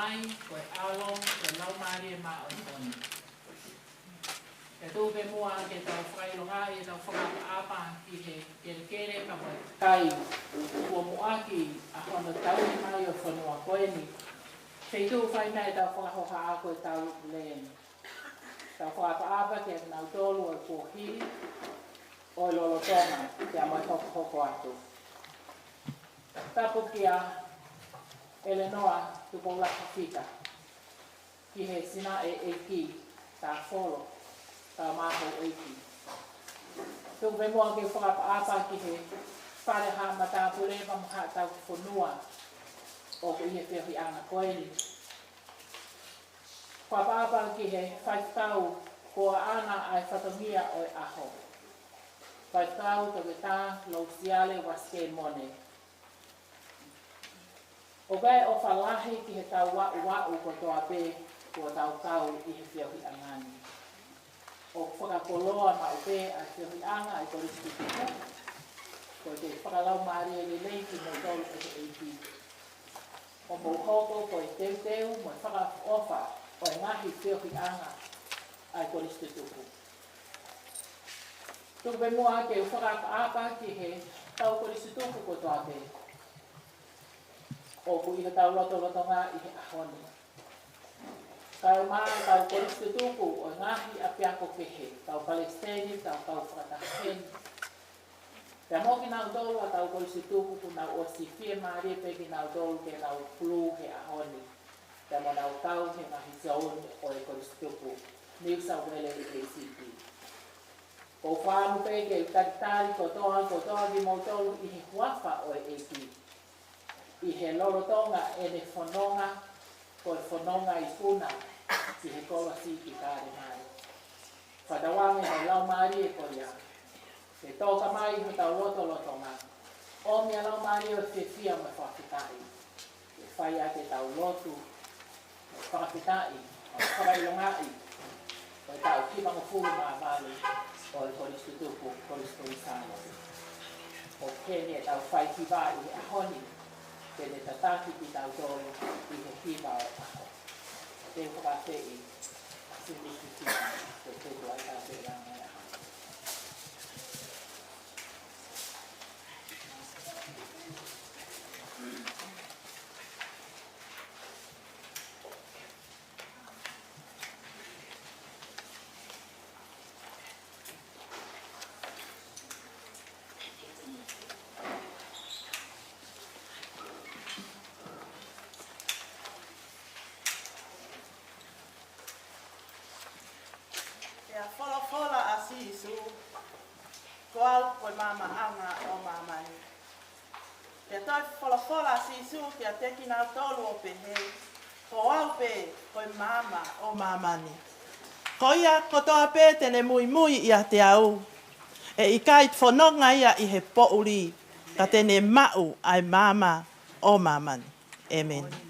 mai koe along koe lau maari e maa o toni. E tū pe mua ke tau whailonga e tau whakaapa ki he kere ka mai. Kai ua muaki a hono tau ni mai o whanua koe ni. Kei tū whai mea e tau whakahoka a koe tau lēni. Tau whakaapa ke nau tolu o kōhiri o lolo tonga ke a mai hoko atu. Tapu ki a Eleanor Tupolaka Fika ki he sina e eiki tā wholo tā mātou eiki. Tuk me mua ke whakaapa ki he whare ha ma tā purewa mha tau whanua o ku ihe whiwhi anga koeni. Whakaapa ki he whaitau kua ana ai whatangia o e aho. Whaitau toke tā lausiale waske mone. O gai o whalahi ki he tau wau ko toa pē kua tau kau i he whiwhi angani. O whakakoloa ma o pē a whiwhi anga ai korisi tuku. Ko te whakalau maari e lei ki mo tolu e te eiti. O mo hoko ko e teu mo whakaofa o e ngahi whiwhi anga ai korisi tuku. Tuku pe mua ke whakaapa ki he tau korisi tuku ko toa pē. O ku iha tau loto ngā i he ahoni. Tau maa tau korisi tuku o ngahi a piako kehe, tau Palestini, tau whakataheni. Pea mo ki nau tolu a tau korisi tuku ku nau o si fie maari pe ki nau tolu ke nau pulu he ahoni. Pea mo nau tau he ngahi zone o e korisi tuku, New South Wales ACT. Ko whaamu pe ke takitari ko toa ki mo tolu i he huafa o e ACT. I he lorotonga e ne whanonga, ko e whanonga i puna, si he kola si ki kāre mai. Whatawange no lau maari e koria. He tōka mai ho tau lotonga. O mea lau maari o te fia me whakitai. E whai a te tau lotu, me whakitai, o whakailongai, o e tau kipanga furu maa vali, o e koristu tupu, koristu isanga. O kene e tau whai ki vai e ahoni, tene tataki ki tau tolu i he hiva o aho. Te whakawhei, siniki ki te tuku ai tā te ranga e aho. Whalafola a sisu, ko au koe mama anga o mamani. Kia toi whalafola a sisu kia teki nā tolu o pehe, ko au pe koe mama o mamani. Ko ia ko toa pē tene mui ia te au, e i kai whanonga ia i he pouri, ka tene mau ai mama o mamani. Amen. Yeah.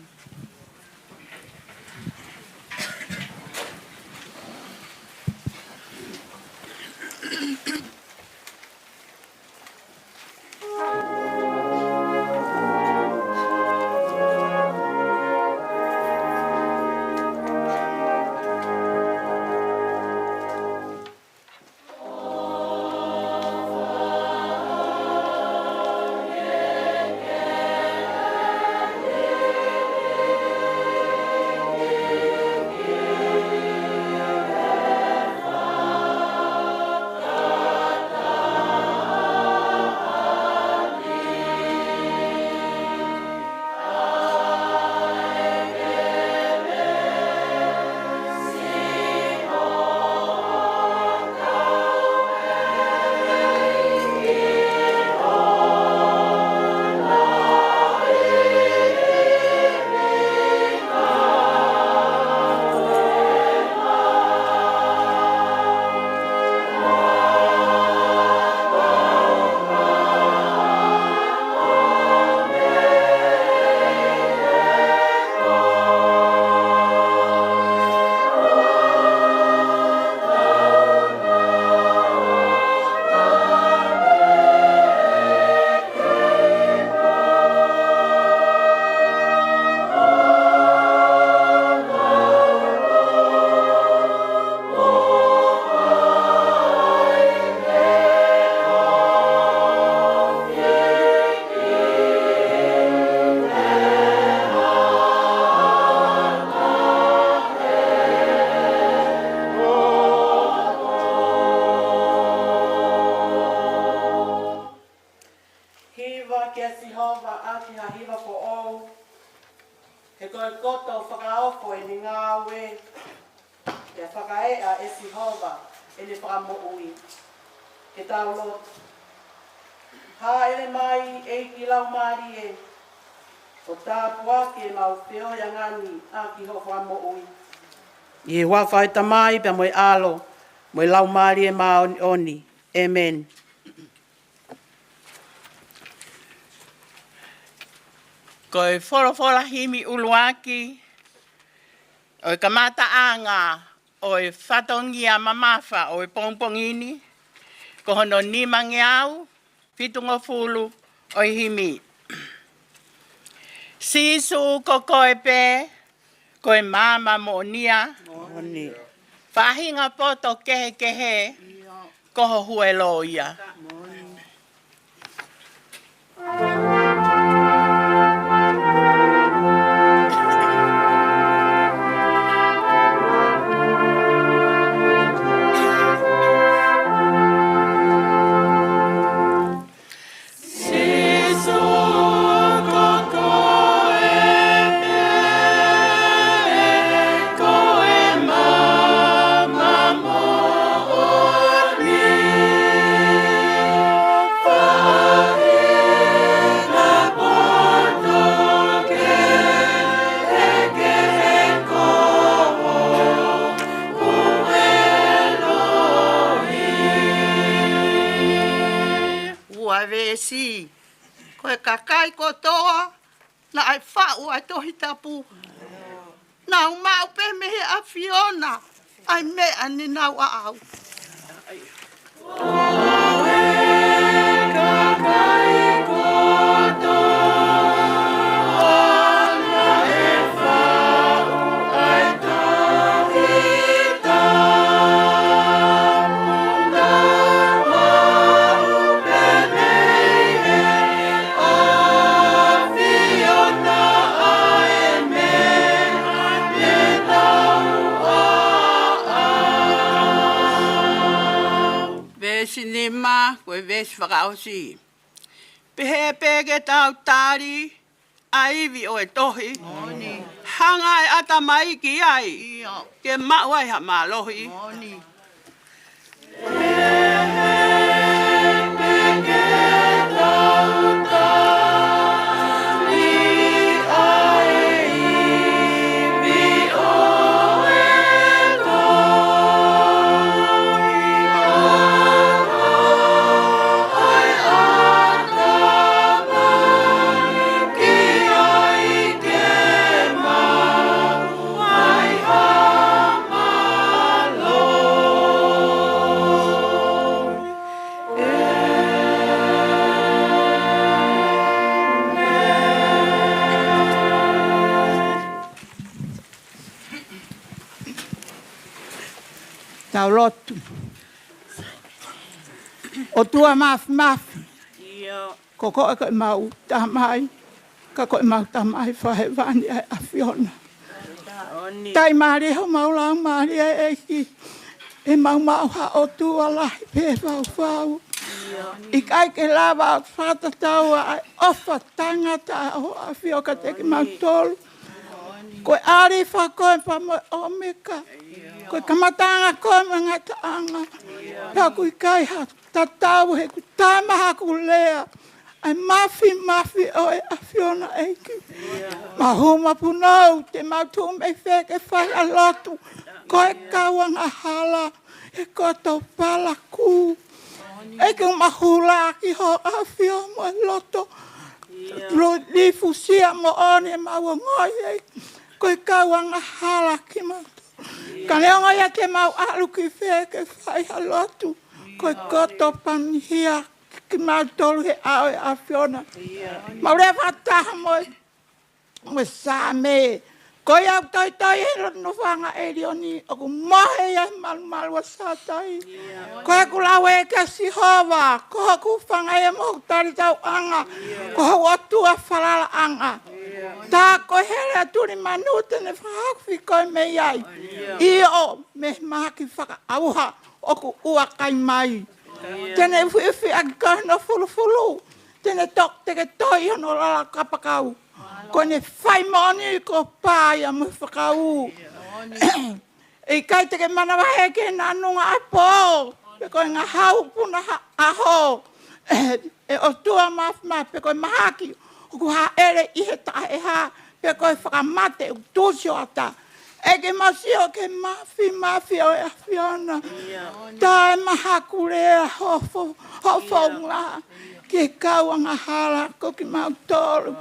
hiva ke Sihova a ki ha hiva ko o. He koe koto whakaofo e ni ngāwe. Ke whakaea e Sihova e ni whakamoui. Ke tau lotu. Ha ele mai e ki lau maari e. O tā puake mau peo ya ngani a ki ho whakamoui. I e whawhai tamai pe moe alo. Moe lau maari e maa oni. Amen. Koe whorowhora himi uluaki, o kamata anga, o whatongia mamafa, o pongpongini, ko hono nima ngeau, pitungo fulu, o himi. Sisu ko koe pe, koe mama mo nia, whahinga poto kehe kehe, koho huelo ia. Si koe kakai kotoa na ai whau ai tohi tapu. Nau mau pe mehe a Fiona ai mea ni nau a au. Sinema, koe vesi whakaosi. Pehe pege tau tari, aivi o e tohi. Hanga e ata mai ki ai, ke mauai ha malohi. Tau lotu. O tua maf. Ko koe koe mau tamai. Ka koe mau tamai whahe wani ai a Fiona. Tai maari ho mau lang maari ai eki. E mau ha o tua lahi pe whau. I kai ke lava whatatau ai ofa tangata o a Fioka teki mau tolu. Koe ari whakoe pa mo omeka. Koe kamatanga koe mga taanga. Pea kui kai ha tatau he ku tamaha ku lea. Ai mafi o e a Fiona eiki. Mahuma punau te mautum e wheke whai a lotu. Koe kawanga hala e koto pala ku. Eiki mahula ki ho a Fiona mo e loto. Lifu sia mo one maua ngoi eiki. Koe kawanga hala ki mautu. Ka leonga ia te mau alu ki wheke whai a lotu. Koe koto panihia ki mau tolu he ao e a Fiona. Mau rea whataha mo sāme. Koe au toi he no whanga e rioni. Oku mohe ia malu a sātai. Koe ku lau e ka Sihova. Koe ku whanga e mo tari tau anga. Koe watu a whalala anga. Tā koe here turi manute ne whahakwi koe me iai. Io me mahaki whaka auha oku ua kai mai. Tene whiwhi a kahina fulu. tene tok te ke toi hono la kapakau. Ko ne fai moni ko paia mo whakau. E kai te ke mana wahe ke nanunga apo. Pe koe ngā hau puna aho. E o tua mafma pe koe mahaki. Ku ha ere ihe ta e ha. Pe koe whakamate u tūsio ata. E ke masio ke mafi o e awhiona. Tae mahaku rea hofo ngā. Ke kauanga hala ko ki mau tolu.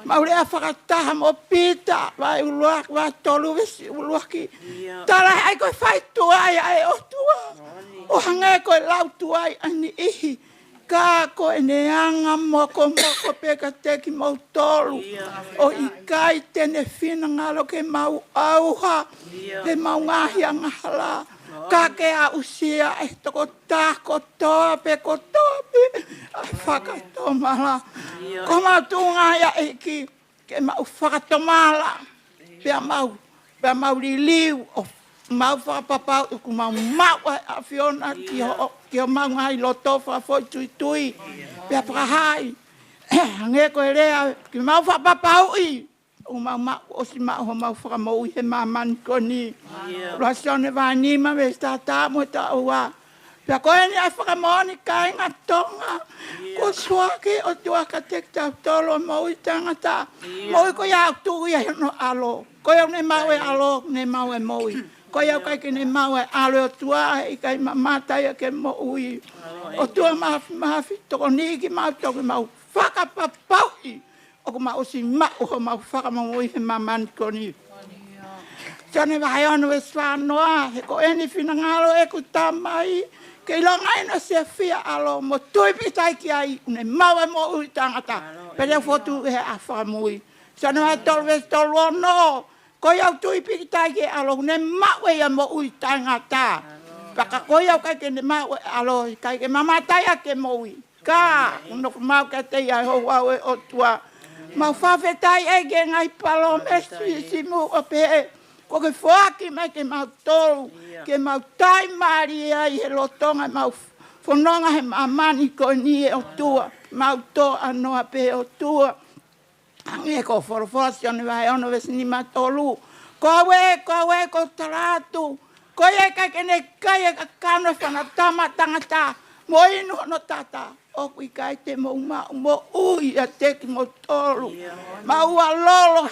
Mau rea whakataha mo pita. Vai uluak, vai tolu vesi uluaki. Tala ai koe whai tuai ai o tua. O hange koe lau tuai ani ihi. Ka koe neanga moko peka teki mau tolu. O ikai tene whina ngalo ke mau auha. Ke mau ngahia ngahala. Ka ke a usia e toko tako toa pe kotoa pe. Ai whakatomala. Ko mau tunga ia eki. Ke mau whakatomala. Pea mau liliu o mau whakapapau uku mau a whiona ki o mau ngai loto whakafoi tui. Pea whakahai. Hange koe rea ki mau whakapapau i. O mau o si mau ho mau whakamau i he mamani koni. Rasione whanima me stata mo ta ua. Pea koe ni ai whakamoni kai ngā tonga. Ko suake o tuaka tek tau tolo mau i tangata. Mau i ko iau tui ai no alo. Ko iau ne mau e alo, ne mau e moi. Ko iau kai ke ne mau e alo o tua i kai mamatai a ke mo ui. O tua mafi toko ni ki mau toki mau whakapapau i. O ko mau si mau ho mau whakamau i he mamani koni. Tane wahai ono e swanoa, he ko eni whina ngalo e ku tamai. Ke ilonga ino se fia alo, mo tui pitai ki ai, une mau e mo ui tangata. Pere fotu e a whakamui. Tane wahai tolu ono, ko iau tui pitai ki alo, une mau e a mo ui tangata. Paka ko iau kai ke ne mau e alo, kai ke mamatai a ke mo ui. Ka, uno mau ke te iai ho wau e o tua. Mau whawhetai e ge ngai palo mesi si mu o pe. Ko ke whaki mai ke mau tolu, ke mau taimari ai he lotonga, mau whanonga he mamani ko ni e o tua, mau to anoa pe o tua. Hange ko whorofora sione vai ono vesi ni ma tolu. Koe ko taratu, ko e kai kene kai e kakano whanatama tangata, mo inu no tata. O kui kai te mo ui a teki mo tolu. Mau a lolo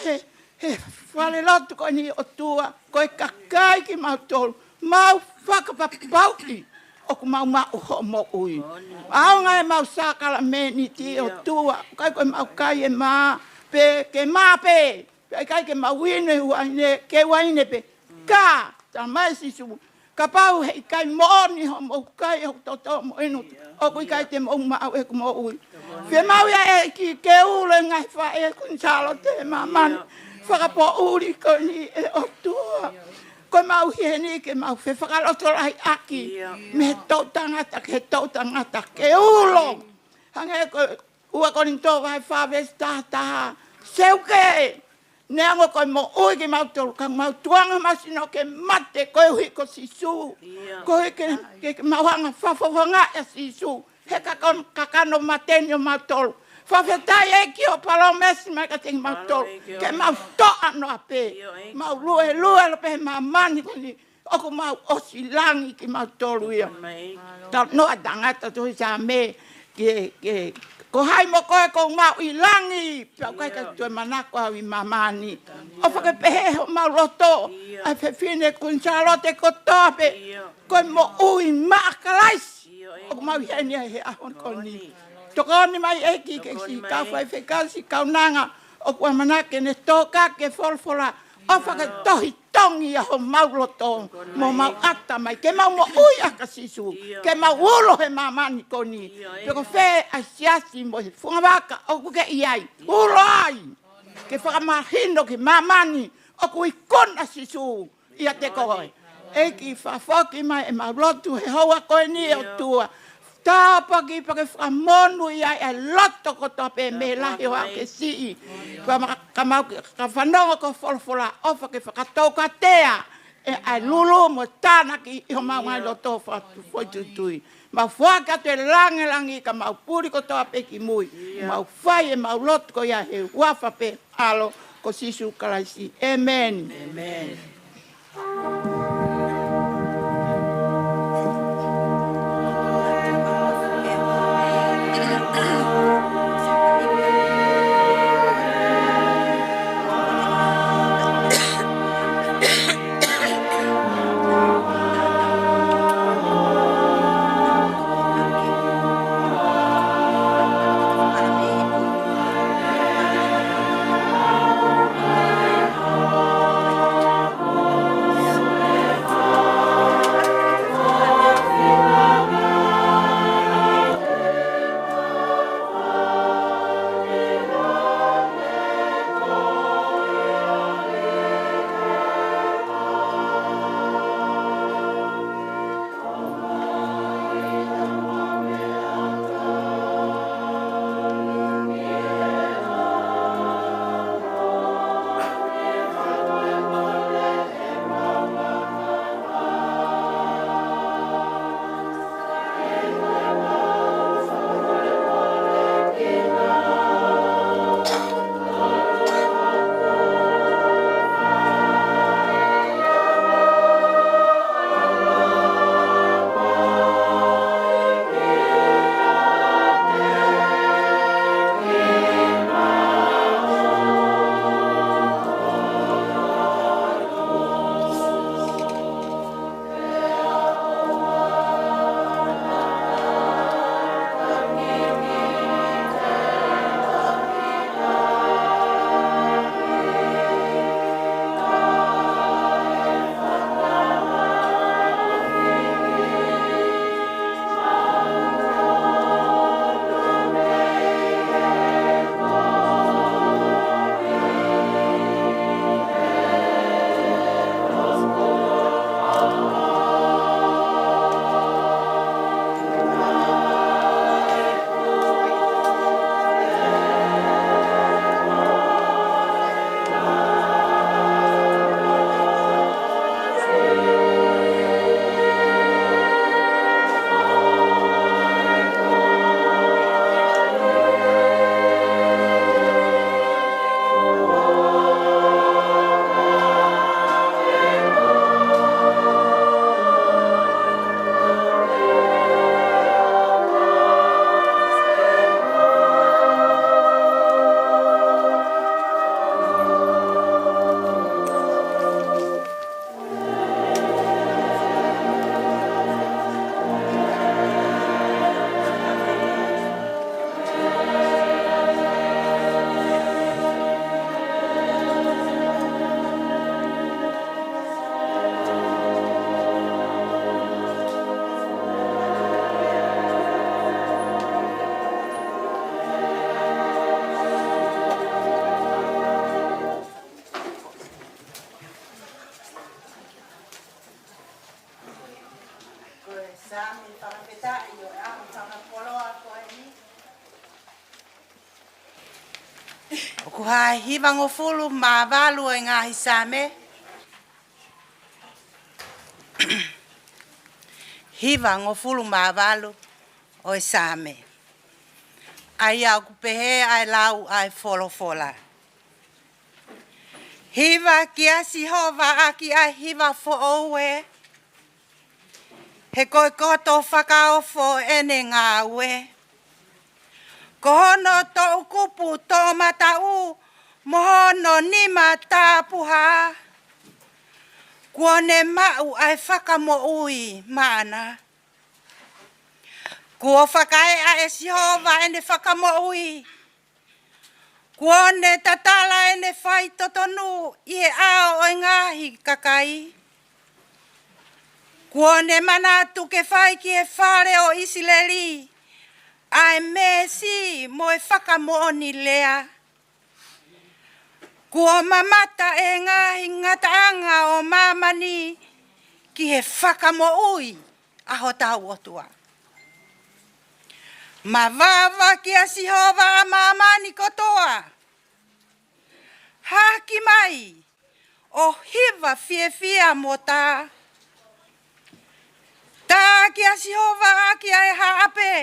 he whale lotu ko ni o tua. Ko e kakai ki mau tolu. Mau whakapapau i. O ku mau ho mo ui. Au ngai mau sakala me ni ti o tua. Kai ko mau kai e maa. Ke maa pe. Kai ke mau ine huaine. Ke waine pe. Ka. Ta mai sisu. Ka pau hei kai mooni ho mo kai ho toto mo inu. O kui kai te mo mau e ku mo ui. Fe mau ia e ki ke ule ngai wha e kun salo te mamani. Whakapo uri ko ni e o tua. Ko mau hieni ke mau fe whakaloto rai aki. Me he tau tangata ke ulo. Hange ko ua ko ni tō vai whawesta taha. Seuke. Neango koe mo ui ki mau tolu kang mau tuanga masino ke mate koe hui ko sisu. Koe ke mauanga whawhawanga e sisu. He kakano mateni o mau tolu. Whawhetai e ki o palo mesi mai ka tingi mau tolu. Ke mau toa no ape. Mau lue lo pe mau mani koni. Oku mau osi langi ki mau tolu ia. Tau noa tangata tuhi sa me ke ko hai mo koe ko mau i langi. Pau kai ka tue manako au i mamani. O whake pehe ho mau roto. Ai whewhine kun salote ko tope. Koe mo ui maakalaisi. O mau hieni he ahon koni. Tokoni mai eki ke si kau whai whekasi kau nanga. O kua manake ne toka ke folfola. O whake tohi tongi a ho mau roto. Mo mau ata mai. Ke mau mo ui aka sisu. Ke mau ulo he mamani koni. Peko whe a siasi mo he whungawaka. O kuke iai. Ulo ai. Ke whakamahino ki mamani. O kui kon a sisu. Ia te koe. Eki whafoki mai e mau lotu he hoa koe ni o tua. Tāpaki pake whamonu ia e loto ko tope me lahi o ake sii. Ka whanonga ko wholwhola o whake whakatau tea. E ai lulu mo tānaki i ho maungai loto whatutui. Mau whaka te langi ka mau puri ko toa peki mui. Mau whai e mau lot ko ia he wafa pe alo ko sisu kalaisi. Amen. Amen. Ko hai hiva ngofulu ma valu e ngahi same. Hiva ngofulu ma valu o e same. Ai au kupehe ai lau ai folofola. Hiva ki a sihova aki ai hiva fo oue. He koe koto whakaofo ene ngā ue. Kohono to ukupu to matau, mohono nima tāpuha. Kuone mau ai whakamo ui mana. Kua whakae a e sihova ene whakamo ui. Kuone tatala ene whai totonu i he ao o ngahi kakai. Kuone manatu ke whai ki he whare o Isileli. Ai mesi mo e whakamooni lea. Kua mamata e ngahi ngataanga o mamani ki he whakamoui aho tau otua. Ma wawa ki a sihova a mamani kotoa. Haki mai o hiva fie fia mo tā. Tā ki a Sihova aki ai haape.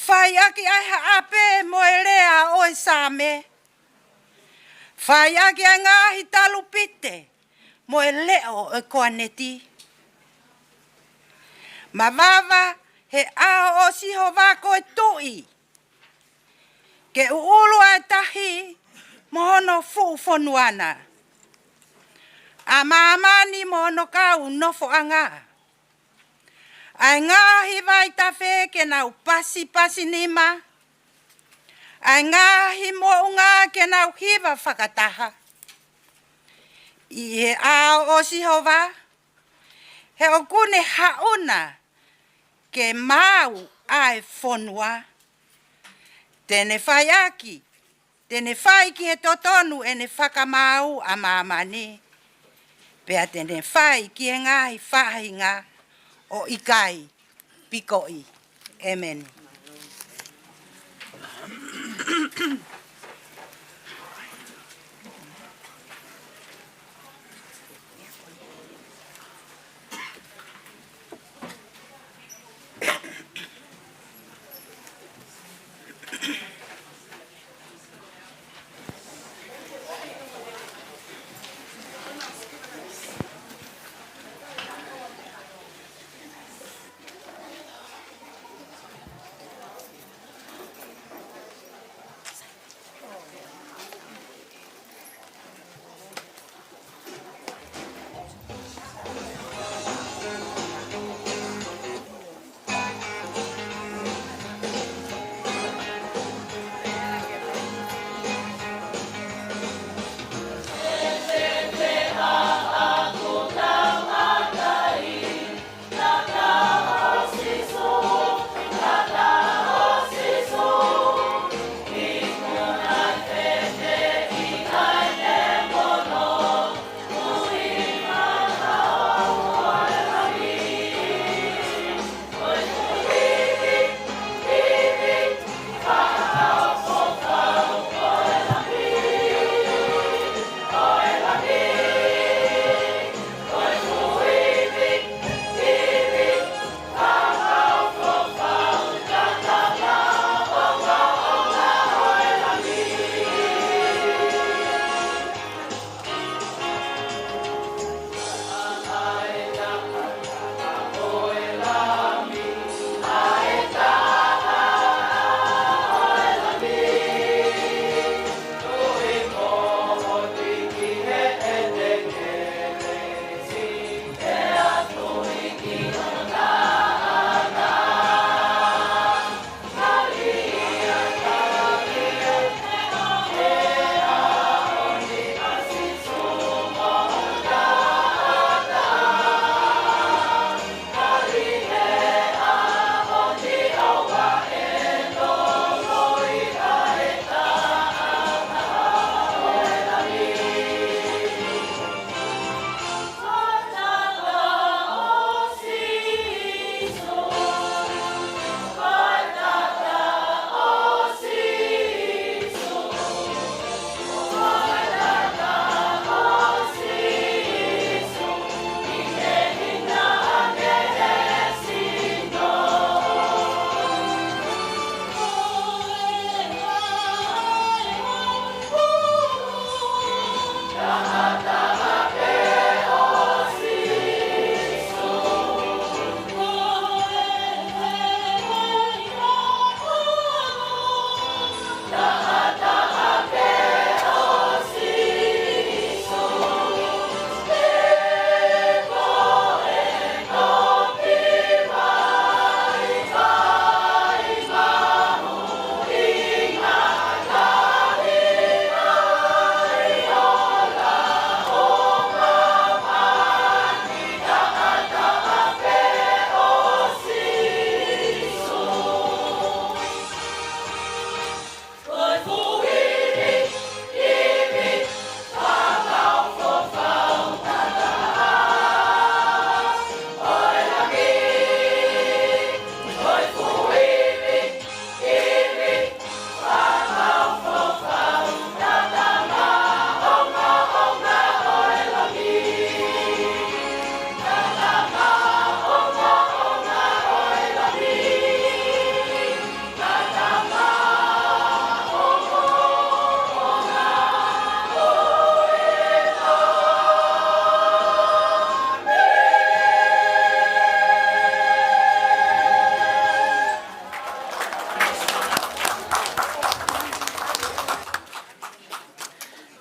Whai aki ai haape mo e rea o e sāme. Whai aki ai ngāhi talu pite mo e leo e koaneti. Mawava he ao o Sihova ko e tui. Ke uulu ai tahi mohono fuufonuana. A maamani mohono kau nofo anga. Ai ngahi vai tafe ke nau pasi nima. Ai ngahi mo unga ke nau hiva whakataha. I he ao o Sihova. He okune hauna ke mau ai fonua. Tene whai aki. Tene whai ki he totonu e ne whakamau a mamani. Pea tene whai ki he ngahi whahinga o ikai pikoi. Amen.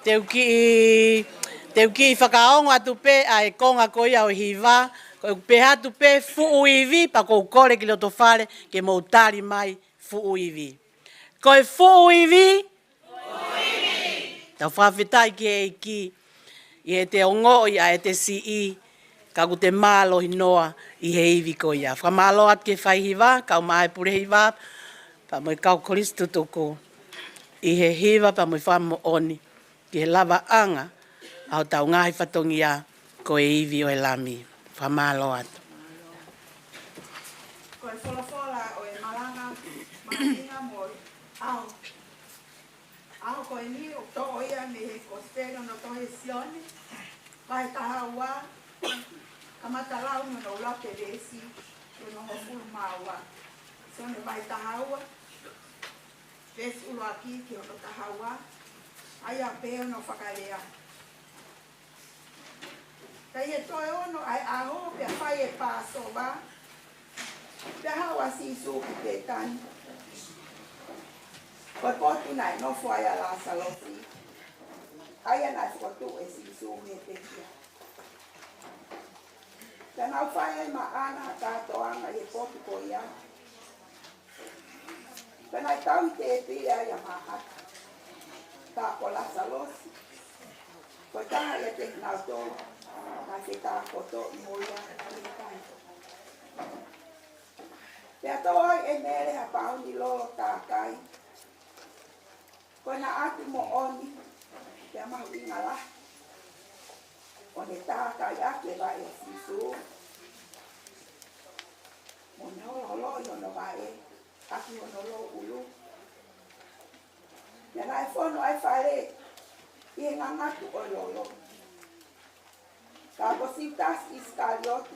Teu ki whakaonga tu pe a e konga koi au hiva, ko pe hatu pe fu ivi pa ko kore ki loto fale ke mo tari mai fu ivi. Ko e fu ivi? Tau whawhetai ki e ki i e te ongo i a e te si i ka ku te malo hinoa i he ivi ko ia. Whamalo at ke whai hiva, kau mai pure hiva, pa mo i kau Kristu tuku i he hiva pa mo i whamo oni ki he lava anga au tau ngahi whatongi a ko e ivi o e lami. Whamalo atu. Ko e wholafola o e maranga, mahinga mo au. Au ko e ni o to ia me he kostero no to he sione. Vai taha ua, kamata lau no no la peresi, no ho fulu maua. Sione vai taha ua, vesi ulo aki ki o taha ua, ai a peo no whakarea. Kai e toi ono ai aho pe whai e pāso wa. Pe hawa si suki te tani. Koe potu nai no whai a la salosi. Ai anai whatu e si suki e te kia. Te nau whai e ma ana katoanga e potu ko ia. Pe nai tau te e pia ia mahata. Tā ko la salosi. Koe taha e te nau tō. Na ke tā koto i moia i kai. Pea toi e mere ha pauni lolo tā kai. Koe na atu mo oni, pea mahu inga la. O ne tā kai ake vai e sisu. Mo ne holo i ono vai e, aki ono lo ulu. Pea na e whono ai whare, i e ngangatu o lolo. Ka ko sitas Iskariote.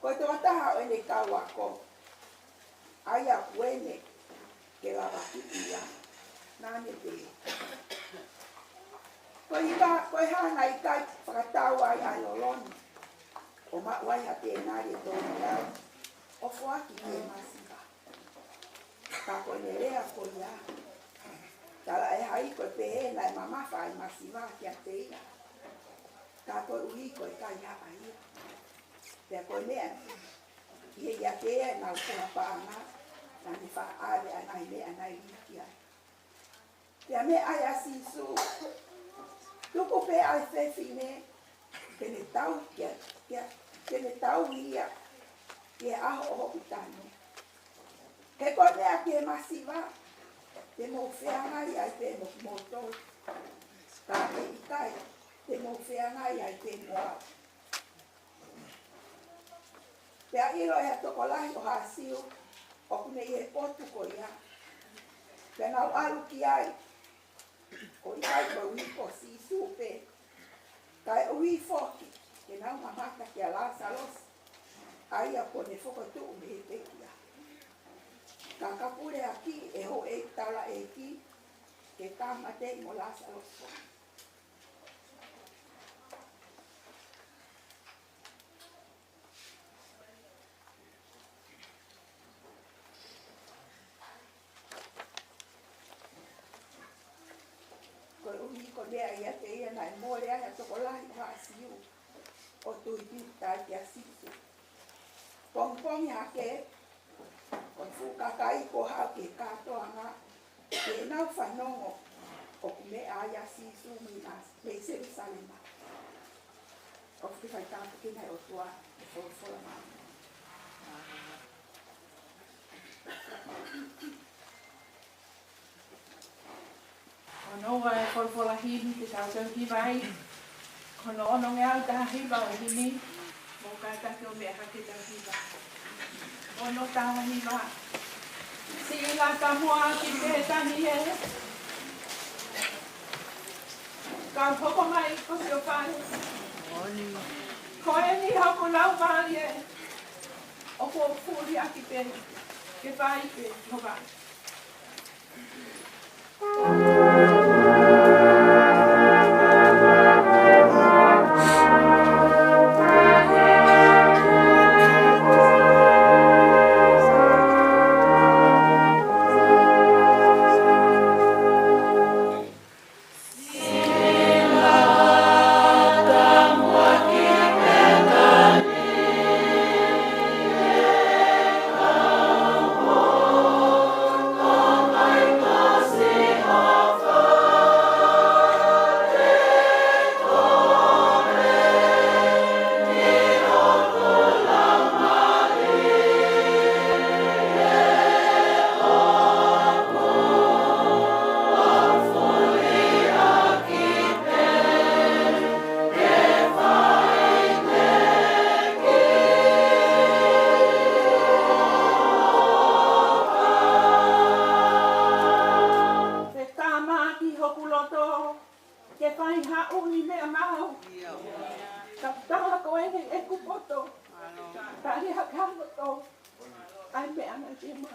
Ko te wataha o ne kaua ko. Ai a kuene ke la wakitia. Nane te. Ko i hana i kai whakatau ai ai loloni. O mauai ha te nare tōna iau. O fuaki ke masiva. Ka ko ne rea ko ia. Tala e hai ko pe na mama fai masiva ki a te ia. Ka ko ui ko e kai hapa ia. Pea ko mea, i he ia te e nau kua paanga, na ni wha aare anai mea anai riki ai. Pea me ai a sisu, tuku pe ai whewhine, kene tau kia, kene tau ia, ke aho o hoku tano. He ko mea ke masiva, te mo wheangai ai pe mo moto, ka e ikai, te mo wheangai ai pe moa. Pea ilo e toko lahi o hasiu, o kune i e potu ko ia. Pea nau alu ki ai, o i ai ko ui ko si supe. Kai ui foki, ke nau mamata ki a la salos, ai a kone foko tu me he pekia. Ka kapure aki e ho e tala e ki, ke kamate mo la salos ko. Ko lea ia te ia nai mo lea ia toko lahi o hasiu. O tui pitai ki a sisu. Pongpong ia ke, o fukakai ko hau ke katoanga, ke nau whanongo o kume aia sisu minas, me Jerusalema. O whiwhai tāpu ki nei o tua, o whola maa. Ono e wholwhola hini te tātou ki vai. Kono ono ngā au tā hiva o hini. Mō kā take o mea hake tā hiva. Ono tā hiva. Si ngā ka mua ki te tani e. Ka hoko mai ko si o whare. Ko e ni hoko lau maari e. O ko furi aki te. Ke whai pe hoka. uni mea mau. Ta taha ko e e kupoto. Ta ri hakano to. Ai me ana te ma.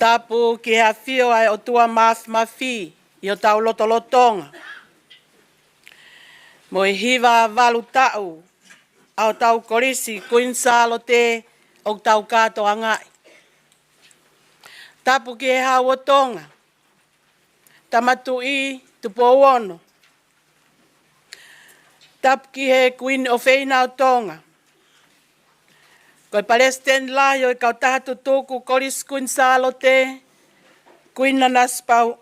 Tapu ki hea whio ai o tua mafi i o tau lotolotonga. Mo i hiwa walu tau au tau korisi kuinsalo te o tau kato angai. Tapu ki he hau o tonga. Tamatu i tupo uono. Tapu ki he kuin o feina o tonga. Koe Palestine lahi o i kau taha tutuku koris kuinsalo te kuina naspau.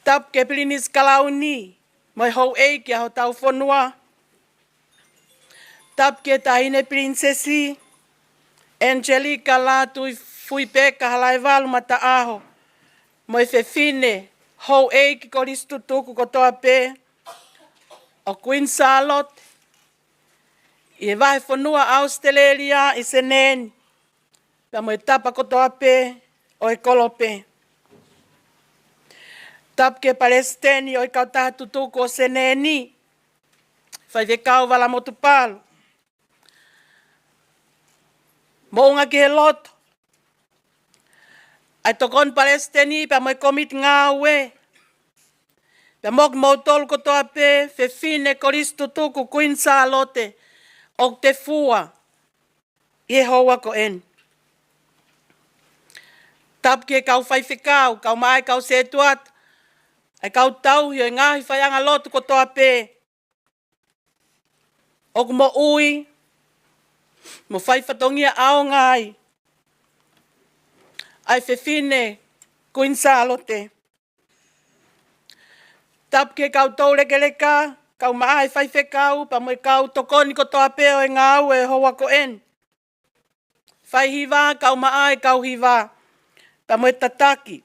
Tapu ke pilinis kalauni moi hou eiki a ho tau whanua. Tapu ke tahine prinsesi Angelica la tui fui peka halai walu mata aho. Moi fefine hou eiki koris tutuku kotoa pe o Queen Charlotte. I wahe whanua Australia i se neni. Pea mo i tapa kotoa pe o e kolope. Tapu ke Palestini o i kau taha tutuku o se neni. Whai wekau wala motu palu. Mo unga ki he loto. Ai tokon Palestini pea mo i komit ngā ue. Pea mok mo tolu kotoa pe fefine koris tutuku Queen Charlotte. O te fua, i hoa ko en. Tapu ke kau whai whikau, kau mai kau se tuat, ai kau tau hi o ngahi whaianga lotu ko toa pe. O mo ui, mo whai whatongia ao ngai. Ai whewhine, Queen Charlotte. Tapu ke kau tau lekeleka, kau mai whai whikau, pa mo kau tokoni ko toa pe o ngā au e hoa ko en. Whai hiwa, kau mai kau hiwa. Pa mo tataki.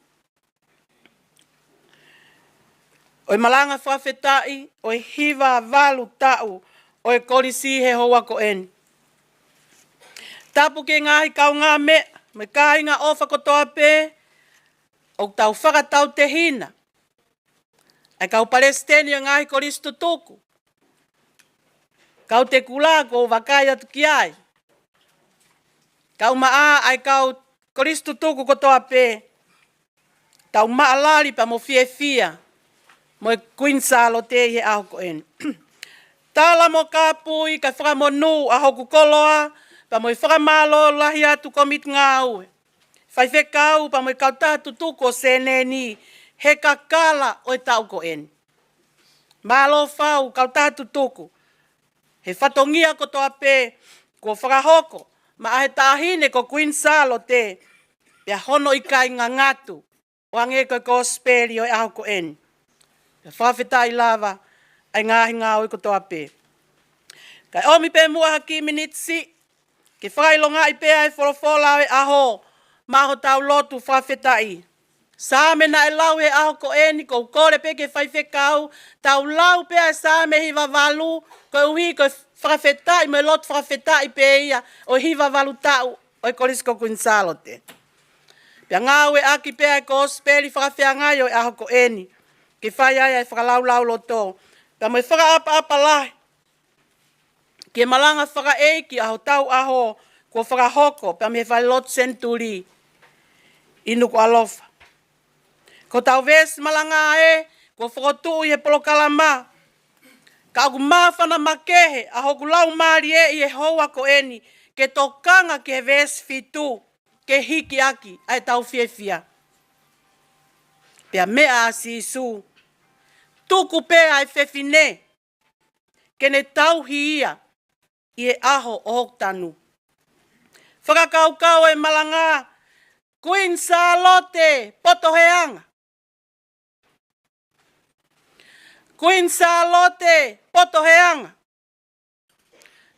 O malanga whawhetai, o hiwa walu tau, o korisi he hoa ko en. Tapu ke ngahi kau ngā me, me kai ngā ofa ko toa pe, o tau whakatau te hina. Ai kau Palestini o ngahi koris tutuku. Kau te kula ko wakai atu ki ai. Kau maa ai kau koris tutuku ko toa pe. Tau maa lali pa mo fie fia. Mo e Queen Charlotte he aho ko en. Tala mo kapui ka whakamonu a hoku koloa. Pa mo i whakamalo lahi atu komit ngā ue. Fai whekau pa moi kauta tutuko seneni he kakala o tau ko eni. Malo fau kauta tutuko. He whatongia ko toa pe ko whakahoko. Ma ahe tahine ko Queen Salo te. Pea hono i kai ngangatu. Wange ko gospeli o aho ko eni. Pea whawhetai lava ai ngahi ngau i ko toa pe. Kai omi pe mua haki minitsi. Ke whailonga i pe ai wholofola e aho. Maho tau lotu whawhetai. Sāme na e lau he aho ko eni, ko kore pe ke whai whekau, tau lau pe a sāme hiva walu, ko uhi ko whawhetai, mo e lotu whawhetai pe ia, o hiva walu tau, o e korisko Queen Salo te. Pea ngau e aki pe a gospeli whawhea ngai o e aho ko eni, ke whai ai ai whakalau lau loto. Pea mo e whakaapa lahi, ke malanga whaka eiki aho tau aho, ko whakahoko, pea me whai lotu senturi, inu ko alofa. Ko tau ves malanga e, ko whakotu i he polokalama. Ka aku mawhana makehe, a hoku lau maari e i he hoa ko eni, ke tokanga ke ves fitu, ke hiki aki, ai tau fiefia. Pea mea a sisu, tuku pe ai fefine, ke ne tau hiia, i he aho o hoktanu. Whakakaukau e malanga, Queen Salote, potoheanga. Queen Salote, potoheanga.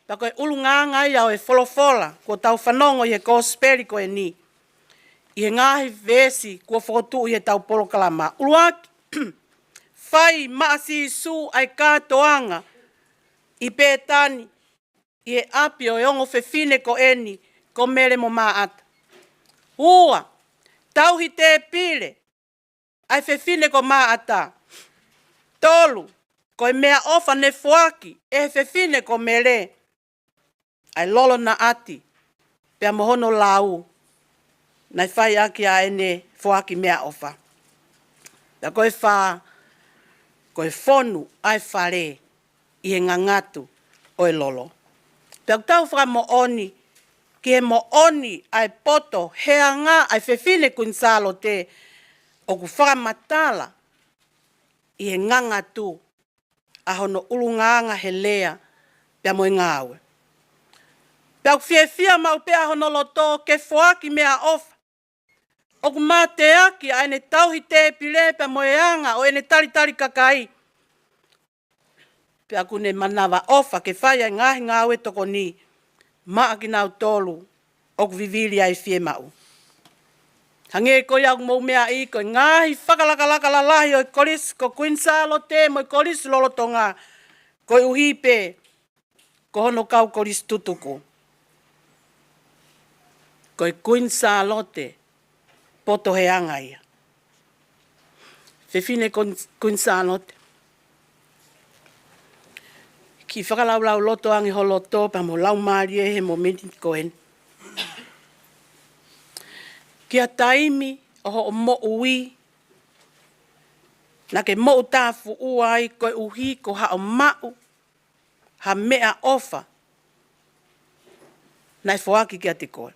Tako e ulunganga ia o e wholofola, ko tau whanongo i he gospeli ko e ni. I he ngahi vesi, ko whakotu i he tau polokalama. Uluaki, whai maasi su ai kātoanga, i pētani, i he api o e ongo whewhine ko e ni, ko mere mo maata. Ua, tauhi te pile, ai whewhine ko maata. Tolu, ko e mea ofa ne fuaki, e whewhine ko mere. Ai lolo na ati, pea mohono lau, nai whai aki a ene fuaki mea ofa. Pea koe wha, koe whonu ai whare, i he ngangatu o e lolo. Pea tau whaka mo oni, ki he mo oni ai poto, hea ngā ai whewhine Queen Salo te, o ku whakamatala, i he ngangatu, a hono ulunganga he lea, pea mo i ngāwe. Pea ku whiewhia mau pea hono loto, ke whoaki mea ofa. O ku mā te aki, a ene tauhi te pile, pea mo e anga, o ene tari kakai. Pea ku ne manawa ofa, ke whaia ngahi ngāwe toko ni, maa ki nau tolu, o ku vivili ai whie mau. Hange ko iau mou mea i ko ngahi whakalaka lalahi o kolis ko Queen Salo te mo kolis lolotonga ko uhipe ko hono kau kolis tutuku. Ko Queen Salo te poto heanga ia. Whewhine Queen Salo te. Ki whakalau loto angi ho loto pa mo lau maari e he mo menti koen. Kia taimi o mo ui, na ke mo tafu uai koe uhi ko ha o mau, ha mea ofa, nai foaki kia te koe.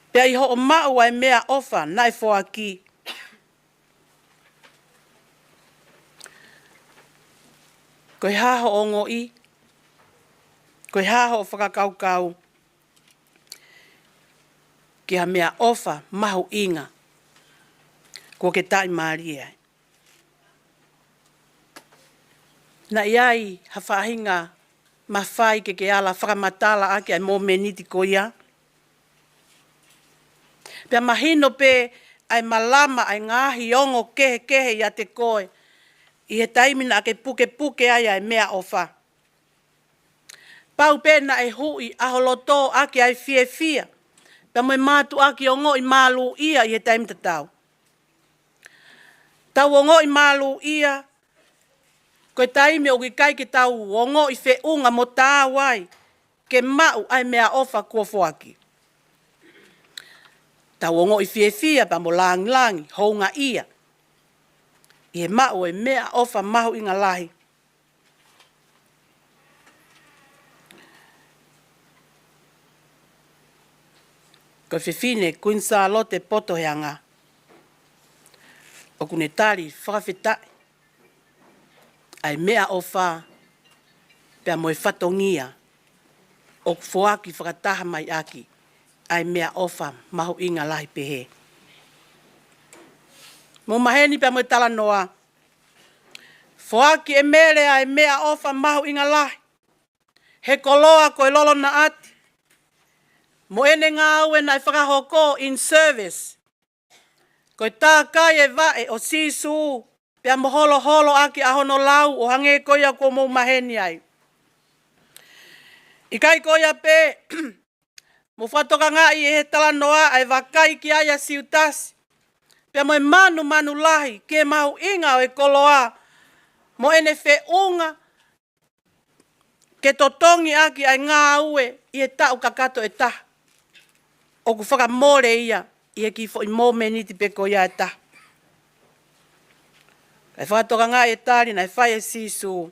Pea i ho o mau ai mea ofa, nai foaki. Koe haho o ngoi, koe haho o whakakaukau, ki ha mea ofa mahu inga, ko ke tai maari ai. Na iai ha whahinga mawhai ke ala whakamatala ake ai mō meniti ko ia. Pea mahino pe ai malama ai ngahi ongo kehe ia te koe, i he taimina ake puke ai ai mea ofa. Pau pe na e hui aholoto ake ai fie. Pea moe mātu aki o ngoi malu ia i he taimita tau. Tau o ngoi malu ia, koe taimi o ki kai ke tau o ngoi whe unga mo tāwai, ke mau ai mea ofa kua foaki. Tau o ngoi fie pa mo langi, hounga ia. I he mau e mea ofa mahu inga lahi. Ko fefine Queen Charlotte poto heanga. O kune tali whakawhita. Ai mea ofa pea moe whatongia. O kufoaki whakataha mai aki. Ai mea ofa mahu inga lahi pehe. Mo maheni pea moe tala noa. Foaki e mere ai mea ofa mahu inga lahi. He koloa koe lolo na ati. Mo ene ngā aue nai whakahoko in service. Koe tā kai e vae o sisu. Pea mo holo holo aki ahono lau o hange koia ko mo maheni ai. Ikai koia pe. Mo whatoka ngā i e he tala noa ai wakai ki aia siutasi. Pea mo e manu lahi ke mahu inga o e koloa. Mo ene whe unga. Ke totongi aki ai ngā aue i e tau kakato e taha. O ku whakamore ia i e ki fo i mō meniti peko ia e taha. Kai whakatoka ngā e tāri nai whai e sisu.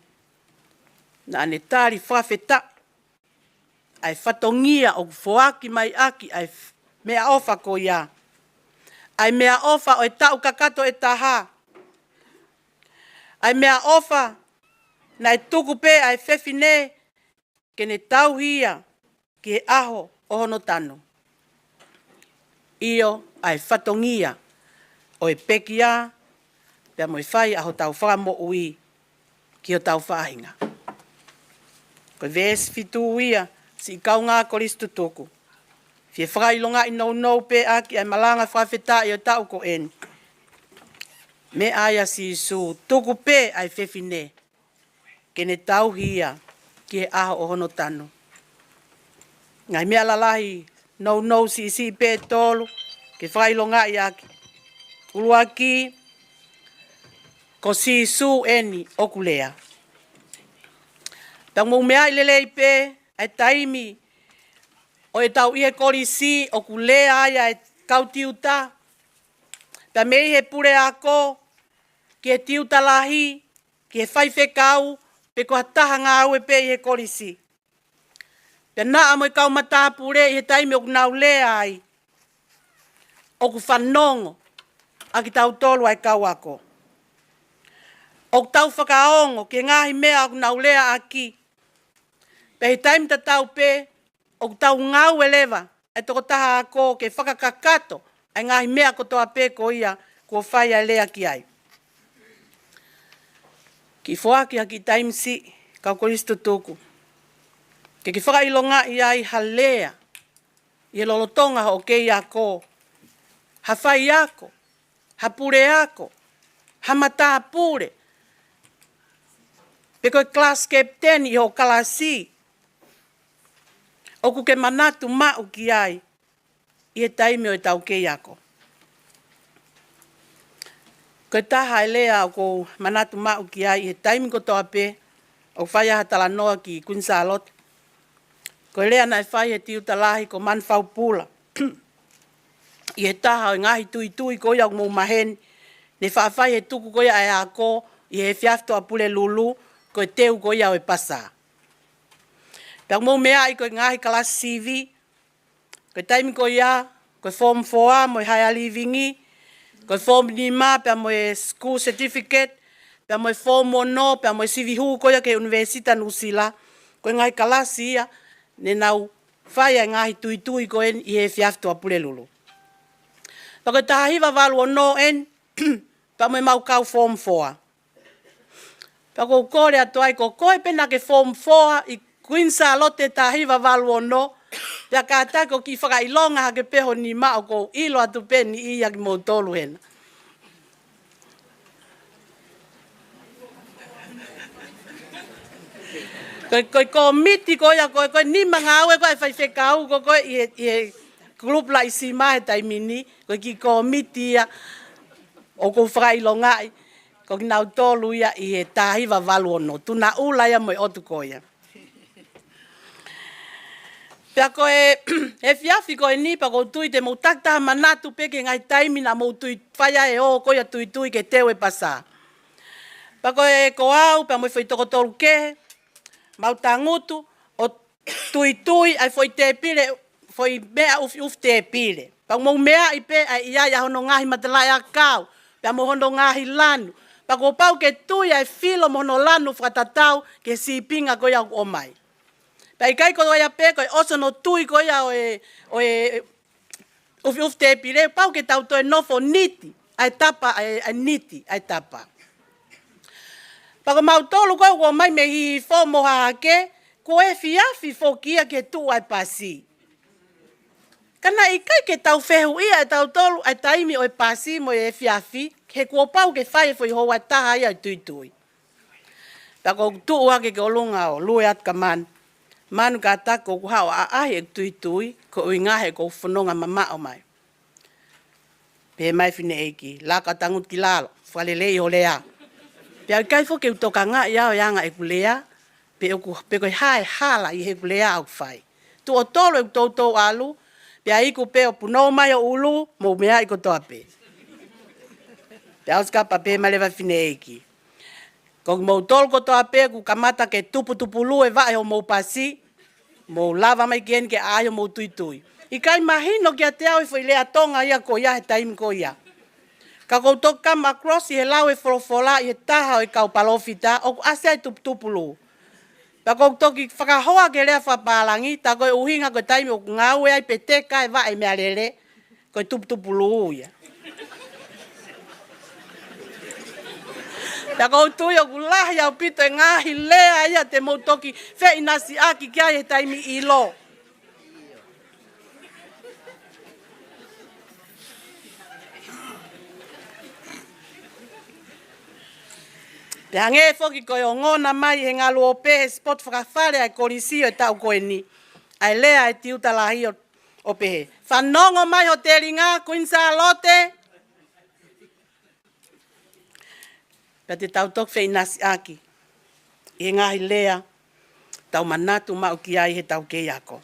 Na ane tāri whawheta. Ai whatongia o ku whoaki mai aki ai mea ofa ko ia. Ai mea ofa o e tau kakato e taha. Ai mea ofa na e tuku pe ai whewhine ke ne tau hia ki e aho o hono tano. Io ai whatongia o e pekia pea mo e whai aho tau whakamo ui ki o tau whahinga. Ko vesi fitu uia si i kau ngā koristu tuku. Fie whakailonga i nou pe aki ai malanga whawheta i o tau ko eni. Me aia si su tuku pe ai whewhine ke ne tau hia ki e aho o hono tano. Ngai mea lalahi nou si pe tolu ke whailonga i aki. Ulua ki ko si su eni okulea. Tau mou mea i lelei pe ai taimi o e tau ihe korisi okulea aia e kautiuta. Ta mei he pure ako ki e tiuta lahi ki e whaife kau pe ko hataha ngā aue pe i he korisi. Pe na amo i kau mata pure i he taimi o kunau lea ai. O ku whanongo a ki tau tolu ai kau ako. O ku tau whakaongo ki ngahi mea o kunau lea aki. Pe he taimi ta tau pe o ku tau ngau elewa e toko taha ako ke whakakakato ai ngahi mea ko toa pe ko ia ko whai ai lea ki ai. Ki whoaki haki taimi si kau koristo tuku. Ke ki whakailonga i ai halea i e lolotonga ho kei ako. Ha whai ako, ha pure ako, ha mata pure. Pe koe class captain i ho kalasi. O ku ke manatu mau ki ai i e taimi o e tau kei ako. Koe taha e lea o ko manatu mau ki ai i e taimi ko toa pe o whai aha tala noa ki Queen Charlotte. Koe lea na e whai he tiuta lahi ko man whau pula. I he taha o ngahi tui ko ia o mou maheni. Ne whaafai he tuku ko ia e ako i he whiafto a pule lulu ko e teu ko ia o e pasa. Pea mou mea i ko ngahi kalasi CV. Ko taimi ko ia, ko form 4 mo i higher livingi. Ko form 5 pea mo e school certificate. Pea mo e form 1 pea mo e CV hu ko ia ke Universita Nusila. Ko ngahi kalasi ia ne nau whai ngahi tui ko en i he whiafto a pule lulu. Pako taha hiwa walu o no en, pa mo mau kau form 4. Pako kore atu ai ko koe pena ke form 4 i Queen Charlotte taha hiwa walu o no, pia kātai ko ki whakailonga hake peho ni mao ko ilo atu pe ni ia ki mou tolu hena. Koe komiti ko ia koe ni manga aue koe whaiwhekau ko koe i he grup la isi mahe taimini, ko ki komiti ia, o ko whakailonga i, ko ki nau tolu ia i he tāhiwa walu ono, tuna ula ia mo i otu ko ia. Pea ko he whiafi ko e nipa ko tui te mou taktaha manatu peke ngai taimi na mou tui whaia e o ko ia tui ke teo e pasa. Pea ko e ko au, pea mo i whaitoko tolu ke, mau tangutu, o tui ai foi te pire foi mea uf te pile. Pa mo mea i pe ai ia hono ngahi matalai a kau. Pa mo hono ngahi lanu. Pa ko pau ke tuia e filo mo hono lanu whatatau ke si pinga ko ia o mai. Pa i kai ko ia pe ko oso no tui ko ia o e uf te pile. Pau ke tau to e nofo niti. Ai tapa ai niti ai tapa. Pa ko mau tolu ko o mai me hi fo mo hake. Ko e fiafi fo kia ke tu ai pasi. Kana i kai ke tau whehu ia e tau tolu ai taimi o e pasi mo e fiafi. He kua pau ke whai fo i hoa taha ia tui tui. Ta ko tu wake ke olunga o lue at ka man. Manu ka tako ku hao a ahi e tui tui. Ko ui ngahe ko whanonga mama o mai. Pe mai fine eiki. Laka tangut ki lalo. Whalelei ho lea. Pe kai fo ke utoka ngā ia o yanga e kulea. Pe koe hae hala i he kulea au whai. Tu o tolo e tautou alu. Pe a iku pe o punou mai o ulu. Mo mea iko toa pe. Pe au skapa pe malewa fine eiki. Ko mo tolo ko toa pe ku kamata ke tupu lu e vae ho mo pasi. Mo lava mai kien ke ayo mo tui tui. I kai mahino ki a te au i fo i lea tonga ia ko ia he taimi ko ia. Ka koutou come across i he lau e folofola i he taha o i kau palofita. O ase ai tupu lu. Pa koutou ki whakahoa ke lea whapalangi. Ta koe uhinga koe taimi o ngau e ai pe te kai vae mea lele. Koe tupu lu ia. Ta koutou i o kulahi au pito e ngahi lea ia te moutoki fe inasi aki kia he taimi ilo. Te hange foki koe o ngona mai he ngalu o pehe spot whakawhare ai korisio e tau koe ni. Ai lea e tiuta lahi o pehe. Whanongo mai ho te ringa, kuinsa lote. Pea te tau tok whei nasi aki. I he ngahi lea, tau manatu mau ki ai he tau kei ako.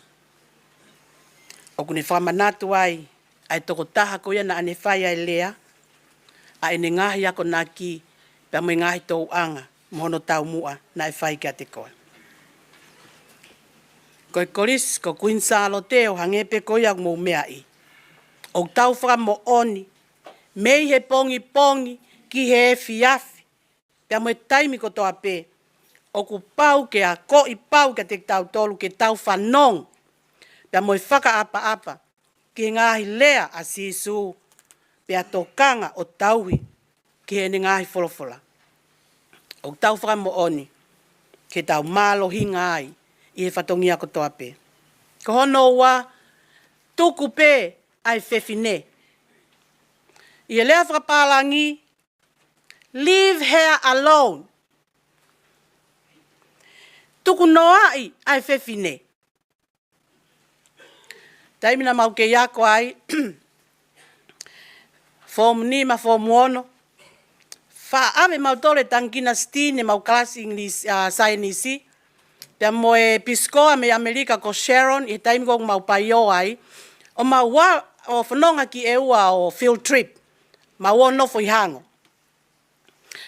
O kune whamanatu ai, ai toko taha ko ia na ane whai ai lea. A ene ngahi ako na ki. Pea mo ngahi tau anga, mohono tau mua, na e whai kia te koe. Koe koris, ko kuinsa alo te o hangepe koe au mou mea i. O tau whaka mo oni, mei he pongi pongi, ki he fiafi. Pea mo e taimi ko toa pe, o ku pau ke a ko i pau ke te tau tolu ke tau whanong. Pea mo e whaka apa, ki ngahi lea a sisu, pea tokanga o tauhi, ki he ngahi folofola. O tau whaka mo oni, ke tau malo hinga ai, i he whatongia ko toa pe. Ko hono wa, tuku pe ai whewhine. I e lea whakapalangi, leave her alone. Tuku noa ai whewhine. Taimina mau ke iako ai, form ni ma form ono, ave mau tole tangkina stine mau klasi English sainisi. Pea mo e piskoa me Amerika ko Sharon i taimi ko mau paio ai. O mau wa o whanonga ki eua o field trip. Mau o nofo i hango.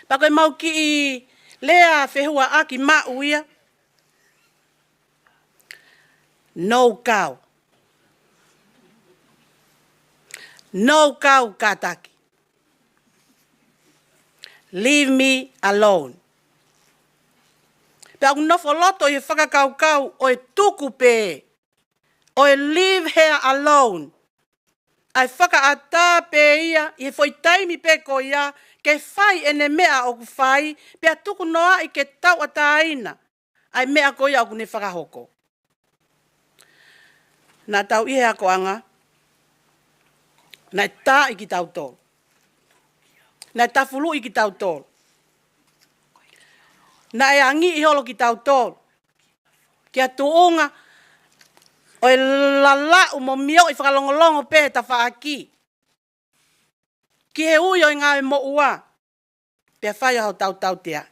Pa koe mau ki i lea whehua aki mau ia. No cow. No cow kataki. Leave me alone. Pea nofo loto i whakakau o e tuku pe. O e leave her alone. Ai whakaata pe ia, i foi taimi pe ko ia, ke whai ene mea o ku whai, pea tuku noa i ke tau ataina. Ai mea ko ia o kune whakahoko. Nā tau ihe ako anga, nai tā i ki tau tō. Nai tā fulu i ki tau tō. Nai angi i holo ki tau tō. Kia tuunga, o e lalau mo mio i whakalongolongo pe ta whaaki. Ki he uio i ngā e mo ua. Pea whai hau tau tea.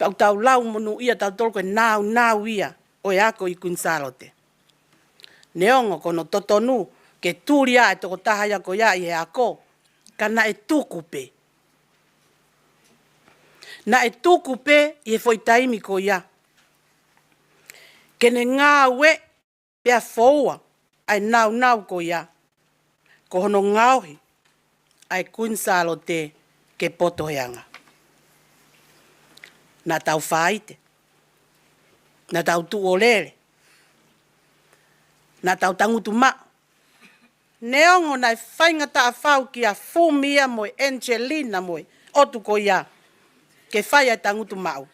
Tau lau monu ia tau tolko e nau ia. O e ako i kunsalote. Neongo kono totonu ke turia e toko taha ia ko ia i he ako. Kana e tukupe. Na e tukupe i he foi taimi ko ia. Kene ngā we Pea foua ai nau ko ia. Ko hono ngauhi ai kunsalo te ke potoheanga. Na tau whaite. Na tau tuolele. Na tau tangutu mao. Neongo nai whainga ta whau ki a Fumia moe Angelina moe otu ko ia. Ke whai ai tangutu mao.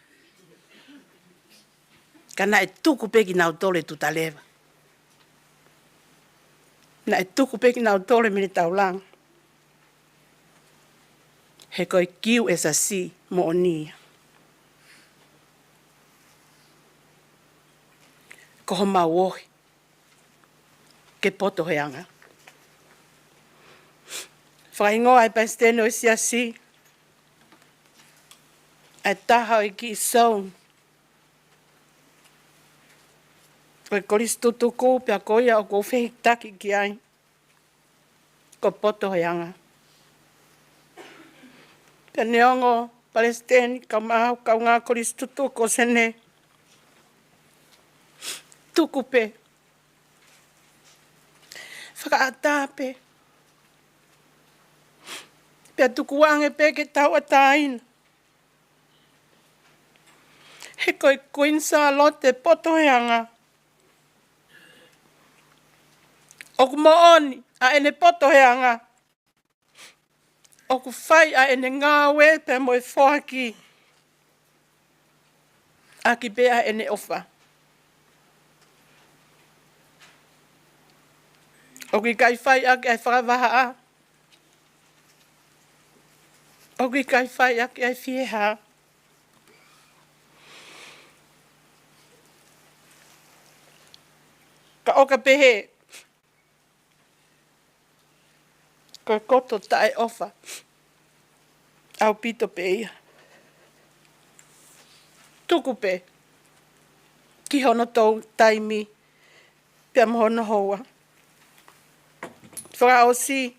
Kana e tuku peki nau tole tutalewa. Na e tuku peki nau tole mini tau lang. He koe kiu e sa si mo o nia. Koho mauohi. Ke poto heanga. Whaingo ai pasteno e sia si. Ai taha i ki soun. Koe koristu tuku pia koia o kou whehik taki ki ai. Ko poto heanga. Pia neongo Palestine kau mahu kau ngā koristu tuku sene. Tuku pe. Whakaata pe. Pia tuku wange pe ke tau ataina. He koe kuinsa lote poto heanga. Oku mooni a ene poto heanga. Oku whai a ene ngāwe pe moe whoaki. Aki pe a ene ofa. Oku i kai whai aki ai whakawaha a. Oku i kai whai aki ai whieha. Ka oka pehe. Koe koto tae ofa. Au pito pe ia. Tuku pe. Ki hono tau taimi. Pia mohono hoa. Whaka o si.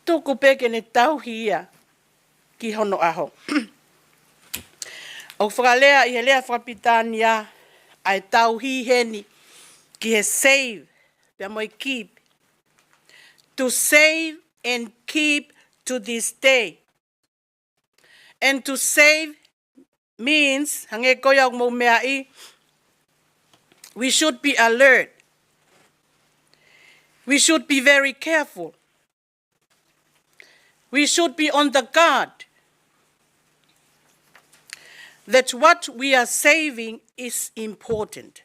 Tuku pe ke ne tau hia. Ki hono aho. O whakalea i he lea whakapitania. Ai tau hi heni. Ki he save. Pia moe keep. To save and keep to this day. And to save means, hange koya mo mea I, we should be alert. We should be very careful. We should be on the guard that what we are saving is important.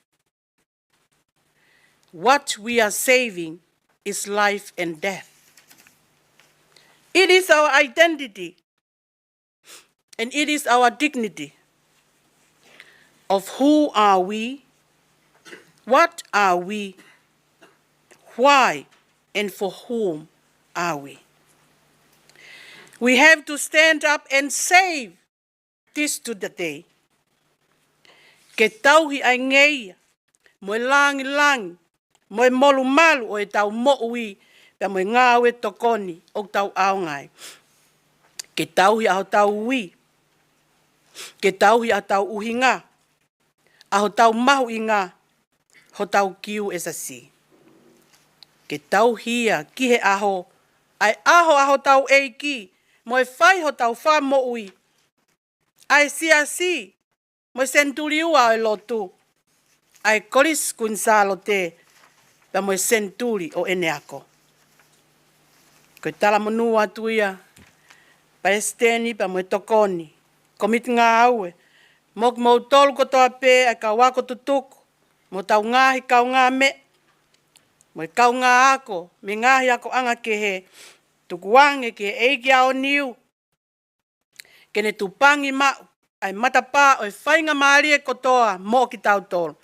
What we are saving is life and death. It is our identity and it is our dignity of who are we, what are we, why and for whom are we. We have to stand up and save this to the day. Ke tauhi ai ngeia, moe langi langi, moe molu malu o e tau mo'ui, pia moe ngāwe tokoni o tau aongai. Ke tauhi aho tau ui, ke tauhi aho tau uhinga, aho tau mahu inga, ho tau kiu esasi. Ke tauhia ki he aho, ai aho tau eiki, moe whai ho tau wha mo'ui, ai si, moe senturi ua e lotu, ai koris kunsalo te, pa moe senturi o ene ako. Koe tala monua atu ia, pa esteni pa moe tokoni, komit ngā aue, mok mo tolu kotoa pe ai ka wako tutuku, mo tau ngahi kau ngā me, moe kau ngā ako, me ngahi ako anga ke he, tukuange ke eiki ao niu, kene tupangi mau, ai matapa o e whainga maari e kotoa, mo ki tau tolu.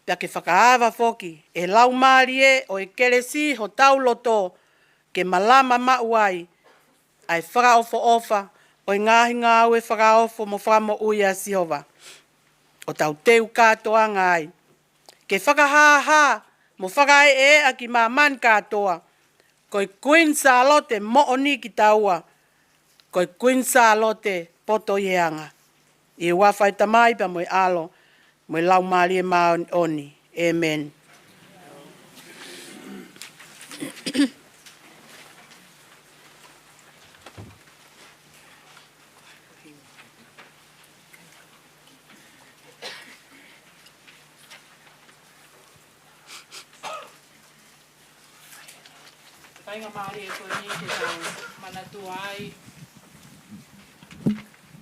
Pia ke whakaawa foki, e lau maari e o e keresi ho tau loto, ke malama mauai, ai whakaofo ofa, o e ngahi ngā ue whakaofo mo whamo uia Sihova. O tau teu katoa ngai. Ke whakahaha, mo whakae e a ki māman katoa. Koe Queen Charlotte mo oni ki taua. Koe Queen Charlotte poto yeanga. I wawhai tamai pa mo alo, mo lau maari e maoni. Amen. Painga maari e koe ni te tau manatu ai.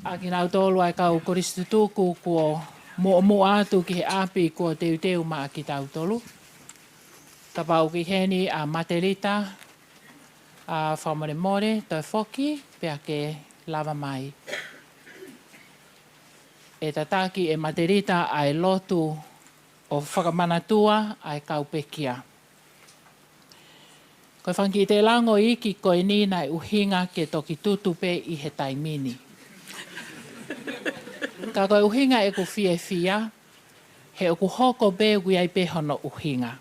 A ki nau tolu ai kau koristu tuku kua mo atu ki he api kua teu maa ki tau tolu. Ka pau ki heni a Materita, a whamare more, toi whoki, pia ke lava mai. E tataki e Materita ai lotu o whakamanatua ai kau pekia. Koe whanki te lango iki koe ni nai uhinga ke toki tutupe i he taimini. Ka koe uhinga e ku fia, he o ku hoko be ui ai pehono uhinga.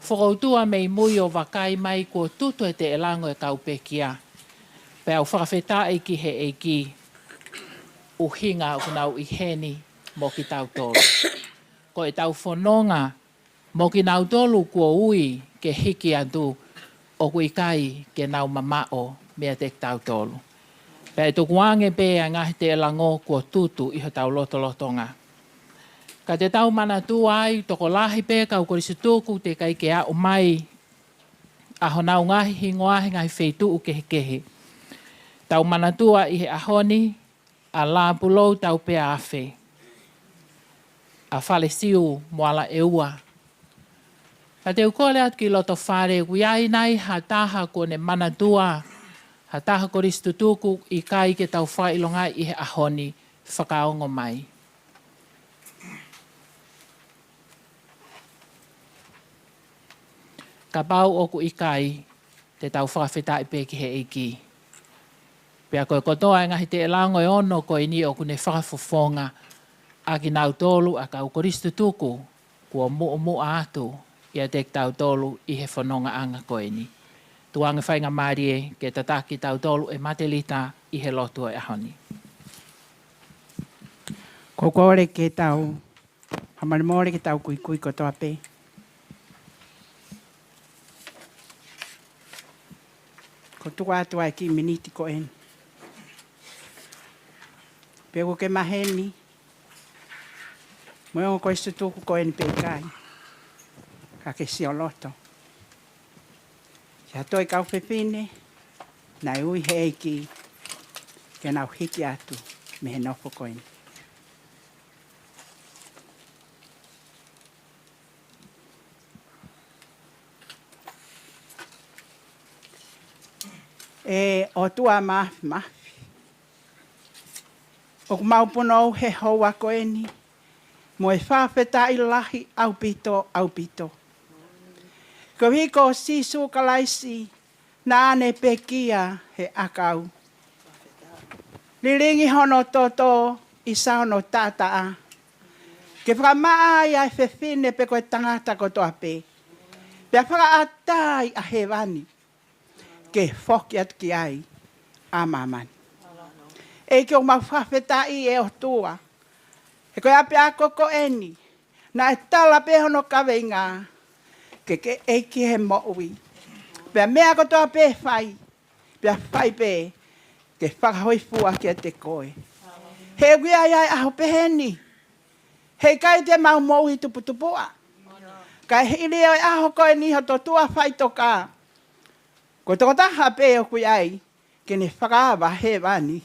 Whakautua mei mui o wakai mai kua tutu e te lango e kau pekia. Pea au whakawheta e ki he e ki uhinga o kunau i heni mo ki tau tolu. Ko e tau whanonga mo ki nau tolu kua ui ke hiki atu o kui kai ke nau mamao mea te tau tolu. Pea e tuku ange pe a ngahi te lango kua tutu i ho tau lotolotonga. Ka te tau manatu ai, toko lahi pe kau korisi tuku te kai ke a o mai a honau ngahi hingoahi ngahi wheitu u kehe. Tau manatua i he ahoni, a la pulou tau pe a awhi. A whale siu moala e ua. Ka te ukole atu ki loto whare, wiai nai ha taha kone manatua, ha taha koristu tuku i kai ke tau whailonga i he ahoni, whakaongo mai. Ka pau oku i kai, te tau whakawheta i pe ki he eiki. Pea koe kotoa e ngahi te elango e ono koe ni oku ne whakafofonga, a ki nau tolu a kau koristu tuku, kua mu atu, ia te tau tolu i he whanonga anga koe ni. Tuanga whainga marie ke tataki tau tolu e Materita i he lotua e ahoni. Ko kore ke tau, hamarimore ke tau kui kotoa pe. Ko tuku atu ai ki miniti ko en. Pego ke maheni, moe ko istu tuku ko en pe kai. Ka ke si o loto. Ia toi kau pepine, nai ui hei ki, ke nau hiki atu, me he nofo koini. E o tua mafi. O maupono he hoa koini, mo e whawheta i lahi au pito. Ko hiko sisu kalaisi na ane pekia he akau. Liringi hono toto i sauno tataa. Ke whamaa ia e whewhine pe koe tangata kotoa pe. Pea whakaatai a hewani. Ke whoki atu ki ai a mamani. E ke o mau whawhetai e o tua. E koe ape a koko eni. Na e tala pe hono kawe ngā. Ke eiki he mo'ui. Pea mea kotoa pe whai. Pea whai pe. Ke whakahoi fua kia te koe. He ui ai aho peheni. He kai te mau mo'ui tuputupua. Kai hili oi aho koe ni ho to tua whai toka. Ko toko taha pe o kui ai. Ke ne whakaawa he wani.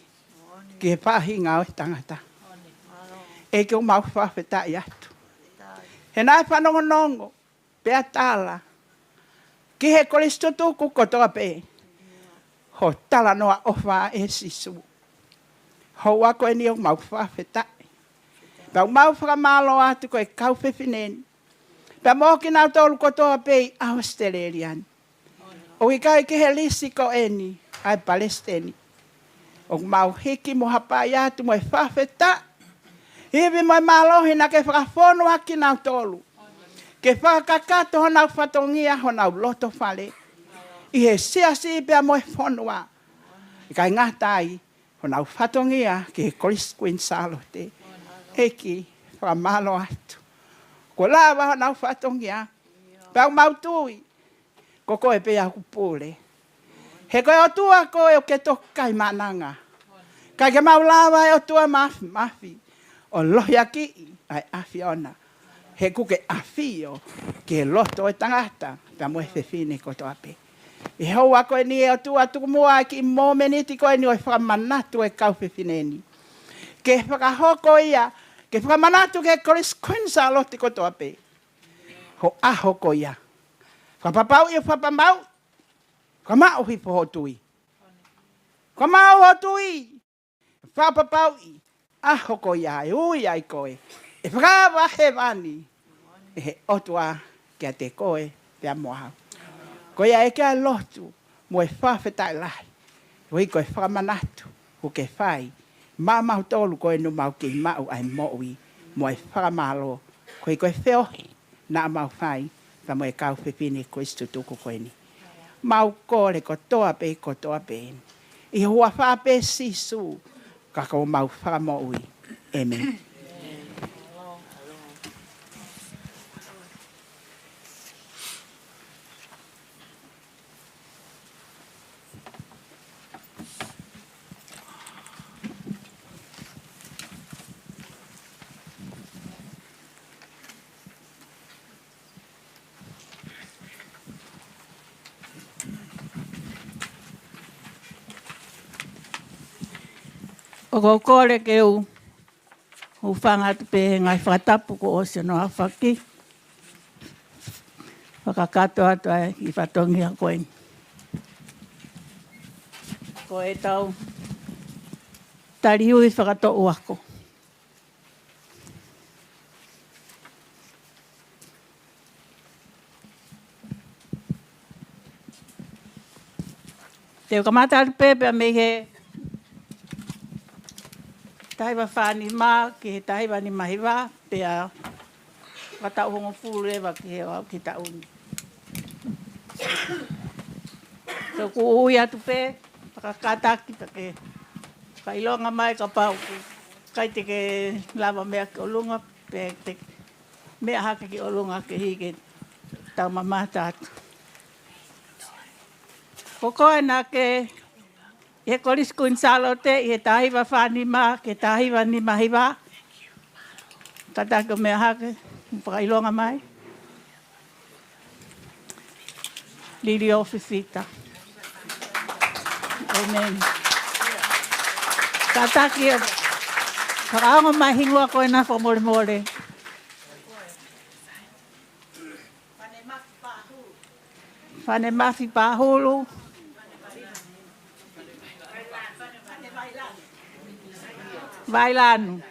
Ke whahi ngā o tangata. E ke o mau whawhetai atu. He nai whanongonongo. Pea tala. Ki he koristo tuku kotoa pe. Ho tala noa ofa e sisu. Ho wako e ni o mau whawhetai. Pau mau whakamalo atu ko e kau whiwhineni. Pea mōki nau tolu kotoa pe a Australian. O i kai ki he lisi ko eni. Ai Palestini. O mau hiki mo hapai atu mo e whawhetai. Hivi mo e malohi na ke whakafono aki nau tolu. Ke whakakato ho nau whatongia ho nau loto whale. I he siasi pia mo e whonua. I kai ngatai ho nau whatongia ke he Chris Queen Salote. Eki whakamalo atu. Ko lawa ho nau whatongia. Pau mau tui. Ko koe pia kupule. He koe o tua koe o ke tokai mananga. Kai ke mau lawa e o tua mafi. O lohia ki ai afiona. He kuke afio ke loto e tangata. Pea mo e whiwhine koto ape. E hoa koe ni e atu mua ki mō meniti koe ni o e whakamanatu e kauwhiwhineni. Ke whakahoko ia, ke whakamanatu ke Chris Quinza aloti kotoa pe. Ho aho ko ia. Whapapau i whapamau. Whamau hi pohotui. Whamau hotui. Whapapau i. Aho ko ia e ui ai koe. E whakawa he wani. E he otua kia te koe te amoahau. Ko ia e kia lotu mo e whawhetai lai. Ui koe whakamanatu ko ke whai. Mau tolu koe no mau ki mau ai moui mo e whakamalo. Koe koe whiohi na mau whai pa mo e kau whipini Kristu tuku koe ni. Mau kore ko toa pe. I hua whape sisu kako mau whakamoui. Amen. O ko kore ke u whangatu pe ngai whatapu ko o se noa whaki. Whakakato atu ai I whatongi a koe. Ko e tau tarihui whakato uako. Te kamata atu pepe a me he taiwa whani mā ki he taiwa ni mahiwa pea watau hongo fulu ewa ki he wau ki tauni. So ku ui atu pe, whakakataki pake whailonga mai ka pau kai te ke lava mea ki olunga pe te mea haka ki olunga ke hige tau mamata atu. Ko koe nā ke e Chris Quinza te I he tahiwa whani mā, ke tahiwa ni mahiwa. Katako mea hake, whakailonga mai. Lili o whiwhita. Amen. Kataki e whakaongo mai hingua koe nā whamore. Whane mafi pāhulu. Bailando.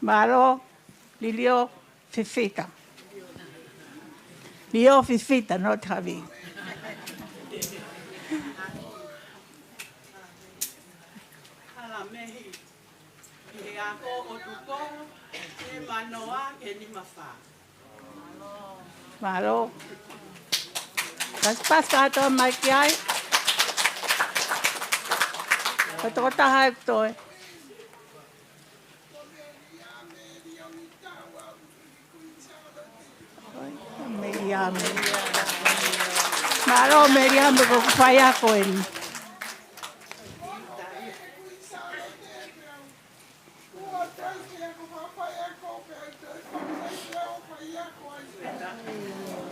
Malo, Lilio, Fifita. Lio, Fifita, not Javi. Hala mehi. E ako o tuko. E manoa e ni mawha. Malo. Pas kato mai kiai. Kato tahai toi. Meriam. Malo Meriam ko faya ko en.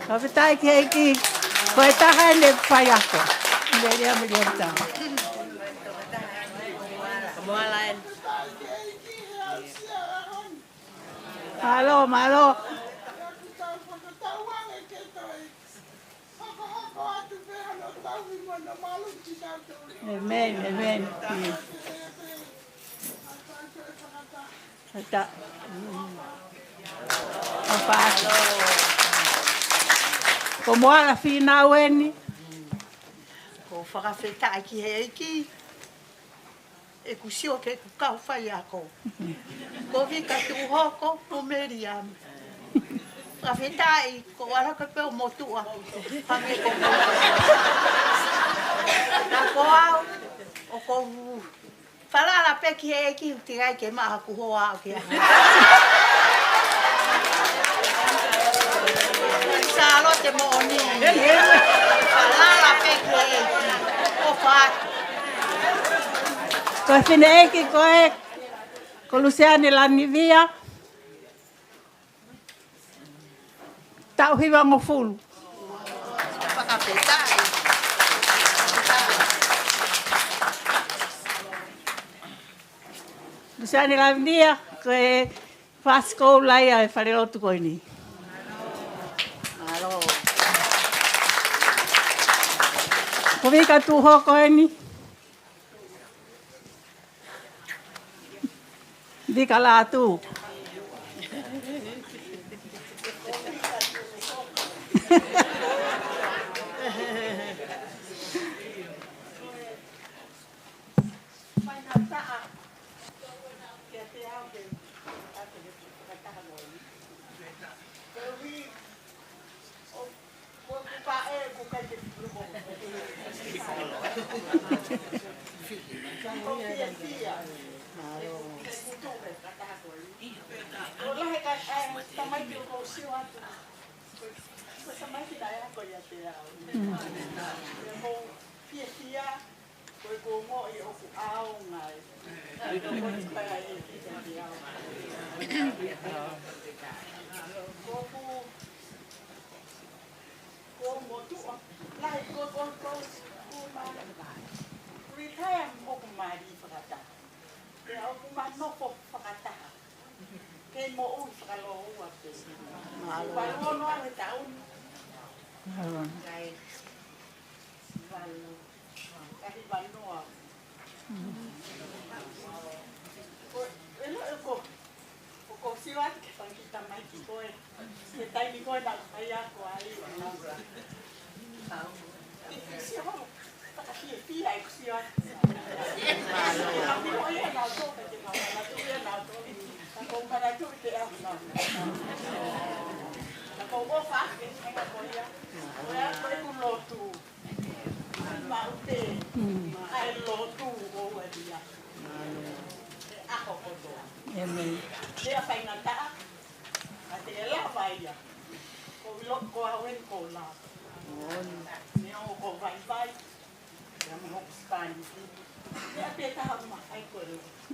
Kapitai ki ko tahai le faya ko. Meriam ta. Malo. Amen. Está. Como a fina weni. Ko whakawheta ki he eiki. E kusio ke kukau whai ako. Ko vika tu hoko o Meriam. Whakawheta I ko waraka peo motua. Pange ko na ko au. O ko whalala pe ki he eiki tigai ke maha kuhoa o ki a. Salo te mo oni. Whalala pe ki he eiki. O whatu. Koe whine eki koe, ko Luciane Lanivia. Tau hiwa ngofulu. Whakawhetai. Luciane Lanivia, koe whaskou lai ai wharerotu koe ni. Malo. Ko vika tuho koe ni. Vika la tu.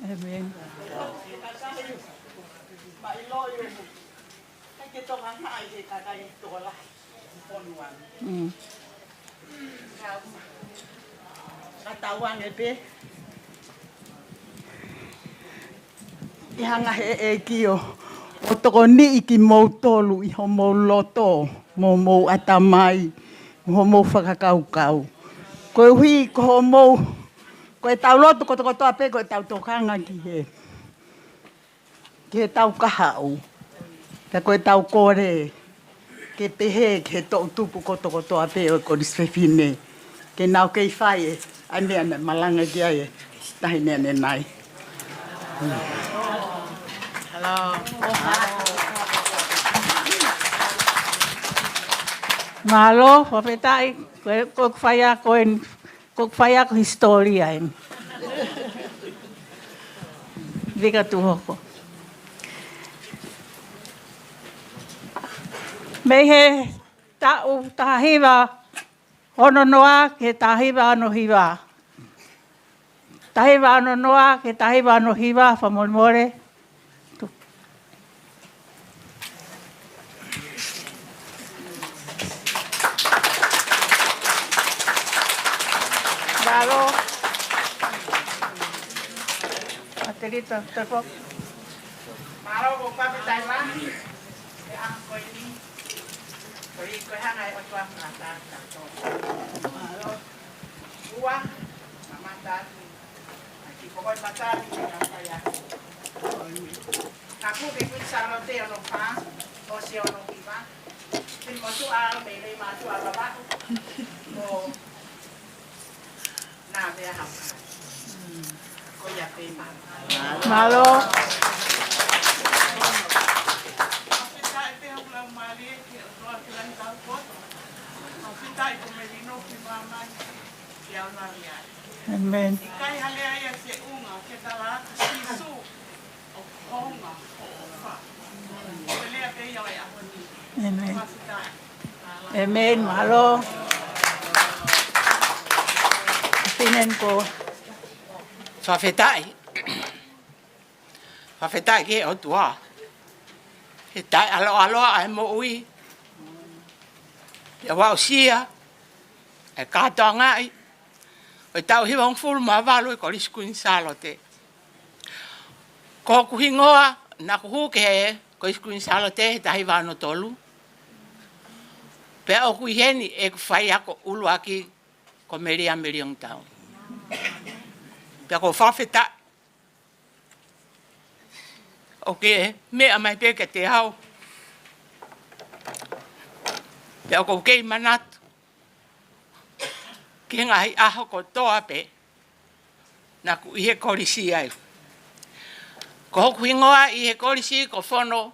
Amen. Katawan e pe. Ihanga he e kio. O toko ni iki mou tolu i ho mou loto. Mou atamai. Mou whakakaukau. Koe hui ko mou. Koe tau loto ko toko toa pe koe tau tokanga ki he. Ki he tau kahau. Ka koe tau kore. Ke pehe ke tau tupu ko toko toa pe o ko disfefine. Ke nau kei whai e. Ane ane malanga ki ai e. Tahi ne ane nai. Hello. Malo, whawhetai, koe whaia koe, koe whaia ko historia en. Vika tuhoko. Mei he tau tahiwa ono noa ke tahiwa ano hiwa. Tahiwa ano noa ke tahiwa ano hiwa whamolmore. Malo. Aterita, tepo. Malo ko papitai lang. E ang koe ni. Koe koe hangai o tua ngata. Malo. Ua. Mamata. Aki koe matari nga kaya. Aku bibit salote ono pa. O si ono kiba. Pin mo tu al me le ma tu al ba. O na be ha. Ko ya pe ma. Malo. Amen. Kai hale ai se unga ke tala sisu o konga o fa. Ele a pe yo ya honi. Amen. Amen. Malo. Pinen ko. Whawhetai. Whawhetai ke o tua. He tai aloa ai mo ui. Ia wau sia. E katoa ngai. O tau hiwa ngfuru ma walu e kori skuin salo te. Ko kuhingoa na kuhu ke he kori skuin salo te he tahi wano tolu. Pea o kuheni e kufai ako ulu aki ko meria meriong tau. Pea ko whawhetai. Ok, mea mai peke te hau. Pea ko kei manatu. Ke ngai aho ko toa pe. Na ku ihe korisi ai. Ko hoku ingoa ihe korisi ko whono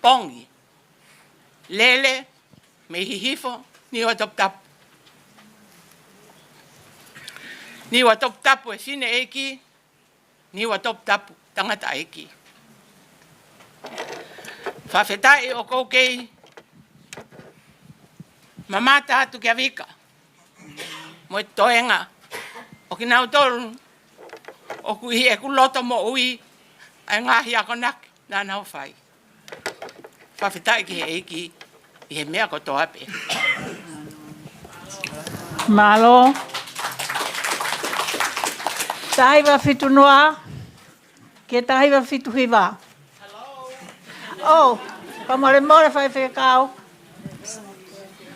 pongi. Lele, me hihifo, ni wa top tapu. Ni wa top tapu e sine eki, ni wa top tapu tangata eki. Whawhetai o koukei mamata atu kia vika. Mo toenga o ki nau tolu o kui e ku loto mo ui ai ngahi ako naki na nau whai. Whawhetai ki he eiki i he mea ko toa pe. Malo. Tahiwa fitu noa. Ke tahiwa fitu hiwa. Oh, pamore more fai whekau.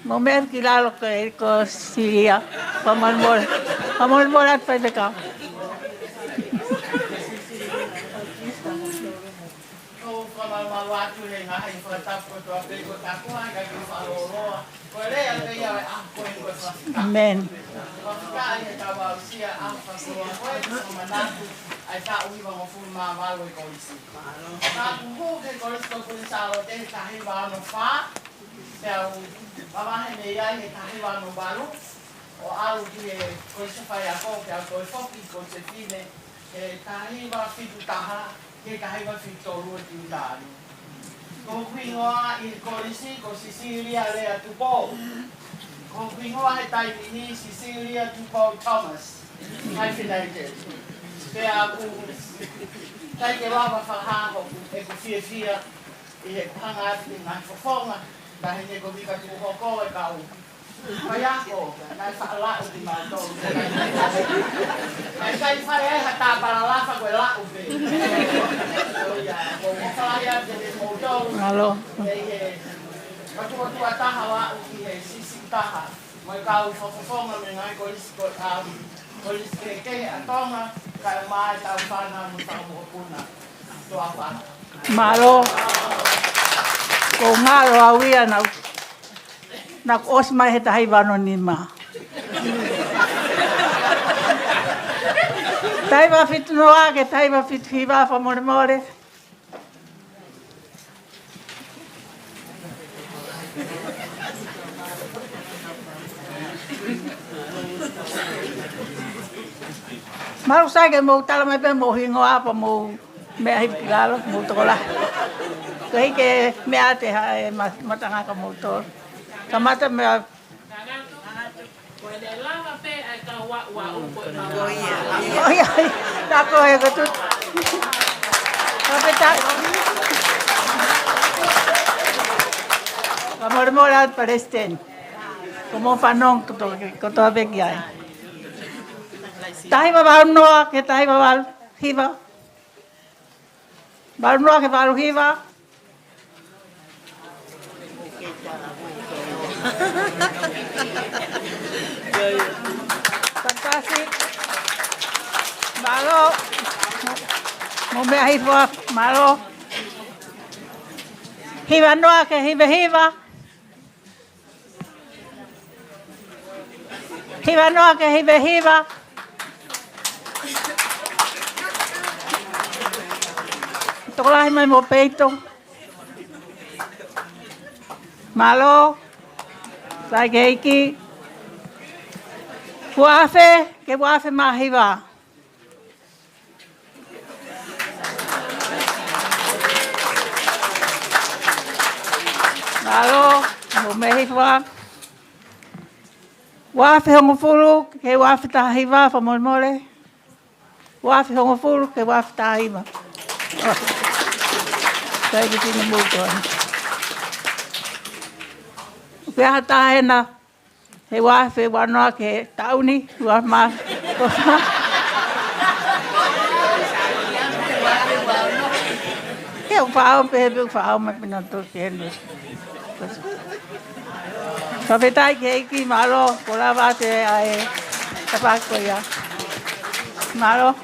Mo mea ki lalo ko Siria. Pamore more at fai whekau. Amen. Ko kuingoa i korisi ko Sicilia lea tupo. Ko kuingoa he taimini Sicilia tupo Thomas. Hyphenated. Pea ku tai ke lava whakahango e ku fia i he hanga ati ngai whafonga. Ka he ne ko vika tu hoko e kau. Paiako, nai whaalau di mātou. Nai kai whare ai hata paralafa koe lau pe. Ko whalahi a te moutou. Malo. Katuatua taha wa uki he sisi taha. Moi kau whakafonga me ngai kolis kekehe a tonga. Kai mai tau whana mu whakamukapuna. Toa whana. Malo. Ko ngaro awia na nak os mai he tahi wano ni ma. Tai wa fitu noa ke tai wa fitu hiwa wha more more. Maru sai ke mo tala mai pe mo hingoa pa mo mea hipi lalo mo tokola. Kahi ke mea te hae matanga ka mo toro. Kamata mea. Koe le lava pe ai ka wa upo e maua. Ai, tako e katut. Kapeta. Kamormora al Palestine. Como panong koto abek yai. Tahi ba baru noa ke tahi ba baru hiva. Baru noa ke baru hiva. Fantastic. Malo. Mo mea hiva, malo. Hiva noa ke hiva. Hiva noa ke hiva. Tokolahi mai mo peito. Malo. Sai ke iki. Wafe, ke wafe mahiwa. Malo, mo mehiwa. Wafe hongo fulu, ke wafe tahiwa fa molmole. wafi hongo furu ke wafi taima. Kai ki tini muko. Pe hata hena he wafi wanoa ke tauni wa ma. Ke fao pe fao ma pinato kendo. Sabetai ke ki malo kola bate ai tapako ya. Malo.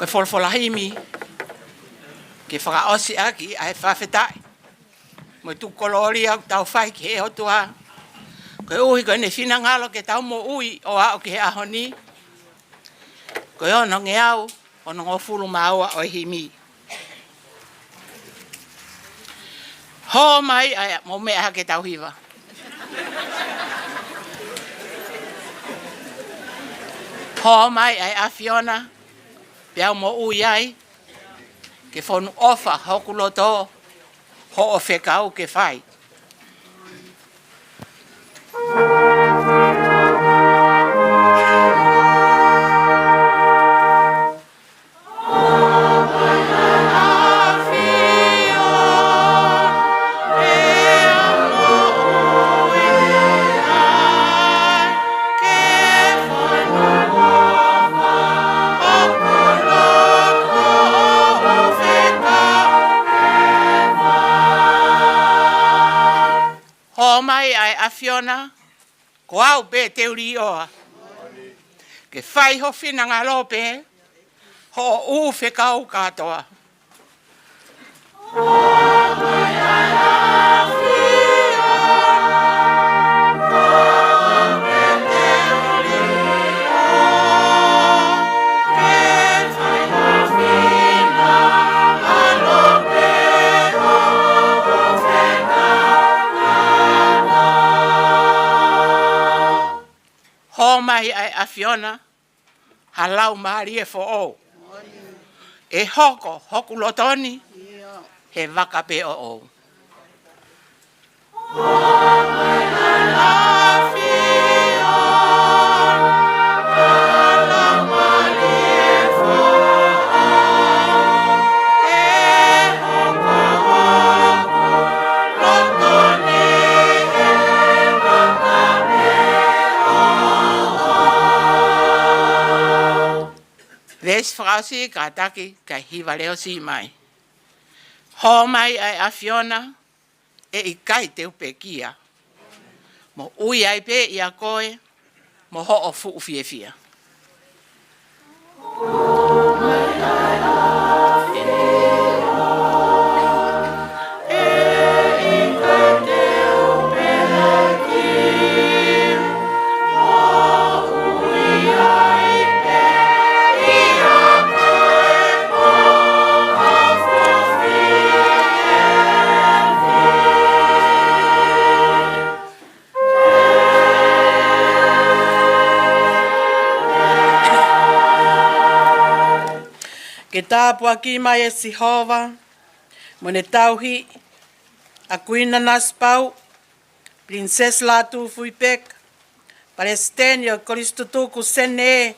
Ke folfolahimi ke whakaosi aki ai whawhetai. Mo tu kolori au tau whai ke he hotua. Koe uhi koe ne whina ngalo ke tau mo ui o ao ke he ahoni. Koe ono nge au, ono ngō furu maua o himi. Ho mai ai mo mea ke tau hiwa. Ho mai ai a Fiona, piau mo ui ai, ke whonu ofa hoku loto, ho o whekau ke whai. Mai ai a Fiona, ko au pe te uri oa. Ke whai ho whina ngā lope, ho u whekau katoa. Mai ai a Fiona, halau maari e fo o. E hoko, hoku lotoni, he waka pe o o. Ves frasi ka taki ka hiwa leo si mai. Ho mai ai a Fiona e i kai te upe kia. Mo ui ai pe i a koe, mo ho o fu fie fia. Ke tāpua ki mai e Sihova, mo ne tauhi, a Queen Naspau, Princess Latu Fuipek, Palestine o Koristutuku Sene,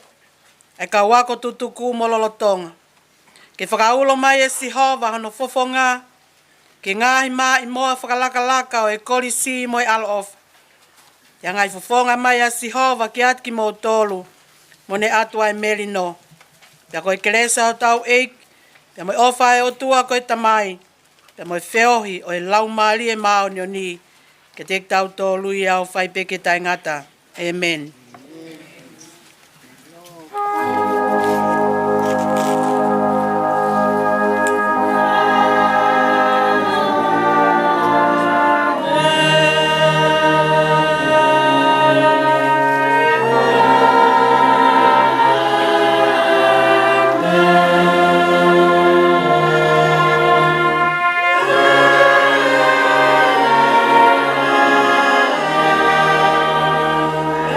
e ka wako tutuku mololotonga. Ke whakaulo mai e Sihova hano fofonga, ke ngahi mā i moa whakalaka o e korisi mo e alo ofa. Ia ngai fofonga mai a Sihova ki atki mo tolu, mo ne atua e Merino. Pia koe keresa o tau eik, pia moi ofa e o tua koe tamai, pia moi whiohi o e lau maali e mao ni o ni, ke tek tau tō lui au whai peke tai ngata. Amen.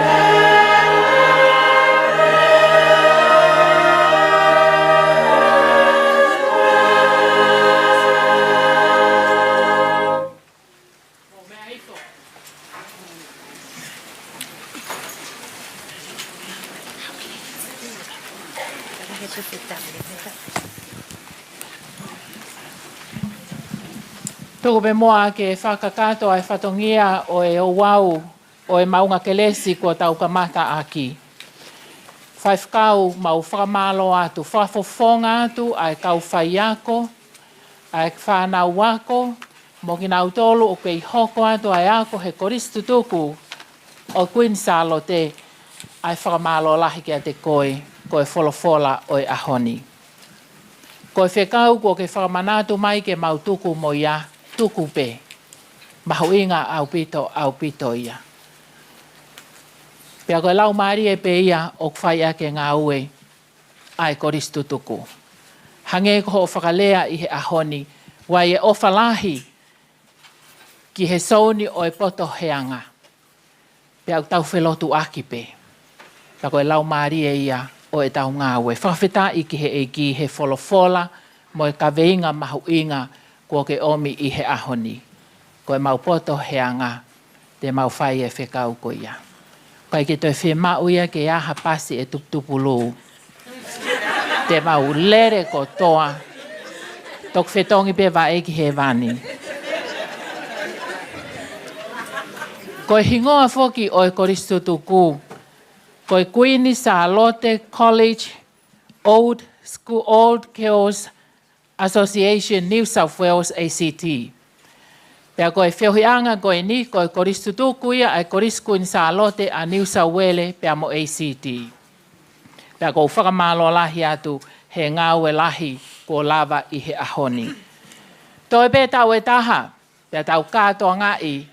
Yeah. Tuku pe moa ke whakakato ai whatongia o e o wau o e maunga kelesi ko tau kamata aki. Whaifkau mau whakamalo atu, whafofonga atu ai kau whaiako, ai whanau wako, mo ki nau tolu o kei hoko atu ai ako he koristu tuku o Queen Salote ai whakamalo lahi kia te koe wholofola o e ahoni. Koe whekau ko ke whakamanatu mai ke mau tuku mo ia tuku pe. Mahu inga au pito ia. Pea koe lau maari e pe ia o kwhai ake ngā ue ai koristu tuku. Hange ko ho whakalea i he ahoni wai e ofalahi ki he sauni o e poto heanga. Pea tau whelotu aki pe. Pea koe lau maari e ia o e tau ngā ue. Whawhita i ki he eki he wholofola mo e kaweinga mahu inga kua ke omi i he ahoni. Koe mau poto heanga te mau whai e whekau ko ia. Kai ke toi whi mau ia ke aha pasi e tuptupulu. Te mau lere ko toa. Tok whetongi pe wa eki he vani. Koe hingoa foki o e koristu tuku. Koe Queen Salote College Old Girls Association New South Wales ACT. Pea koe whiohianga koe ni koe koristu tuku ia ai koristu Queen Salote a New South Wales pea mo ACT. Pea koe whakamalo lahi atu he ngāue lahi ko lava i he ahoni. Toi pe tau e taha, pea tau kātoa ngai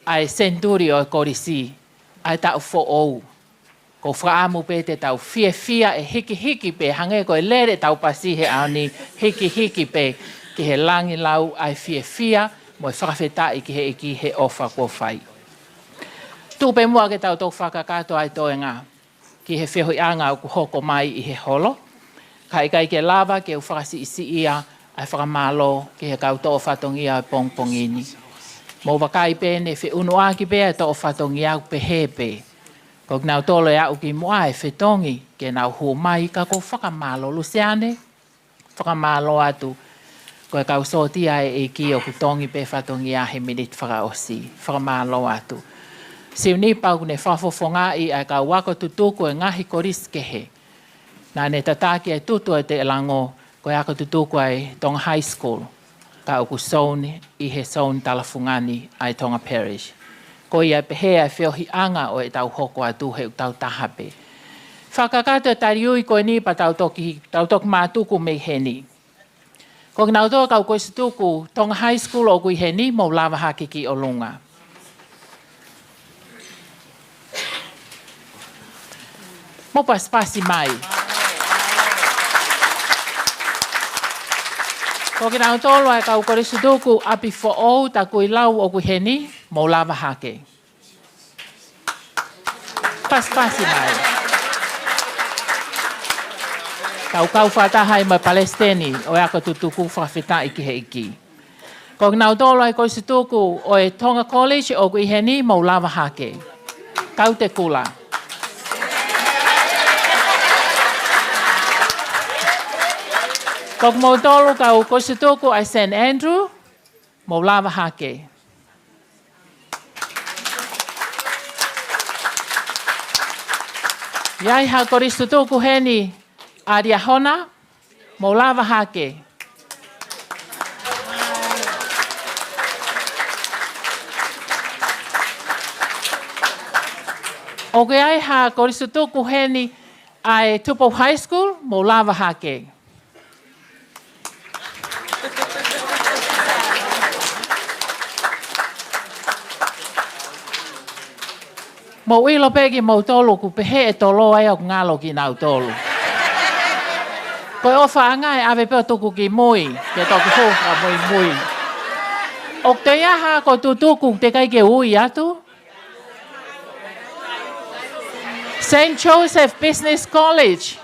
ai Centuri o e korisi, ai tau fo'ou. Ko whaamu pe te tau fia e hiki pe, hange koe lere tau pasi he aoni hiki pe, ki he langi lau ai fia, mo e whakawhetai ki he iki he ofa kua whai. Tūpe mua ke tau tō whakakato ai toe ngā, ki he whehui anga o ku hoko mai i he holo, kai ke lava ke u whakasi isi ia ai whakamalo ki he kau tō whatongia ai pongpongini. Mo wakai pe ne whi unu aki pe ai tō whatongia au pe hepe. Ko nau tolo e au ki mua e whetongi ke nau hu mai ka ko whakamalo luseane, whakamalo atu. Ko e kau sotia e ki o kutongi pe whatongia he minit whakaosi, whakamalo atu. Siu ni pau ne whafofonga i ai kau wako tutuku e ngahi koriskehe. Nā ne tataki e tutu e te elango ko e ako tutuku ai Tonga High School. Ka uku Soun i he Soun Talafungani ai Tonga Parish. Ko ia pehea e whiohi anga o e tau hoko atu he tau tahape. Whakakato e tariui koe ni pa tau toki mātuku mei heni. Ko nau toa kau koe situku Tonga High School o kui heni mo lava haki ki o lunga. Mo paspasi mai. Ko ki nau tolo ai kau kore situku api fo'ou ta kui lau o kui heni mo lava hake. Paspasi mai. Kau whatahai mai Palestini o ako tutuku whawhita iki he iki. Ko ki nau tolo ai kore situku o e Tonga College o kui heni mo lava hake. Kau te kula. Kok mo tolu kau kosituku ai St. Andrew, mo lava hake. Iai ha koristutuku heni Ariahona, mo lava hake. O ke ai ha koristutuku heni ai Tupo High School, mo lava hake. Mo ilo pegi mo tolu ku pehe e tolo ai o ngalo ki nau tolu. Koe ofa anga e ave peo tuku ki mui, ke toku hoka mui. O te iaha ko tutuku te kai ke ui atu. St. Joseph Business College.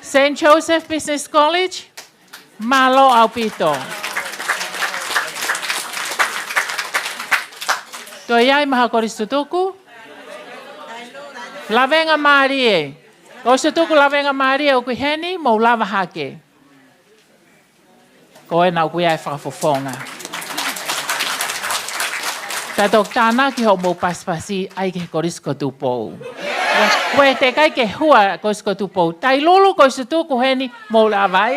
St. Joseph Business College. Malo au pito. Toi ai maha koristutuku. Lavenga Marie. Ko se tuku lawenga Maria o kui heni mo lava hake. Ko e nau kui ai whakafofonga. Tatok tāna ki ho mo paspasi ai ke korisko tupou. Koe te kai ke hua korisko tupou. Tai lulu ko se tuku heni mo lava.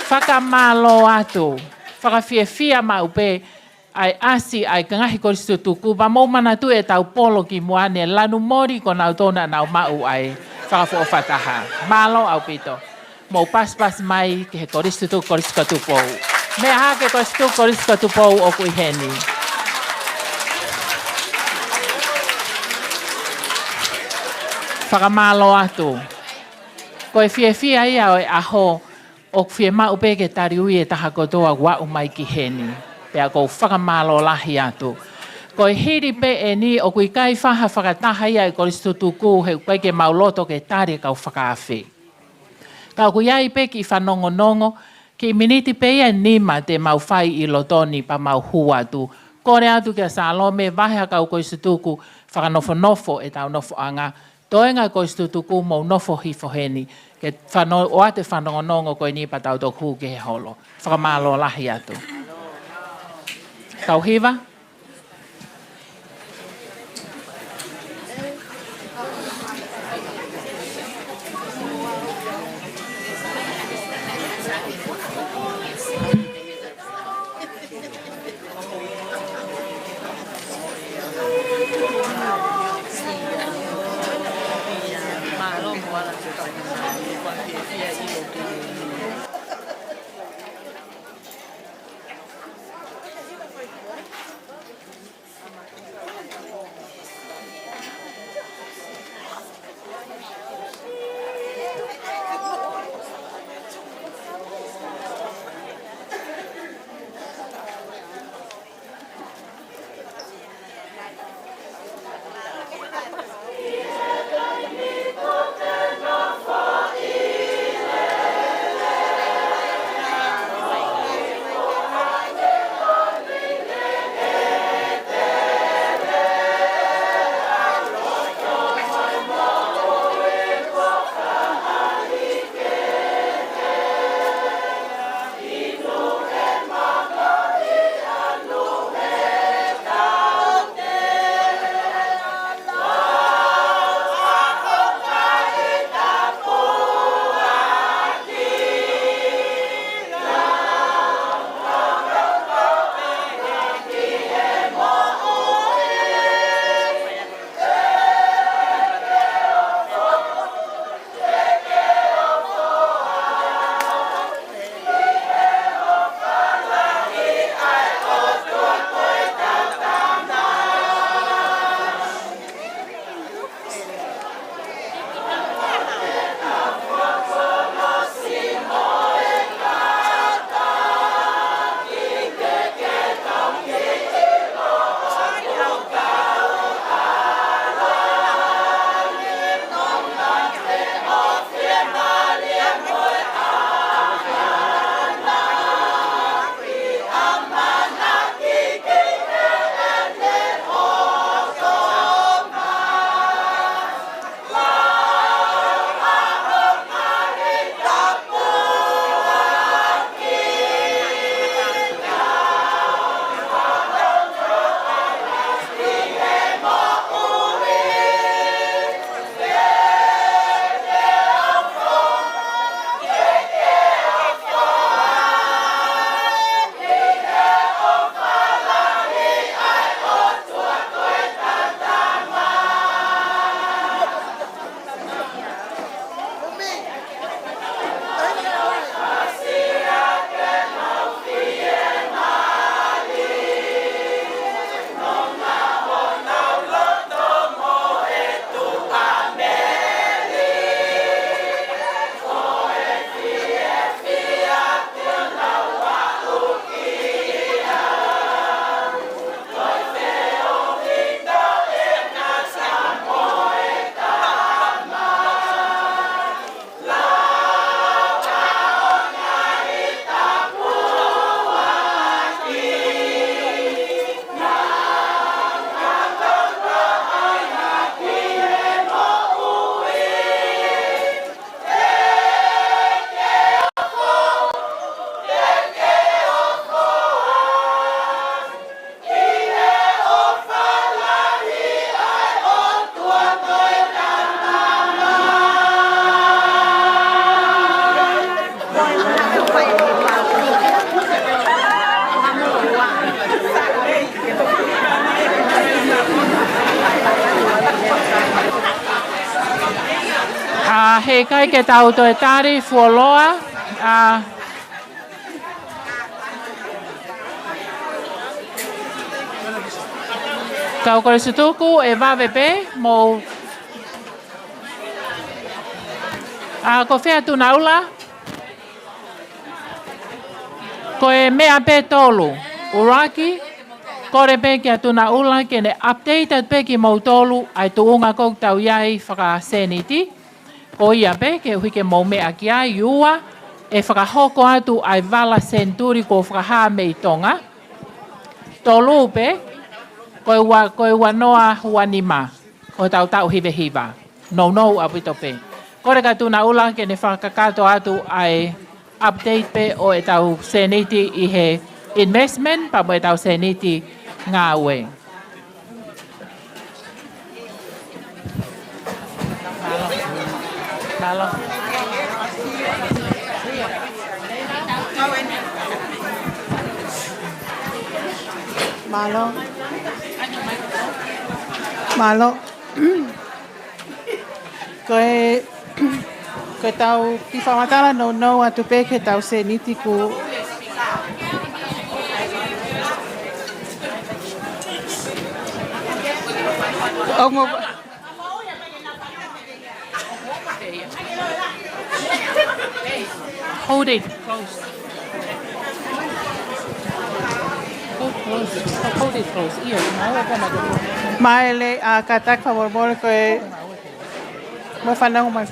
Whakamalo atu. Whakawhiawhia ma upe. Ai asi ai kangahi koristo tuku ba mo mana tu e tau polo ki moane lanu mori ko nau tona nau mau ai whakafo whataha. Malo au pito. Mo pas mai ke he koristo tuku koristo tupou. Mea ha ke koristo tupou o kui heni. Whakamalo atu. Ko e whiawhia ia o e aho o whia mau pe ke tariui e taha kotoa wa umai ki heni. Pea kou whakamalo lahi atu. Ko e hiri pe e ni o kui kai whaha whakataha ia e koristo tuku he upai ke mauloto ke tari kau whakawhi. Kau kui ai pe ki whanongonongo ki miniti pe ia nima te mau whai i lotoni pa mau hua tu. Kore atu kia Salome vahe kau koristo tuku whakanofo e tau nofo anga. Toenga koristo tuku mau nofo hifo heni. Ke o ate whanongonongo koe ni pa tau toku ke he holo. Whakamalo lahi atu. Kau hiva? he kai ke tau to e tari fuoloa. Kau kore situku e wawepe mo ko whea tuna ula ko e mea pe tolu uraki kore pe ki tuna ula ke ne updated pe ki mo tolu ai tuunga kou tau iai whaka seniti ko ia pe ke hui ke mo mea ki ai iua e whakahoko atu ai vala senturi ko whakaha mei tonga tolu pe koe ua noa huanima, ko tau hive hiva. No apito pe. Kore ka tuna ula ke ne whakakato atu ai update pe o e tau seniti i he investment, pa mo e tau seniti ngā ue. Malo. Malo. Malo. Koe tau ki whamatala no atu pe ke tau se niti ku Ongo Hold it close. Hold it close. Ear. Maele a katak favor bol koe mo whanau mai.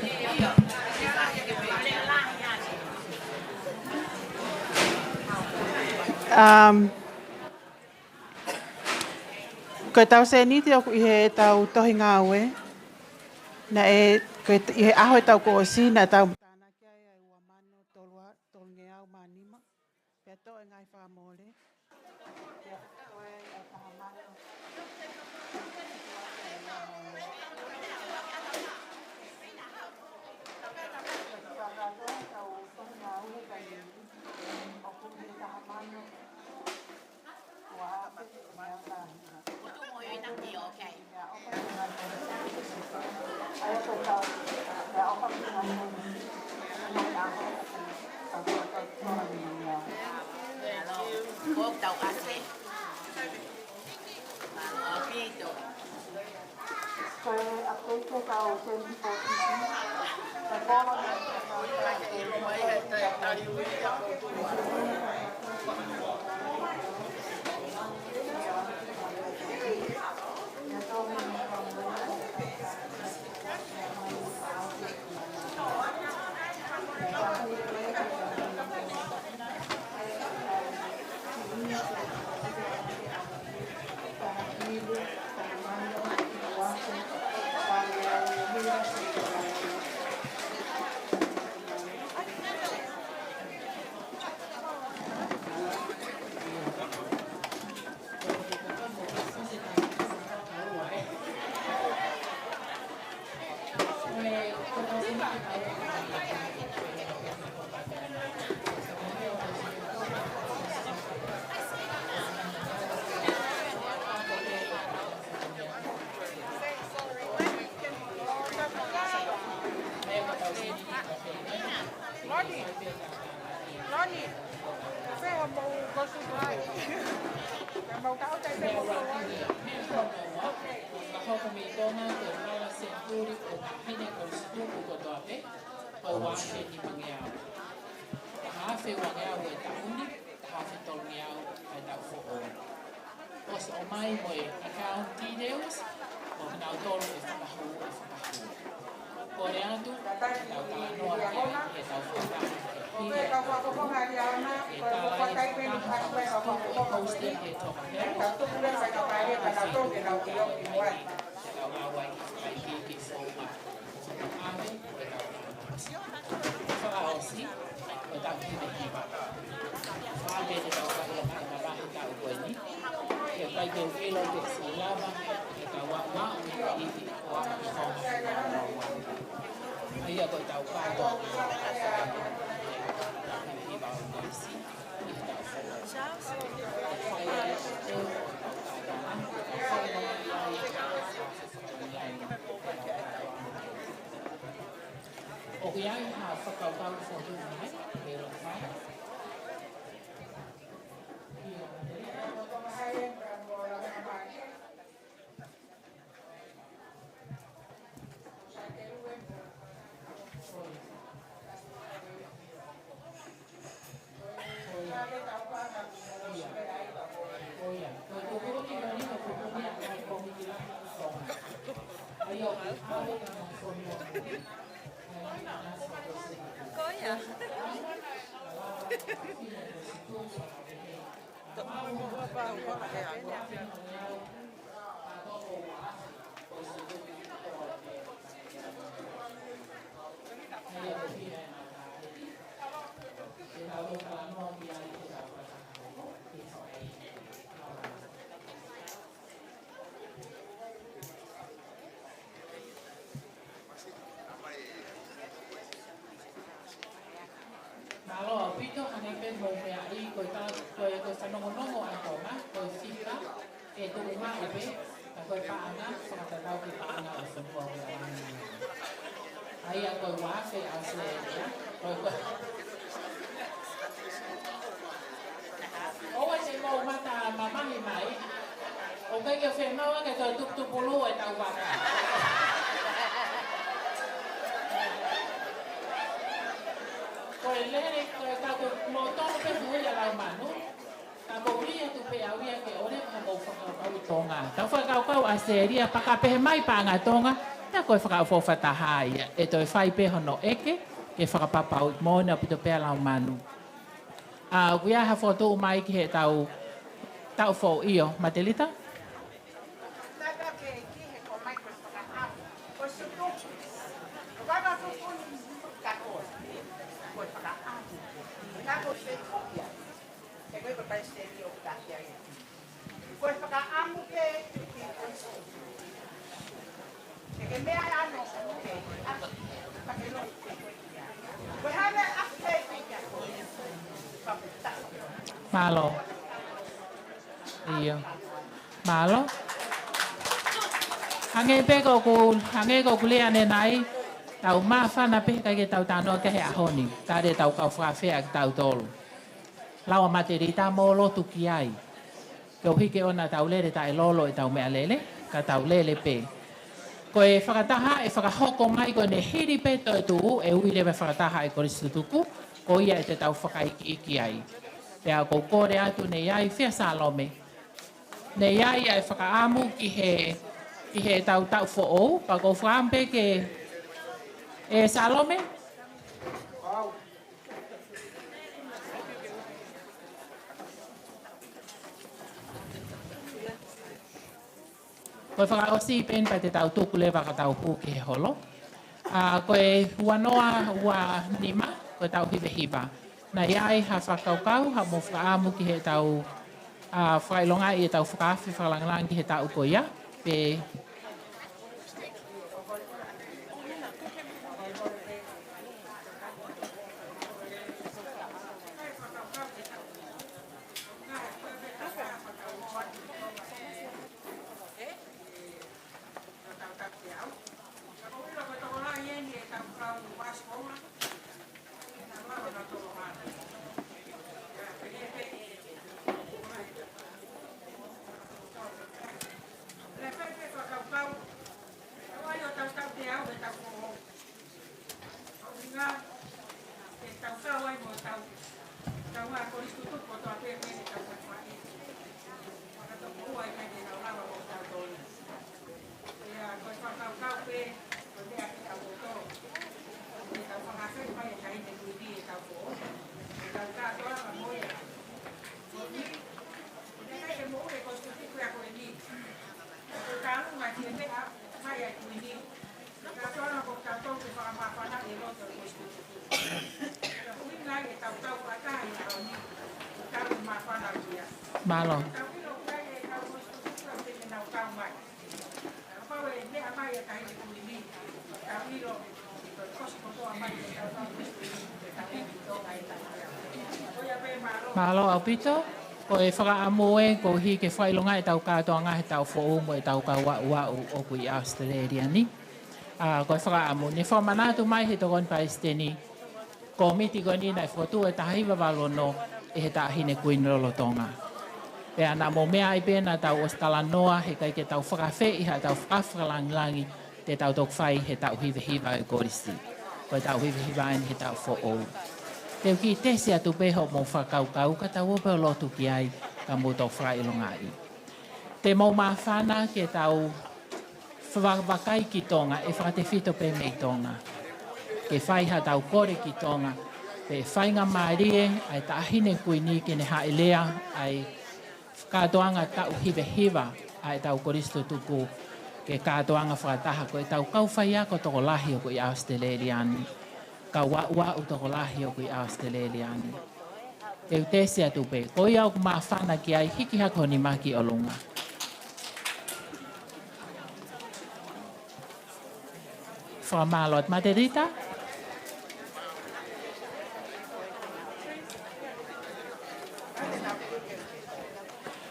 Koe tau se niti o i he tau tohi ngā ue. Na e koe i he aho e tau ko o si na tau tāna kia e ua mano tolu nge au manima. Pea to e ngai whamole. O ke ai ha whakaukau fo tu mai, ke lo whai. Malo, pito hane pe mo me ai ko ta ko sa no no ai ko na ko sika e tu ma e pe ko pa ana sa ta tau ki pa ana sa po ai a ko wa se a se ya ko o wa se mo mata mama ni mai o ke ke fe ma wa ke tu tu pulu e tau wa Koe lere koe kako mo tono pe hui a lau manu. Ka mouria tu pe auia ke ore ka mou whakakau i tonga. Tau whakakau a seria paka pehe mai pa ngā tonga. Ta koe whakakau whataha ia. E toi whai pe hono eke. Ke whakapapau i mōna pito pe a lau manu. Kuia ha whoto mai ki he tau whau io. Matelita? Tata ke ki he ko mai koe whakahamu. Koe sutuku. Waka tukuni kakoa. Koe whakahamu. Kako se kopia. E koe koe se ki o kakia ia. Koe whakaamu ke ki koe sutuku. E ke mea ano ke aki. Pakelo ke koe kia. Koe hane ake kia koe. Paputaka. Malo. Iyo. Malo. Hange pe ko kule ane nai. Tau mawhana pe kai ke tau tano ke he ahoni. Tare tau kau whawhea ki tau tolu. Lawa materi ta mō lotu ki ai. Kau hike ona tau lere ta e lolo e tau mea lele. Ka tau lele pe. Ko e whakataha e whakahoko mai ko ne hiri pe to e tuu e uile me whakataha e koristu tuku. Ko ia e te tau whakaiki iki ai. Pea ko kore atu ne iai whia salome. Ne iai ai whakaamu ki he tau who'ou. Pa ko whaampe ke e salome. Ko e whakaosi pen pa te tau tuku le waka tau pū ki he holo. Ko e huanoa ua nima ko e tau hive hiva. Na iai ha whakaukau ha mo whakaamu ki he tau whakailonga i e tau whakaafi whakalangalang ki he tau ko ia. Pe Malo. Malo au pito. Ko e whakaamu e ko hi ke whailonga e tau katoanga he tau who'u mo e tau ka wa'u o kui Australia ni. Koe whakaamu. Ne whamanatu mai he tokon Palestini. Ko miti koe ni nai whotu e tahiwa walono e he tahine kuin rolotonga. Pea nā mō mea i pēnā tau ostala noa he kai ke tau whakawhi i ha tau whakawhakalangilangi te tau tok whai he tau hiwa e korisi. Koe tau hiwa he tau who'ou. Teu ki tesi atu peho mō whakaukau ka tau ope o lotu ki ai ka mō tau whakailonga i. Te mō mawhana ke tau whakawakai ki tonga e whakate whito pe mei tonga. Ke whaiha tau kore ki tonga pe whainga maarie ai ta ahine kuini ke ne haelea ai katoanga tau hiwa ai tau koristo tuku ke katoanga whakataha ko e tau kauwhai ako toko lahi o ko i Australiani. Ka wa o toko lahi o ko i Australiani. Teu tesi atu pe, ko i au kumawhana ki ai hiki hako ni maki o lunga. Whamalot Materita.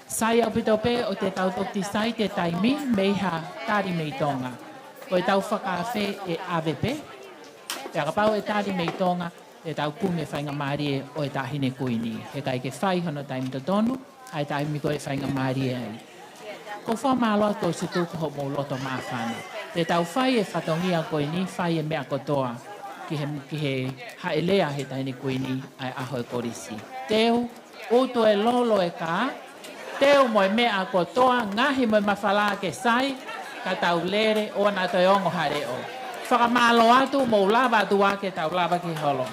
Sai au pito pe o te tau tokti sai te taimi meiha tari mei tonga. Ko e tau whakawhe e AVP. Te akapau e tari mei tonga e tau kume whainga marie o e tahine kuini. He kai ke whai hono taimi to tonu, ai taimi ko e whainga marie ai. Ko whamaloa ko se tuku ho mō loto mawhana. Te tau whai e whatongia koini, whai e mea kotoa ki he haelea he tahine kuini ai aho e korisi. Teu, uto e lolo e ka, teu mo e mea kotoa, ngahi mo e mawhala ke sai, ka tau lere o na toi ongo hare o. Whakamalo atu mo lava atu ake tau lava ki holo.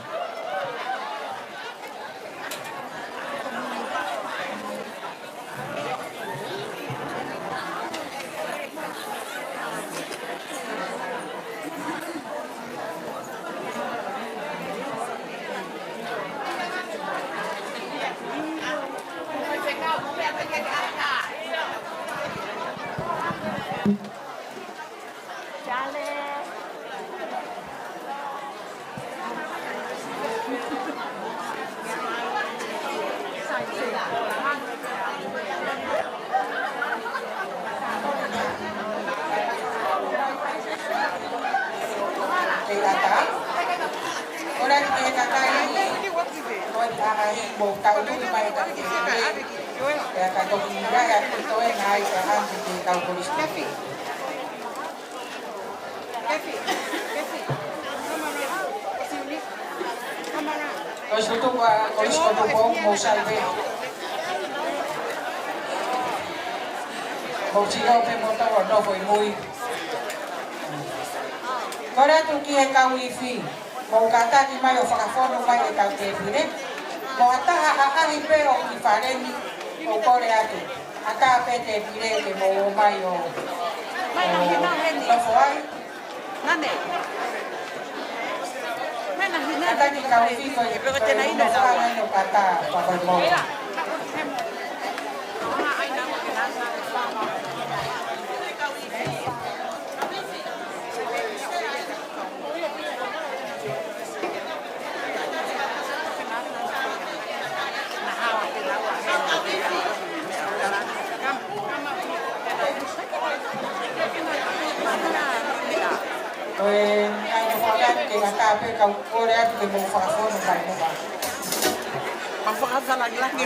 Kora tu ki e kau i whi, mo kata ki mai o whakafono mai e kau te whire, mo ataha a ahi pe o ki whareni o kore atu. Ata pe te whire ke mo mai o lofo ai. Nane. Ata ki kau i whi ko i no whangai no kata whakoi mo. Ai no whakai ke ata pe kau kore atu ke mo whakafono mai mo ba. Whakawhalangilangi.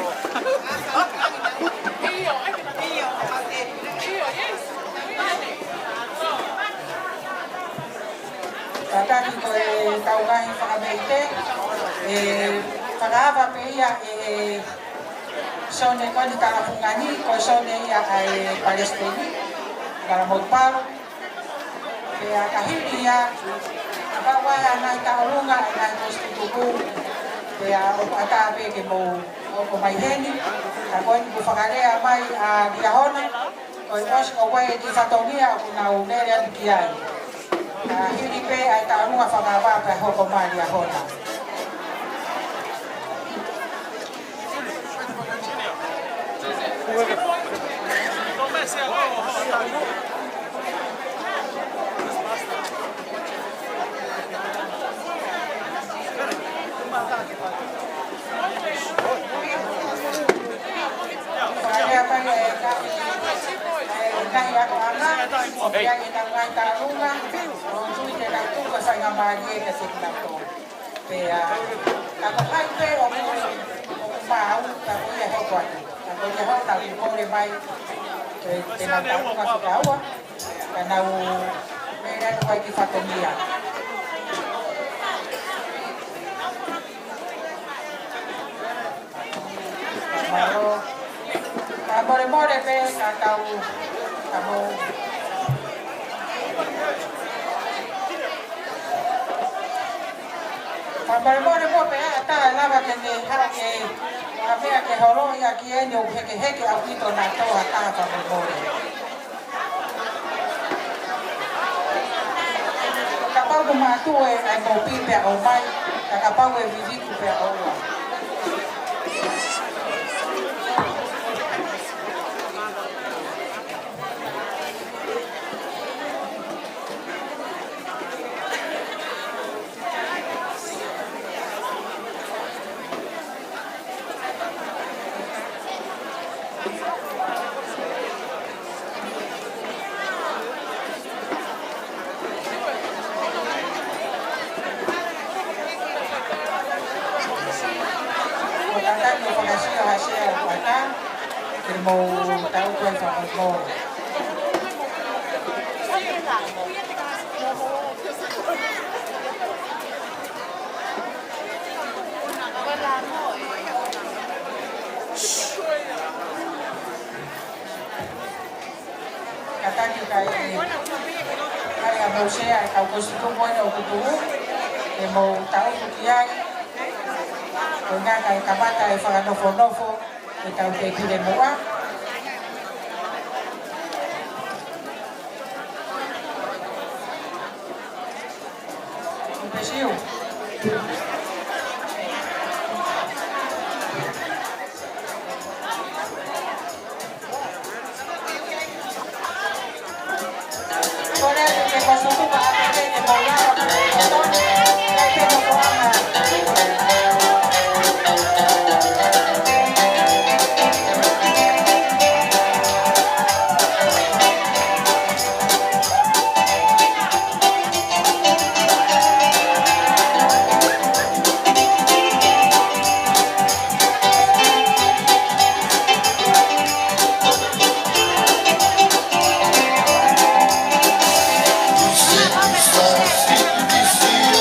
Tataki ko e tau ngai whakameite, whakaawa pe ia sone ko ni karapungani, ko sone ia ai Palestini, karamotparo, pe a kahiri ia, kawai anai taurunga, anai konstituku, pe a atape ke mo o mai heni, a koe ni whakarea mai a Riahona, ko e os ko koe ki whatongia o kuna unere atu ki ai. Hiri pe ai taurunga whakawa pe hoko mai Riahona. Kaya pa O pia ke na ngai ta lunga, o tui te na tu ka sai ngamari e ka se na to. Pea ka ko hai pe o mau ka ko ia ho kwa. Ka ko ia ho ta ko le mai. Te na ta ka se ka wa. Ka na u me ra ko ki fa to mia. Maro ka more pe ka tau ka mo Pambaremore mo pe ata lava ke ne hake apea ke horo ya ki enyo heke au ito na to ata pambaremore. Kapau ko matu e ai mo pipe au mai kapau e viviku pe au. Mau tahu tuan sama mau. Kata kita ini, kayak mau saya kau kostum mana aku mau tahu kiai, dengan kayak kabata yang novo kita udah pilih mua. Brasil. Por eso que pasó tu padre de volar, This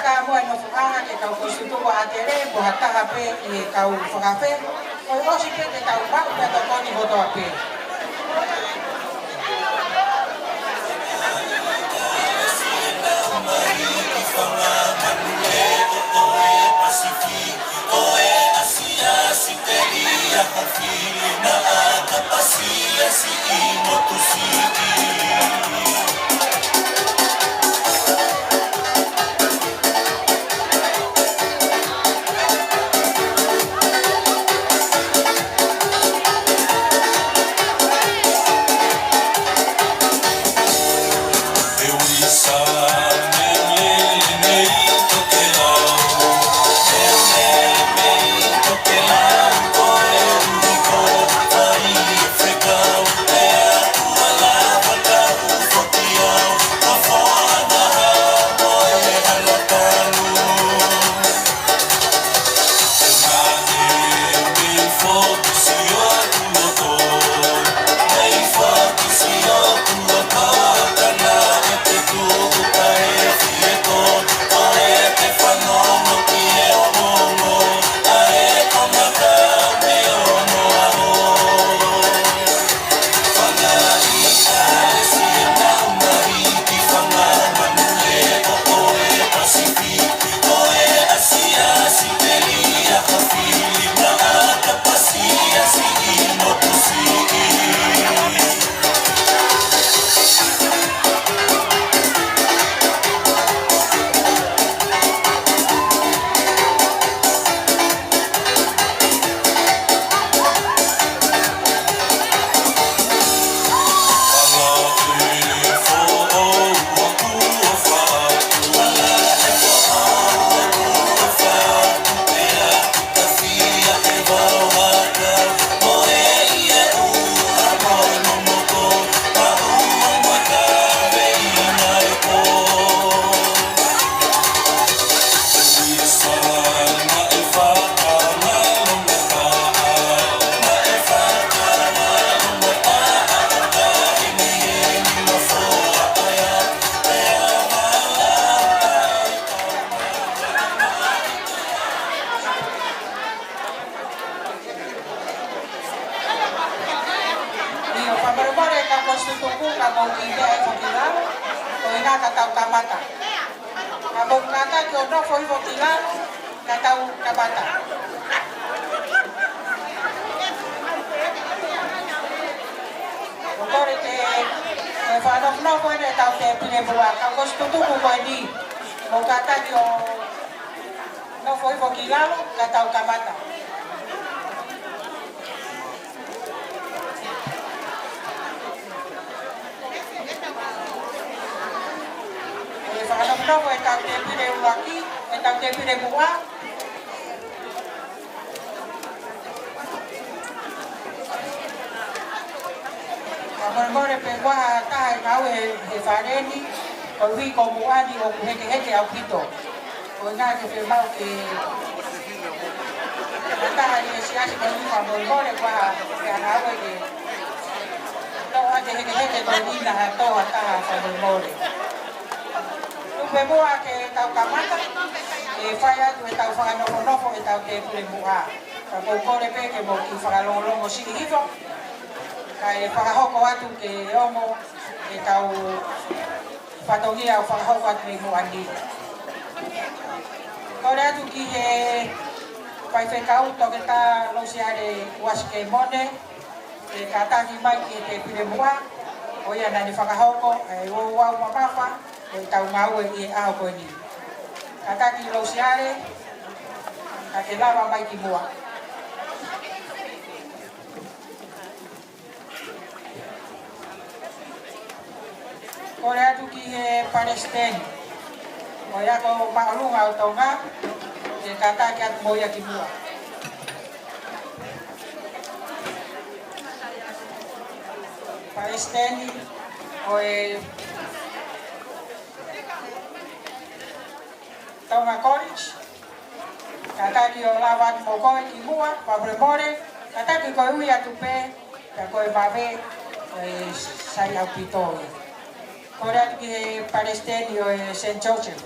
kata mo no fuanga ke kau konstitusi atere bo hata hape e kau whakafe o osi pe te kau ba pe to koni voto ape Palestini o Taunga College, kataki o lawan mo ko ki mua, pabremore, kataki ko ui atupe, ko babe sai au pitoi. Ko rat ki Palestini o St. Joseph.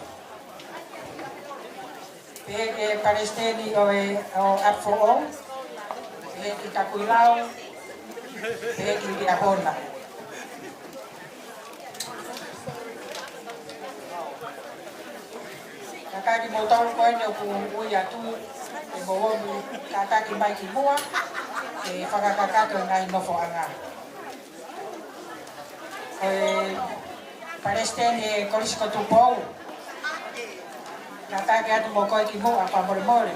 Pe Palestini o Afo'o, pe ki Takuilau, pe ki Ahona. Kakaki mo tau koe ne ku ui atu e mo wonu kakaki mai ki mua e whakakakato ngai nofo anga. Koe Palestini e korisiko tupou. Kakaki atu mo koe ki mua pa more more.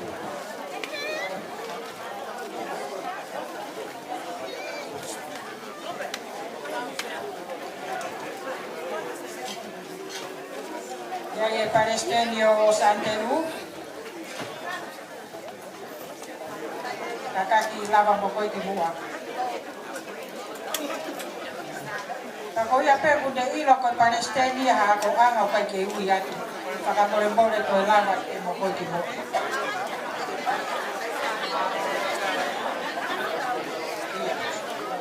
Ia Palestini o Santeru. Kakaki lava mo koe ki mua. Kako ia pe kunde ilo koe Palestini ha ako anga o kai ke ui atu. Whakamore more koe lava e mo koe ki mua.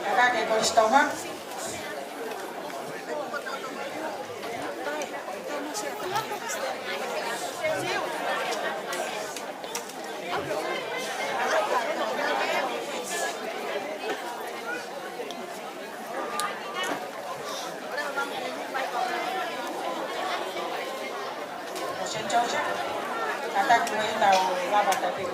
Kakaki e koristonga. Kata kue tau lava tapi.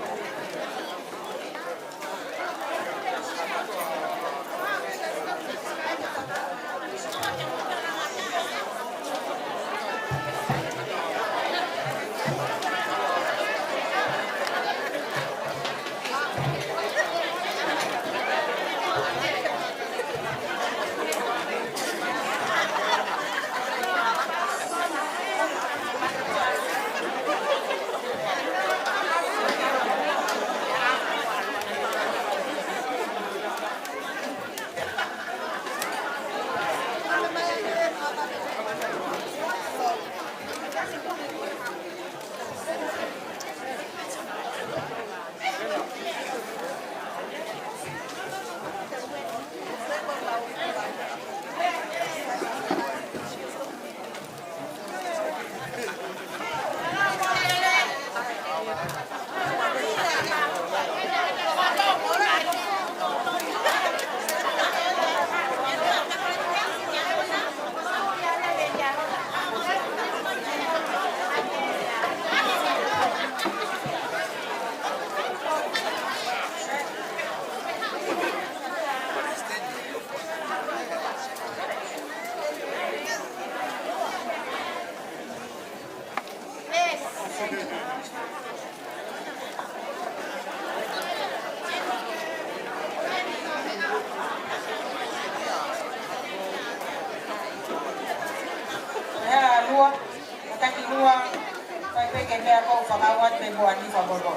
Pangawat may buwan ni Faborbo.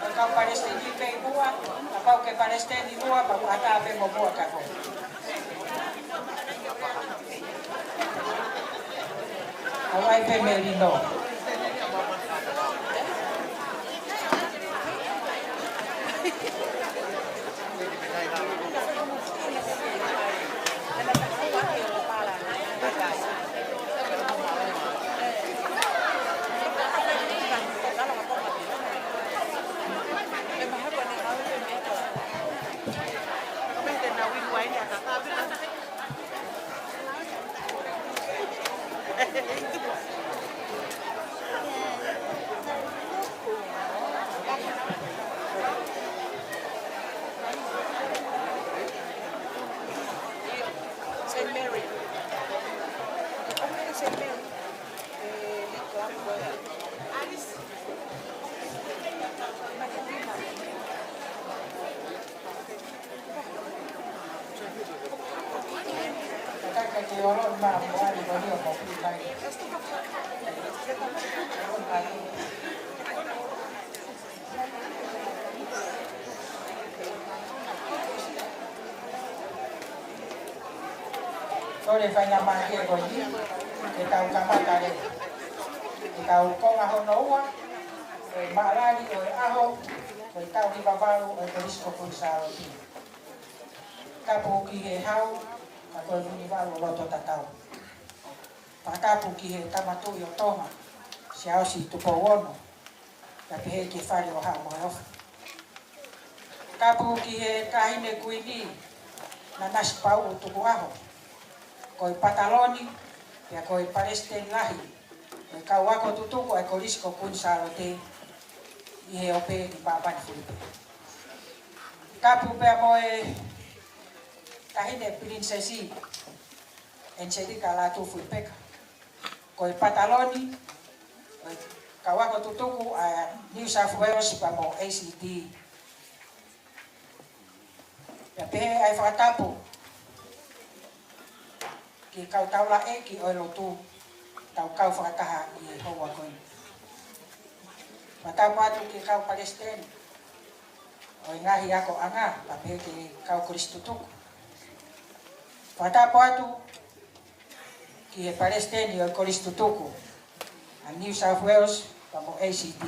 Ikaw Palestini kay buwan, apaw kay Palestini buwan, pag-atabe mo buwan ako. Away kay Merino. Sore fai na maki e goi, e tau kamata re. E tau konga hono ua, e maarani o e aho, o e tau hi babaru o e perisko puisao i. Kapu ki he hau, a koe muni waru loto tatau. Pakapu ki he tamatu i o tonga, Siao si tupo wono. Ka pehe ki whare o haa moe ofa. Kapu ki he kahine kuini na nasi pau o tuku aho. Koi pataloni, pia koi Palestine lahi. Koi kau wako tutuku e korisko kun saro te i he ope i babani Filipe. Kapu pia moe kahine prinsesi Enchedika la tu Filipe. Koi pataloni, koi kau wako tutuku a New South Wales pa mo ACT. Pia pehe ai whakatapu ki kau taula e ki oilo tu tau kau whakataha i hoa koe. Matau patu ki kau Palestine o ngahi ako anga pa pehe ki kau Kristutuku. Whakatapu atu ki he Palestine o Kristutuku a New South Wales pa mo ACT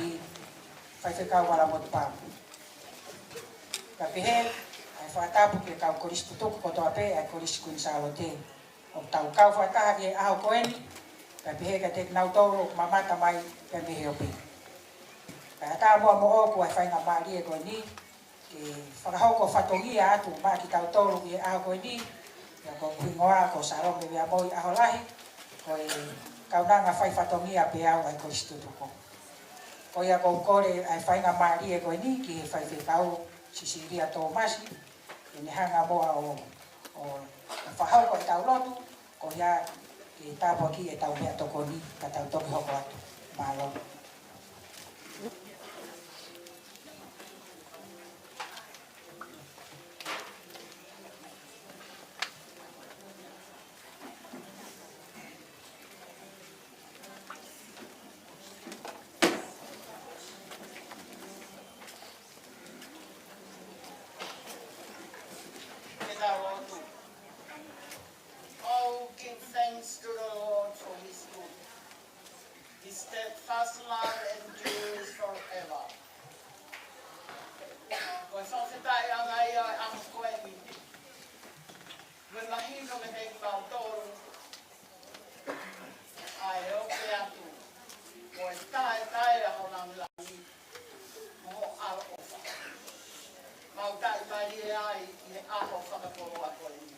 whaiwhekau wala mo tupamu. Ka pehe ai whakatapu ki kau Kristutuku kotoa pe ai Kriskun Salote. O tau kau whataha ki aho koeni, ka pehe ka te nautoro mamata mai ka mehe opi. Ka ata mua mo oku ai whainga maari e koe ni, ki whakahoko whatongia atu maa ki tau toro ki aho koe ni, ia ko kuingoa ko sarome via moi aho lahi, koe kaunanga whai whatongia pe au ai Kristutuko. Ko ia ko kore ai whainga maari e koe ni, ki he whai whekau Sisiria Tomasi, ki ne hanga moa o whahau ko e tau lotu, ko ia ki tāpua ki e tau mea toko ni, ka tau toki hoko atu, mālo. Oh, give thanks to the Lord for his good. His steadfast love endures forever. Ko whawhetai anga ia e amu koeni. Me mahino me hei mau toru. Ai e ope atu. Ko e tae a honam langi. Mo aro ofa. Mau tai mai e ai i e aho whakaporo a koeni.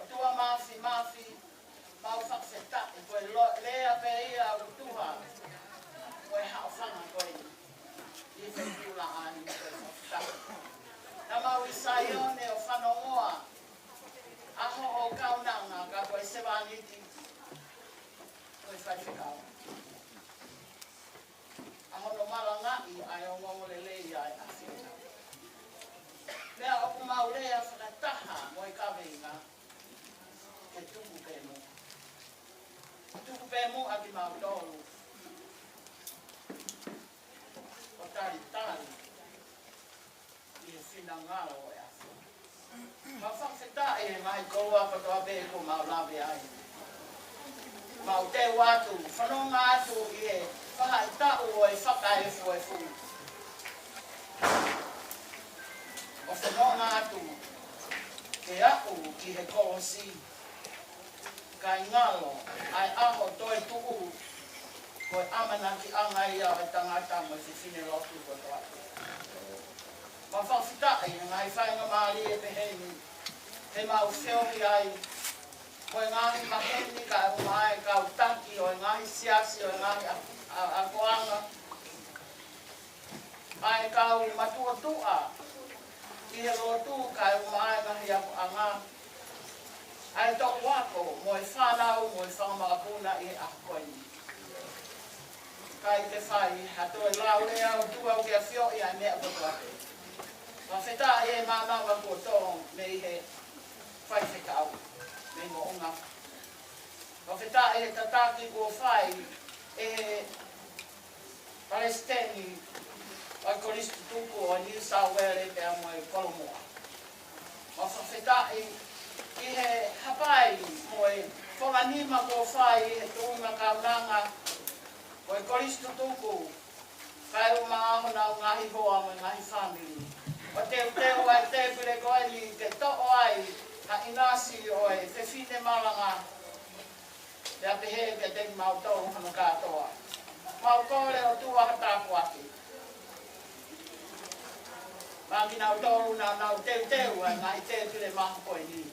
O tua mafi, mau whakawheta, e koe lea pe ia o tuha, koe hao whanga koe, i whekula ani koe whakawheta. Na mau i saione o whanongoa, aho o kaunanga, ka koe sewaniti, koe whaiwhekau. Aho no malanga i ai o ngomolele i ai a whina. Lea o kumau lea whakataha mo i kaweinga, e tuku pēmu. Tuku pēmu a ki mau tōru. O tari, i e whina ngaro e afu. Ma whawheta e mai koua katoa pē ko mau lawe ai. Mau te watu, whanonga atu i e whahai tau o e whakaefu e fu. O whanonga atu, ke aku ki he koosi. Kai ngalo, ai aho toi tuku, koe amana ki anga ia e tangata mo se whine lotu ko toa. Ma whawhitai, ngai whainga maari e peheni, he mau whiohi ai, koe ngahi maheni ka e umai, ka utaki, o ngahi siasi, o ngahi akoanga. Ai kau matua tua, i he lotu ka e umai ngahi anga. Ai tō wako, mo e whanau, mo e whakamagapuna i a koeni. Kai te whai, hato e laurea o tua o kia whio i ai mea koto ate. Wa wheta e mānawa ko tō me i he whai whetau, me mo unga. Wa wheta e tataki ko whai e Palestini, o Kristutuku o New South Wales e a mo e Kolomoa. Wa wheta e i he hapai mo e whanganima ko whai he tūma kaunanga o e Kristutuku kai o maahona o ngahi hoa mo ngahi family. O te uteo ai te pire koe ni te to'o ai ha inasi o e te whine malanga te apehe ke te mau tau hana katoa. mau ko le o tua hata kuaki. Mangi nau tolu nau teu ngai te tule mahu koe ni.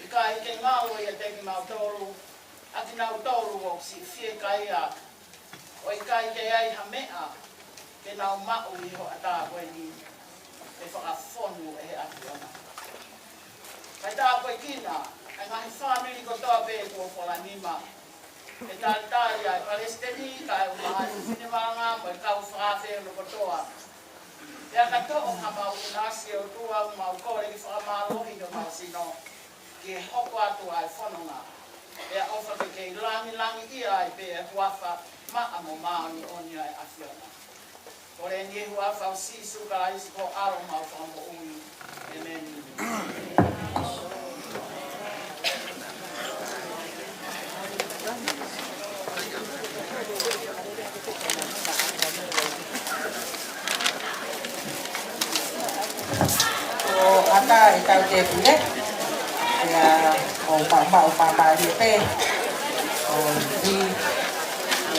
Ika i te ngalo ia teki mau tolu, ati nau tolu o si fie kai a. O ika i te ai ha mea, ke nau mau i ho ata koe ni. E whakafonu e ati ona. Kai tā koe kina, ai ngahi whanuri ko toa pē kua whala nima. E tātai ai Palestini, kai umahai sinemanga, mo e kau whakawhenu ko toa. Ia ka to'o ha mau unasi o tua mau kore ki whakamalohi no mau sino. Ki hoko atu ai whanonga. Ia ofa ke kei langi ia ai pe e huafa maa mo maoni oni ai awhiona. Kore ni e huafa o sisu ka isi ko aro mau whamo ui. Amen. Ata itau te pule ya o mama di pe o di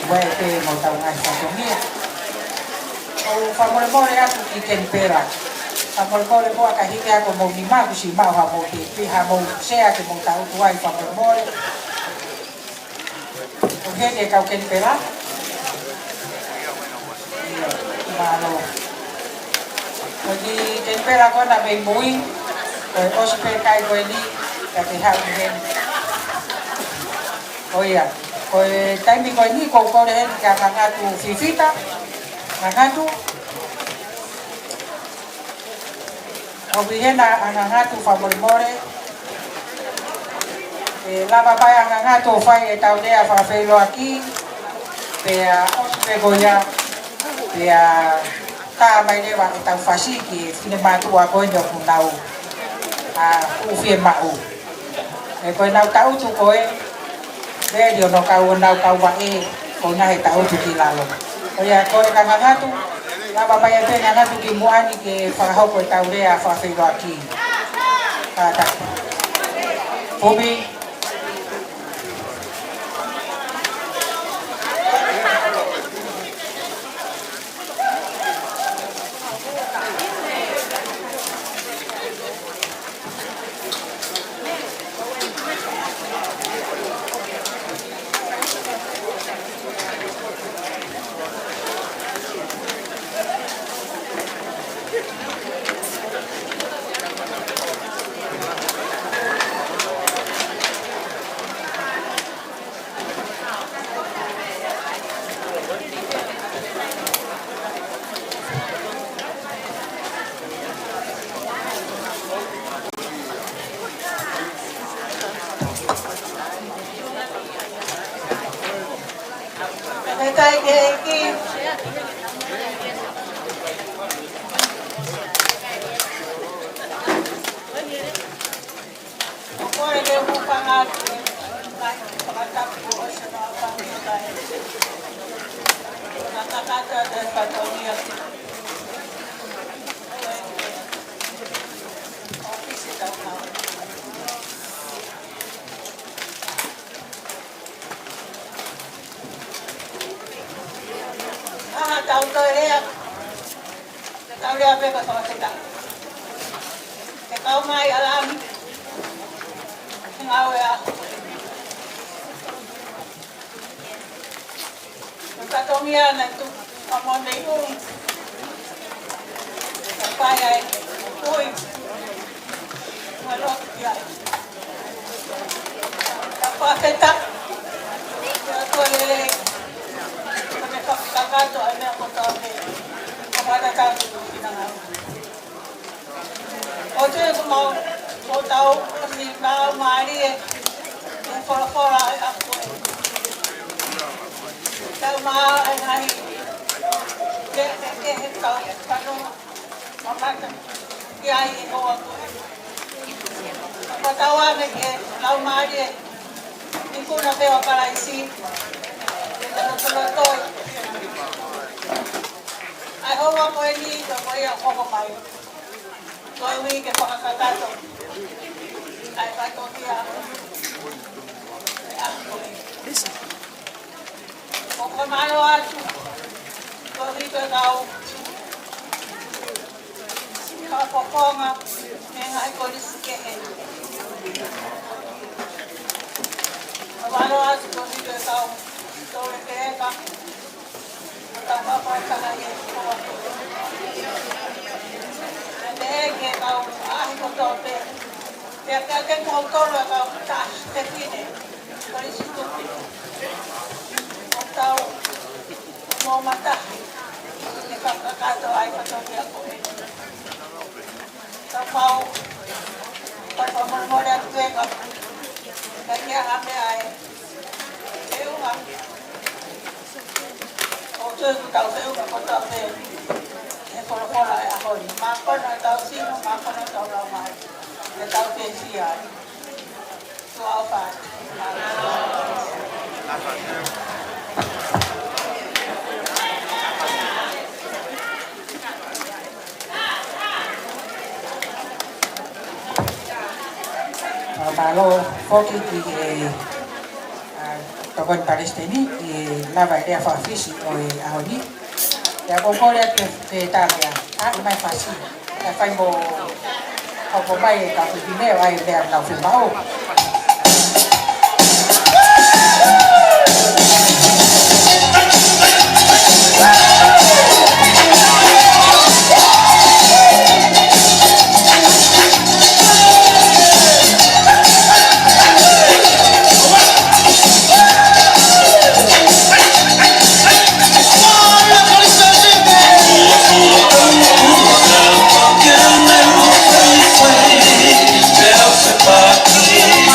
we pe mo tau ngai sa komia o famore more atu ki tempera famore mo ka hike ko mo ni ma si ma ha mo te pi ha mo se a ke mo tau tuai famore more o he ka tempera malo Jadi tempera ko na may muing o super kai ko ni kasi ha ni oya ko time ko ni ko ren ka ngatu fifita ngatu o bihena ngatu famorimore lava baya ngatu fai tau dea fa felo aquí pe o super goya pe ta mai le wa tau fasi ki fine ma tu ko nyo kunau u fie ma u e ko nau tau tu ko e de dio no ka wa e ko na he tau tu ki lalo o ya ko ka nga tu la ba ya te nga tu ki mo ani ke fa ho ko tau de a fa fe wa ki ta ta Obi kamalo atu. Ko rito tau. Ka pokonga me ngai ko disike e. Kamalo atu ko rito tau. Tole ke ka. Ta pa pa ka ye ko. Ande tau ai ko tope. Ya ka ke ko tolo ka ta te fine. Ko isitu. Tau mo mata. Ne ka ka to ai ka to ya ko. Tapau para memorar tuega kaya ame ai eu ha o tu tau eu ka kota pe e fora a hori ma kona tau sino ma kona tau la mai e tau pe si ai tu au pa Malo foki ki togon Palestini lava idea fa fisi o ahoni ya kokore ke tabia mai fasi ya fai mo ko mai ka fine ai le ta filmao Bye.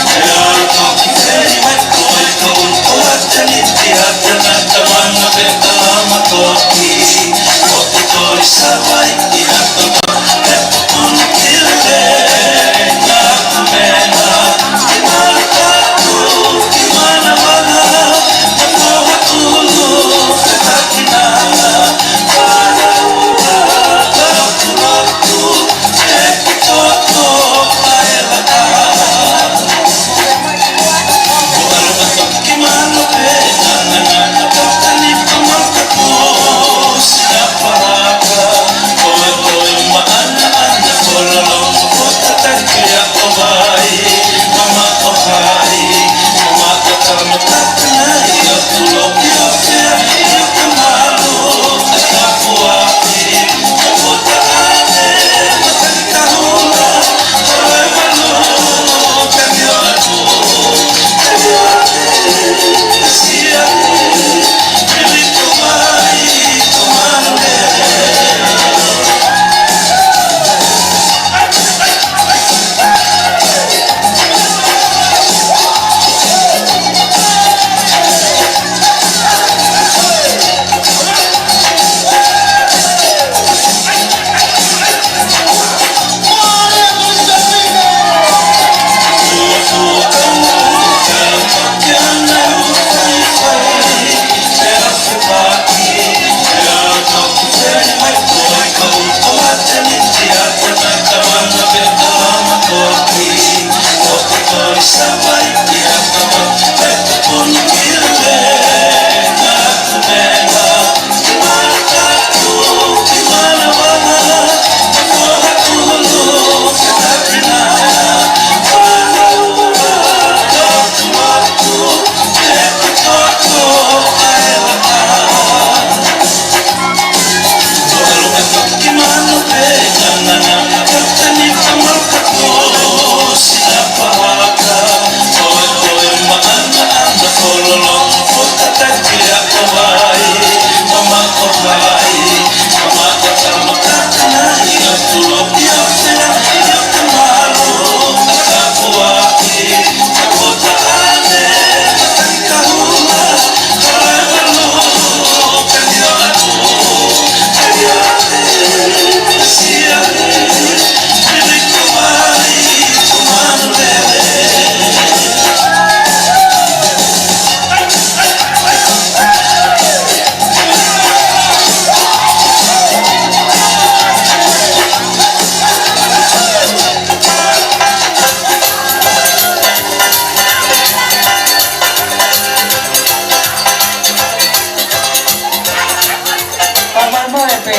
pe.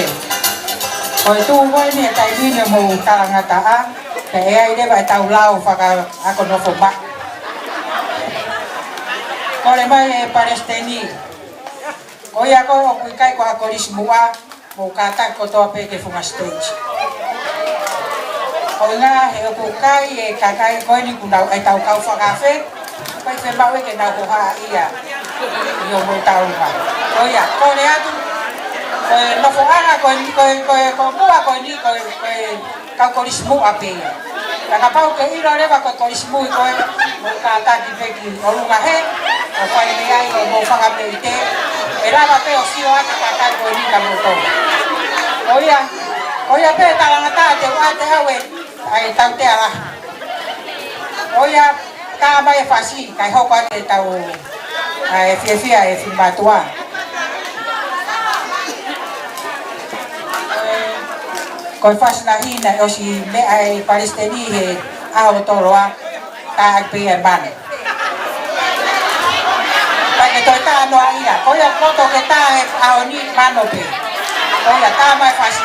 Koi tu voi ni tai ni mo kalangata a. Te ai de vai tau lau whaka ako no fo ba. Kore mai Palestini. Koi ako o kui kai ko hakolis mua. Mo kata ko to pe ke funga stage. Koi nga he o kai e kakai koi ni kunau ai tau kau whakafe. Koi fe mau e ke nau ko ha ia. Yo mo tau ma. Koi ya, kore atu. Koi no fo ana koi mua koi ni koi kau kolis mua pe. Kaka pau ke ira leva koi kolis mua koi mo kata ki pe ki olunga he. O koi me ai o mo whakape ite. E rava pe o sio ata kakai koi ni ka mo tau. Oia pe talangata te wate awe ai tau te ala. Oia ka mai fasi kai hoko te tau ai fia e fimatua. Koi fasna hina o si me ai Palestini he ao toroa ta pe e ban. Pa ke toi ta no ia. Oia koto ke ta e ao ni mano pe. Oia ta mai fasi.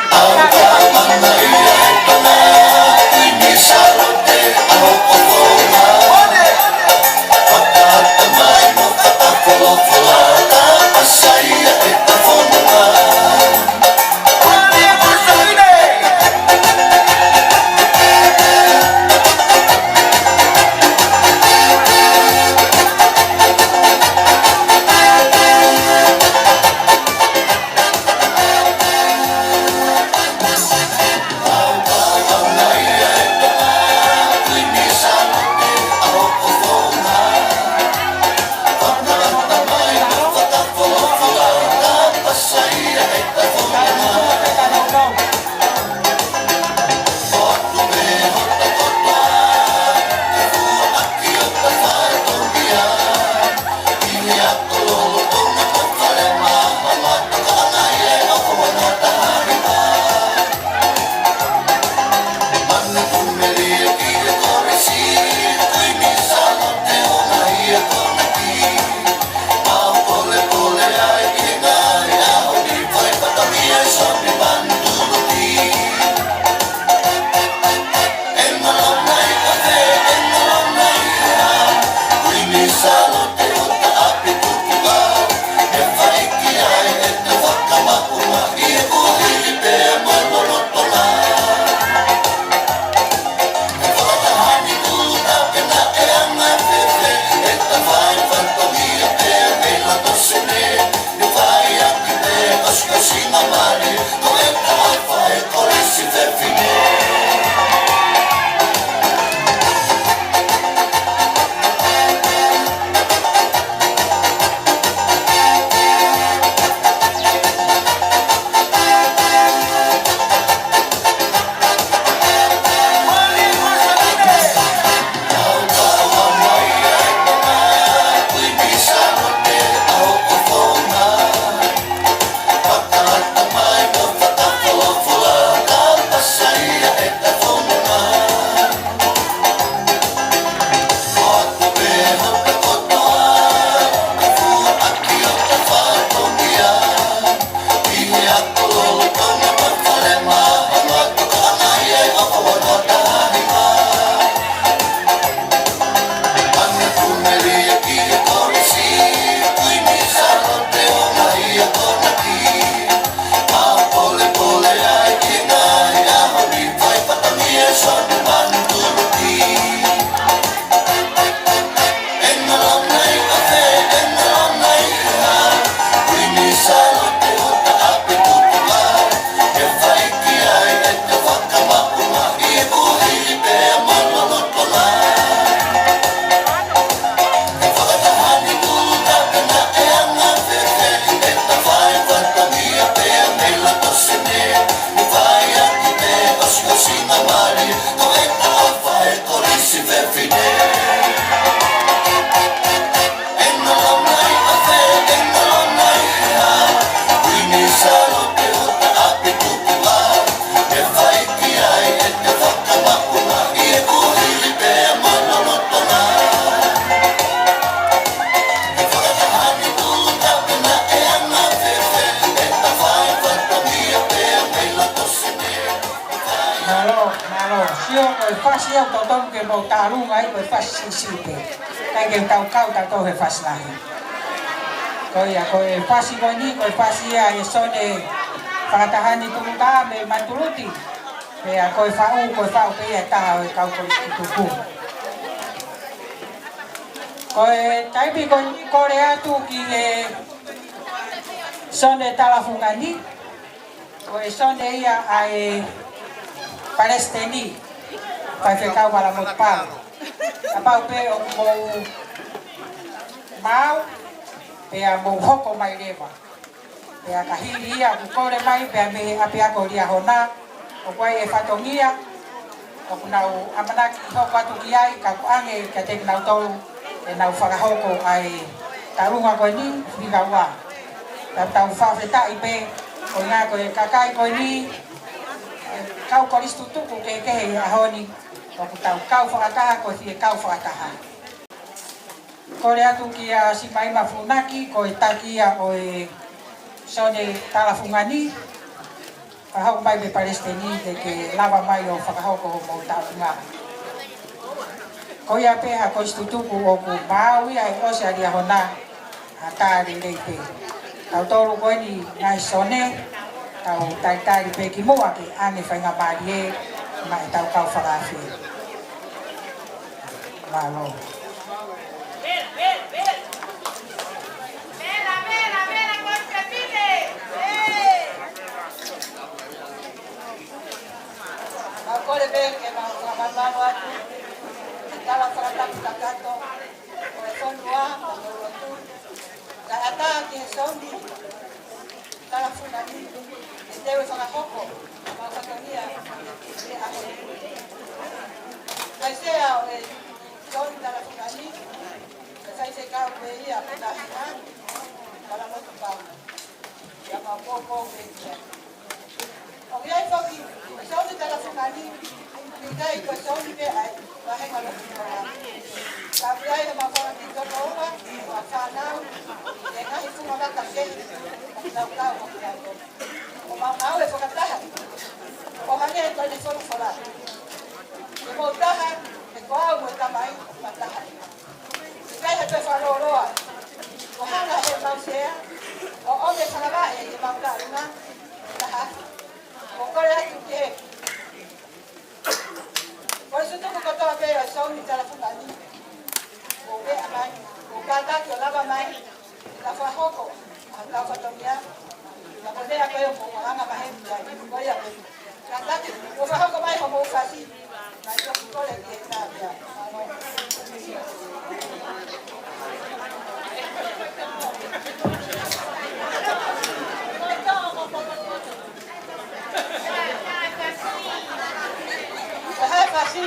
fasi au tau ke mo tarunga ai ko fasi sipe. Kai ke tau tau he fasi lahi. Ko ia ko fasi ko ni ko fasi ia e sone whakatahani turuka me maturuti. Pea ko whau pe ia taha o kau ko tuku. Ko taipi ko kore atu ki sone talafungani. Ko sone ia ai Palestini, pai whekau wala mo pau. A pau pe o mo mau, pe a mo hoko mai rewa. Pe a kahiri ia ku kore mai, pe a me api ako ria hona, o kwai e whatongia, o kunau amanaki hoko atu ki ai, ka kuange ka te nau tolu, e nau whakahoko ai tarunga koe ni, whika ua. Tau whawhetai pe, o ngā koe kakai koe ni, kau koristu tuku ke kehe a honi o kutau kau whakataha ko thie kau whakataha. Kore atu ki a Simaima Funaki ko e takia o e sone talafungani whahau mai me Palestini te ke lava mai o whakahoko o mo taunga. Ko ia peha koristu tuku o ku maui ai ose aria hona a tāre reipe. Tau toru koe ni ngai sone tau tai pe ki moa ke ane whainga marie mai tau kau whakawhi. Malo. Mau kore pe ke mau whamamano atu, tala whakatapu takato, o e whonua, o e rotu, ka ata ki he sondi, tala whunani, Dewe whakahoko, mau whakangia, e aho. Kai sea o e toni tala whukani, e sai se kau pe ia pe tahina, para motu pau. Ia mau pōpō pe kia. O ki ai whaki, e toni tala whukani, ki kai ko toni pe ai, wahenga loku noa. Ka pi ai e mau whakaki tono ua, wa whanau, e ngahi funga waka kehi, o ki tau kau o ki ai tono. O mau e whakataha, o hane e koe ne whoro whora. E mō taha, e koau mo tamai, ma taha. E kai he te wharoroa, o hanga he mausea, o ome whanawae e mau karunga, taha. O kore atu ki he. Kore sutuku kotoa pe o sauni tala whungani. O pe amai, o kātaki o lava mai, e ka whahoko, a kau whatongia. La primera que yo pongo a la gente ahí, voy a ver. Cantate, o whahoko mai como fasi. Mai to kore ki e tāpia. Fasi.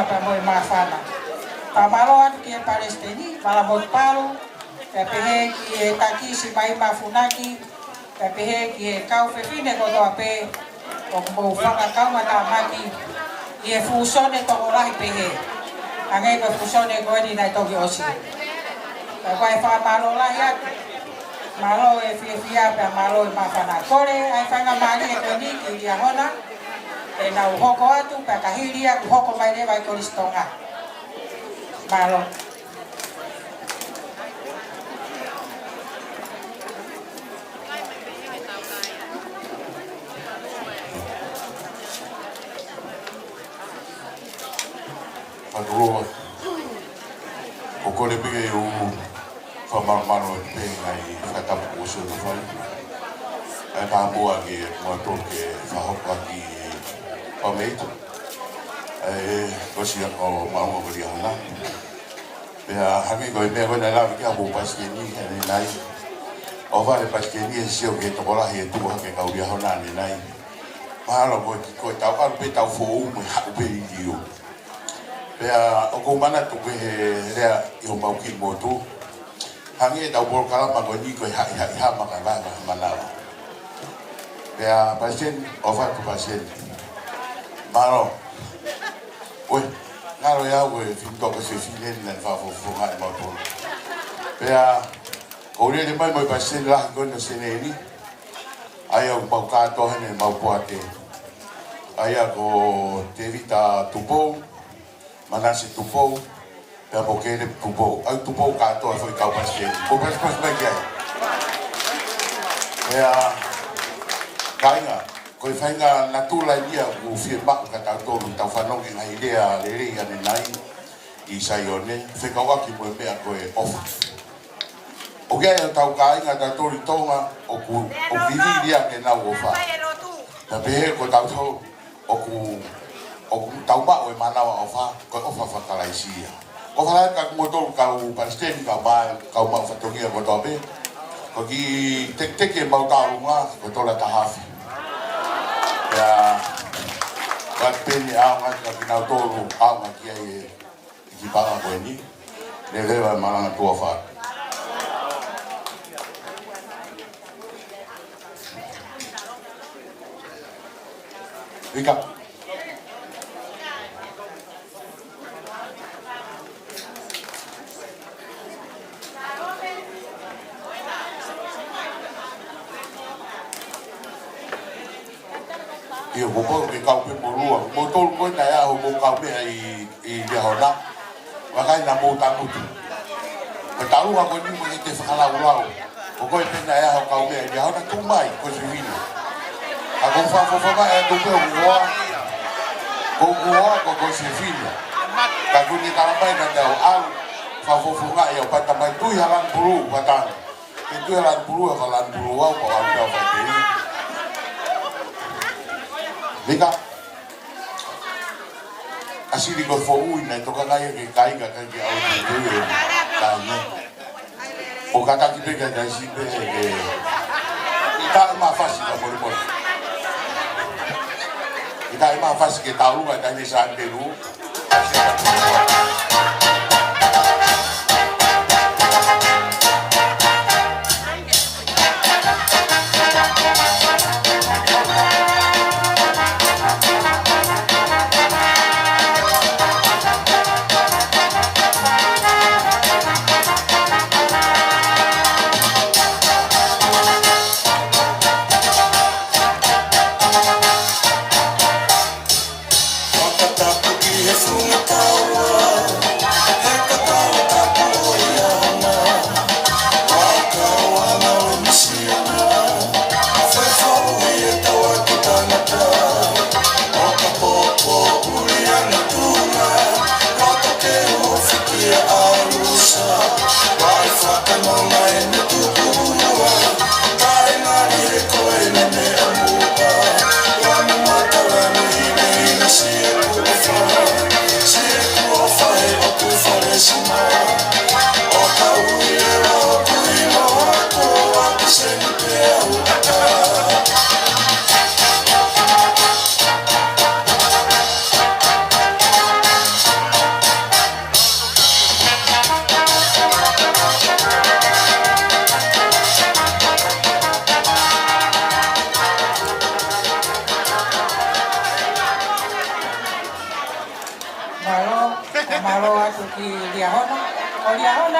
pa mo mafana. Pamalo atu ki Palestini, malamot palu, pehe ki takisi mai mafunaki, pehe ki kau fefine ko to ape, o mo fanga kau mata maki, ki fusone to olahi pehe. Angai ko fusone ko ni nai toki osi. Ko ai fa malo la ya. Malo e fia pa malo e mafana. Kore ai fanga mali e ko ni ki dia hona. E na uhoko atu pa kahiria uhoko mai le vai kolistonga. Malo. Aduh, pokoknya pergi famar-maro pengai kata usul fai. Tamu lagi motor ke fahok lagi pamit. Kasihan kalau mau beli anak. Ya, kami kau ini kau nak pergi abu pasti ni ni naik. Orang pasti ni siapa kita bola itu kami kau dia anak ni naik. Malah kau tahu kan tahu fou hak beli dia. Pea o mana tu ke rea I o mau ki motu hangi da bol kala ma goni ko ha ma ka ba mana pea pasien over to pasien maro oi ngaro ya go fin to ko se filen na fa fo ha ma to pea o le mai mai pasien la go no se ne ni ai o mau ka to ne mau poate ai go te vita tupo Manasi tupou, pea bokere tupou. Au tupou katoa foi kau pasien. O pas mai kai. Pea kainga, koi fainga natula ia u firma ka tau tau whanongi na idea lere ane nai I saione. Whekawaki mo mea koe ofa. O kia tau kainga ta tori tonga o vivi lia ke nau ofa. Ta pehe ko tau tau o tau ba o manawa ofa ko ofa fatalaisia o fala ka motor ka u Palestine ka ba ka ma fatogia ko tobe ko ki tek ke mau ta uma ko tola ta hafi ya ka peni a ma ka na tolu a ma ki ai ki ba ko ni le leva malanga tua fa Vika Iyo bobo ke kau pe morua motor ko na ya ho kau pe I dia hona wakai na mo ta mutu ka taru ko ni mo te fala ulau ko pe na ya ho kau pe dia hona tu mai ko sivino a ko fa ba e do pe ko sivino ka ku ni ta mai na dau al fa nga ya pa ta mai tu ya lan buru patang itu lan buru ka lan buru wa ko al fa te Vika, así digo fue na toka ngai ke kaiga ka ke au te ka ne o kata ki pega da si pe ke ita ma fasi ka por ita ma fasi ke ta lu ka ni sa de lu Yes, we are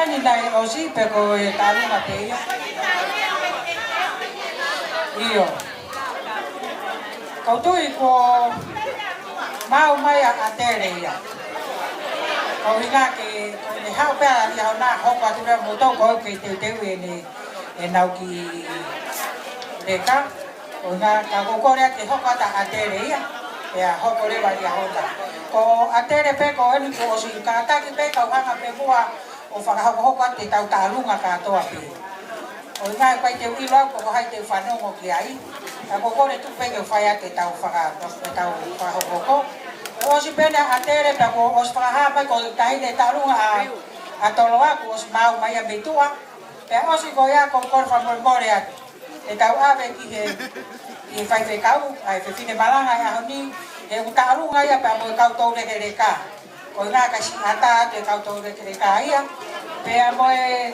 ni nai o si pe ko e tarunga te ia. Iyo. Kau tui ko mau mai a tere ia. Kau hinga ke ne hau pe a ia na ho ka tu mo to ko ke te we e nau ki reka. O nga ka ko ko re ke ho ka ta a tere ia. E a ho ko re ba ia ho ta. Ko a tere pe ko ni ko si ka ta ki pe ka hanga pe bua o whakahoko ka te tau tālunga ka toa pe. O nga kai te uilau ko hai te whanongo ki ai. Ka ko kore tupe ke whaia te tau whakahoko ko. O si pene a tere pe ko os whakahapai ko tahi te tālunga a toloa ko os mau mai a betua. Pe o si ko ia ko kore whamormore atu. Te tau awe ki he whaife kau, ai whine malanga e ahoni. E ku tālunga ia pe a mo kau tau reke reka. O nga kasi ata te kau tau reke reka ia. Pea moe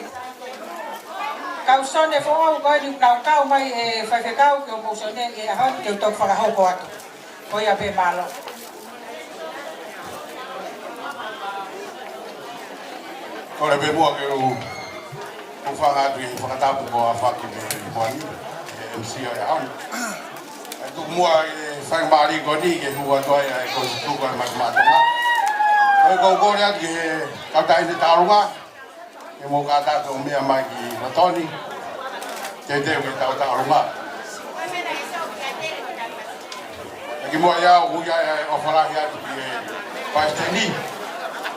kau sone fo au koe ni kau mai e whaife kau ki o mousone e ahon ke utok whakahoko atu. Koe a pe malo. Kore pe mua ke u whangatu i whakatapu ko a whaki me moani e MC o e ahon. E tuk mua e whaimari ko ni ke hua toi e ko tuku e matematonga. Koe kou kore atu ke kau tahi te tarunga. E mo ka tātou mea mai ki Ratoni, te teo ke tau tāronga. E ki mua iau huia e o wharahi atu ki e Paisteni.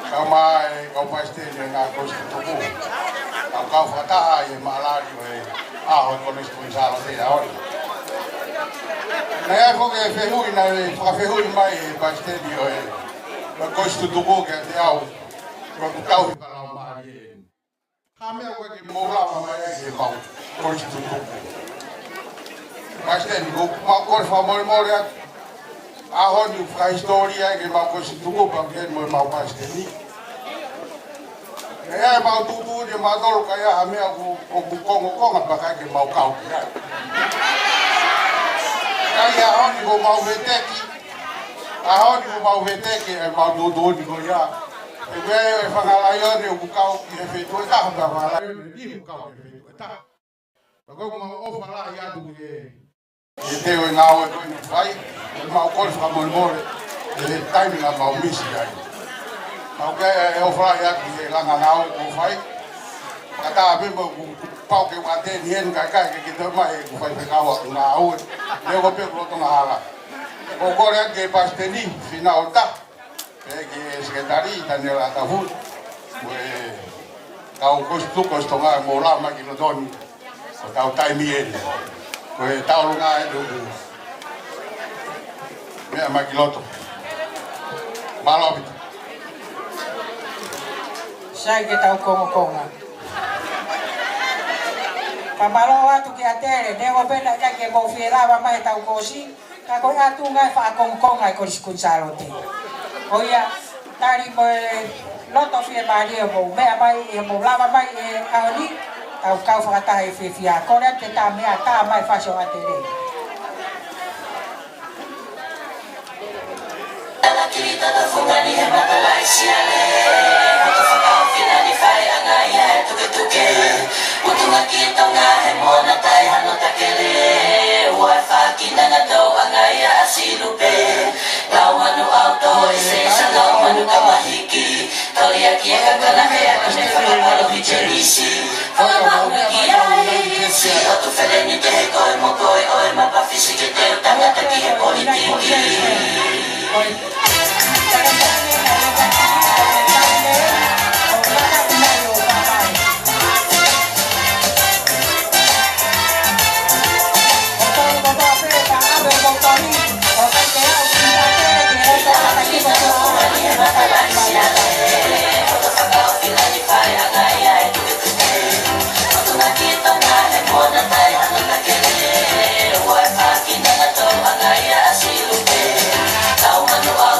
Kau maa e kau Paisteni e ngā kosi tuku. Kau whataha e maalari o e aho e konis tui sāra te aori. Nei ai whoke e whehui na e whakawhehui mai e Paisteni o e kosi tuku ke te au. Kau kukau hi parau maari e. Ka mea koe ke mōrawa mai e ke mau koisi tutuku. Paisteni, ko mau kore whamore atu. Ahoni u whakahistoria e ke mau koisi tutuku, pa kien mo e mau Paisteni. E ai mau tutu e mau tolu ka ia ha mea o konga pa kai ke mau kau ki ai. Kai ahoni ko mau veteki. Ahoni ko mau veteki e mau tutu ni ko ia. E wea e whangalai ane o kukau ki he whetua e taha mea whangalai ane ni kukau ki he whetua e taha. Pako ko mau o whangalai atu e teo e ngāo e koe ni whai, e mau kore whakamore e he taimi ngā mau misi ai. Mau kea e o whangalai atu e langa ngāo e ko whai. Ka taha pimba pau ke wate ni hen kai kai ke tau mai e ku whai whekaua ku ngā au e. Leo ko peko roto ngā hala. Ko kore atu ke Paisteni, whina o ta. Peki sekretari tani la tahu, kau kostu kostu ngai mola maki Ratoni, kau taimi ele, kau tahu ngai dulu, mea maki loto, malo bit. Sai ke tau konga. Pamalo atu ki atere, nego pena ka ke mo fielava mai tau kosi, ka koe atu ngai wha konga e kosi kunsalote. Oia, tari mo e loto fie maari e mou mea mai e mou lava mai e ahoni, tau kau whakataha e whiwhia. Kore te tā mea tā mai whasio a te rei. Ala kirita ta fungani he matalaisia le, Moto whakawhina ni whai anga ia e tuke tuke. Mutunga ki tonga he mona tai hano takele, Ua e whakina ngā tau anga ia asilupe. Lau manu auto e se sa lau manu kamahiki. Tali aki e kakana he a kone whakapalo hi jenisi. Whakamaunga ki ai, si otu wheleni te he koe mo koe oe mapawhisi ke teo tangata ki he politiki. Tau manu au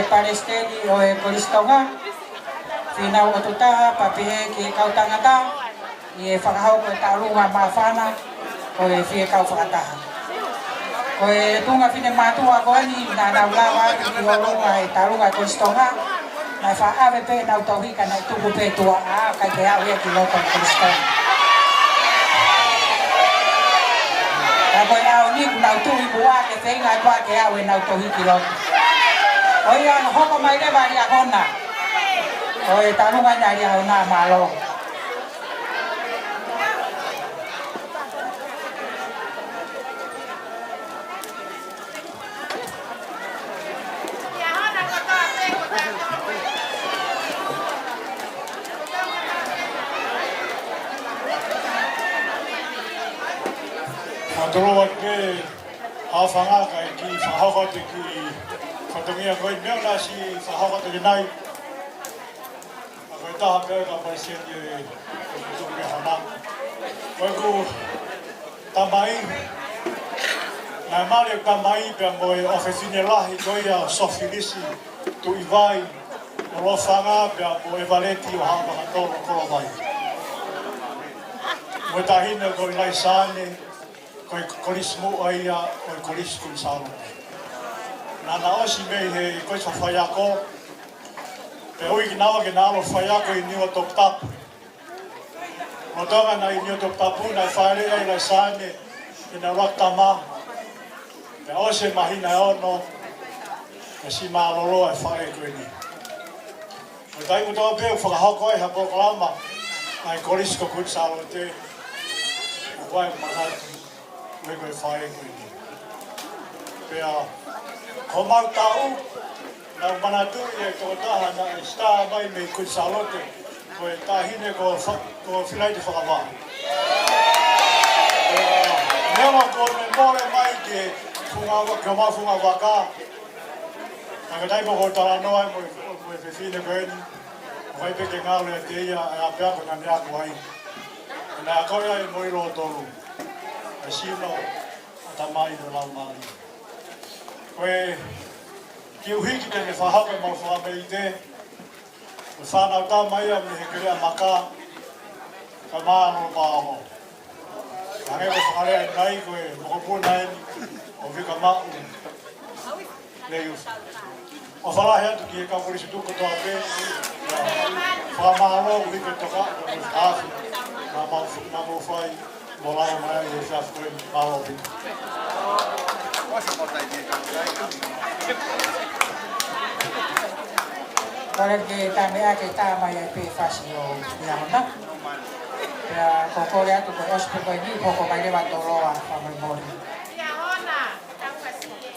Palestini o e Koristonga Finau o tuta papihe ki kau tangata i e whakahau ko e taurunga mawhana o e whie kau whakataha. Ko e tunga whine mātua ko ani nā naulawa ki o runga e taurunga Koristonga nai whaawe pe nau tauhika nai tuku pe tua a kai te au ki loto Koristonga. Ka koe au ni ku nau tuhi bua ke whenga kua ke au e nau tauhiki loto. Oi ang hoko mai le bari akona. Oi tarunga nyari ahona malo. Matulungan ke hafanga kai ki fahawa te ki fatongia koi mea nasi fahawa te nai. Ako taha pea ka paisen ye kutungi hana. Koi ku tamai nai mare tamai pea moe ofesine lahi koi a sofilisi tu iwai o lo fanga pea moe valeti o hanga hatolo kolo mai. Moe tahina koi lai sane koi korismu aia, koi koris kun salo. Nana osi mei he koi sa whaiako. Pe ui ki nawa ke nalo whaiako i niwa top tap. Mo tonga na i niwa top tapu na whaere ai lai sane i na raktama. Pe ose mahina e ono. Pe si maa lolo e whae koe ni. Mo tai kutoa peu whakahoko e hapo kalama. Ai koris ko kun salo te. Wai manatu. Koe koe whae koe ni. Pea, ko mau tau, nau manatu i e tō taha na e staa mai me kui salote, koe tahine ko whilai te whakawā. Pea, newa ko me more mai ke mau whunga waka, naka taipo ko tala noa moe whiwhine koe ni, koe peke ngāle a te ia e a pea ko ngā mea kuai. Nā koe ai moi ro tolu. E sino o tamai no lau mali. Koe ki uhiki tene whahake mau whamei te. Koe whanau tā mai a me he kerea maka. Ka māno pāho. Hange ko whakarea nai koe mokopuna eni. O vika mau. Nei uwhi. O whalahe atu ki e kaurisi tuko toa pe. Whamālo u vika toka. Koe whaafi. Nā mau whai. Molao mai e whiaf koe mālo pita. Kore ke tamea ke tā mai ai pe whasi o Iahona. Pea kokore atu koe ospe koe ni hoko mai lewa toloa whamai mori. Iahona, tau whasi e.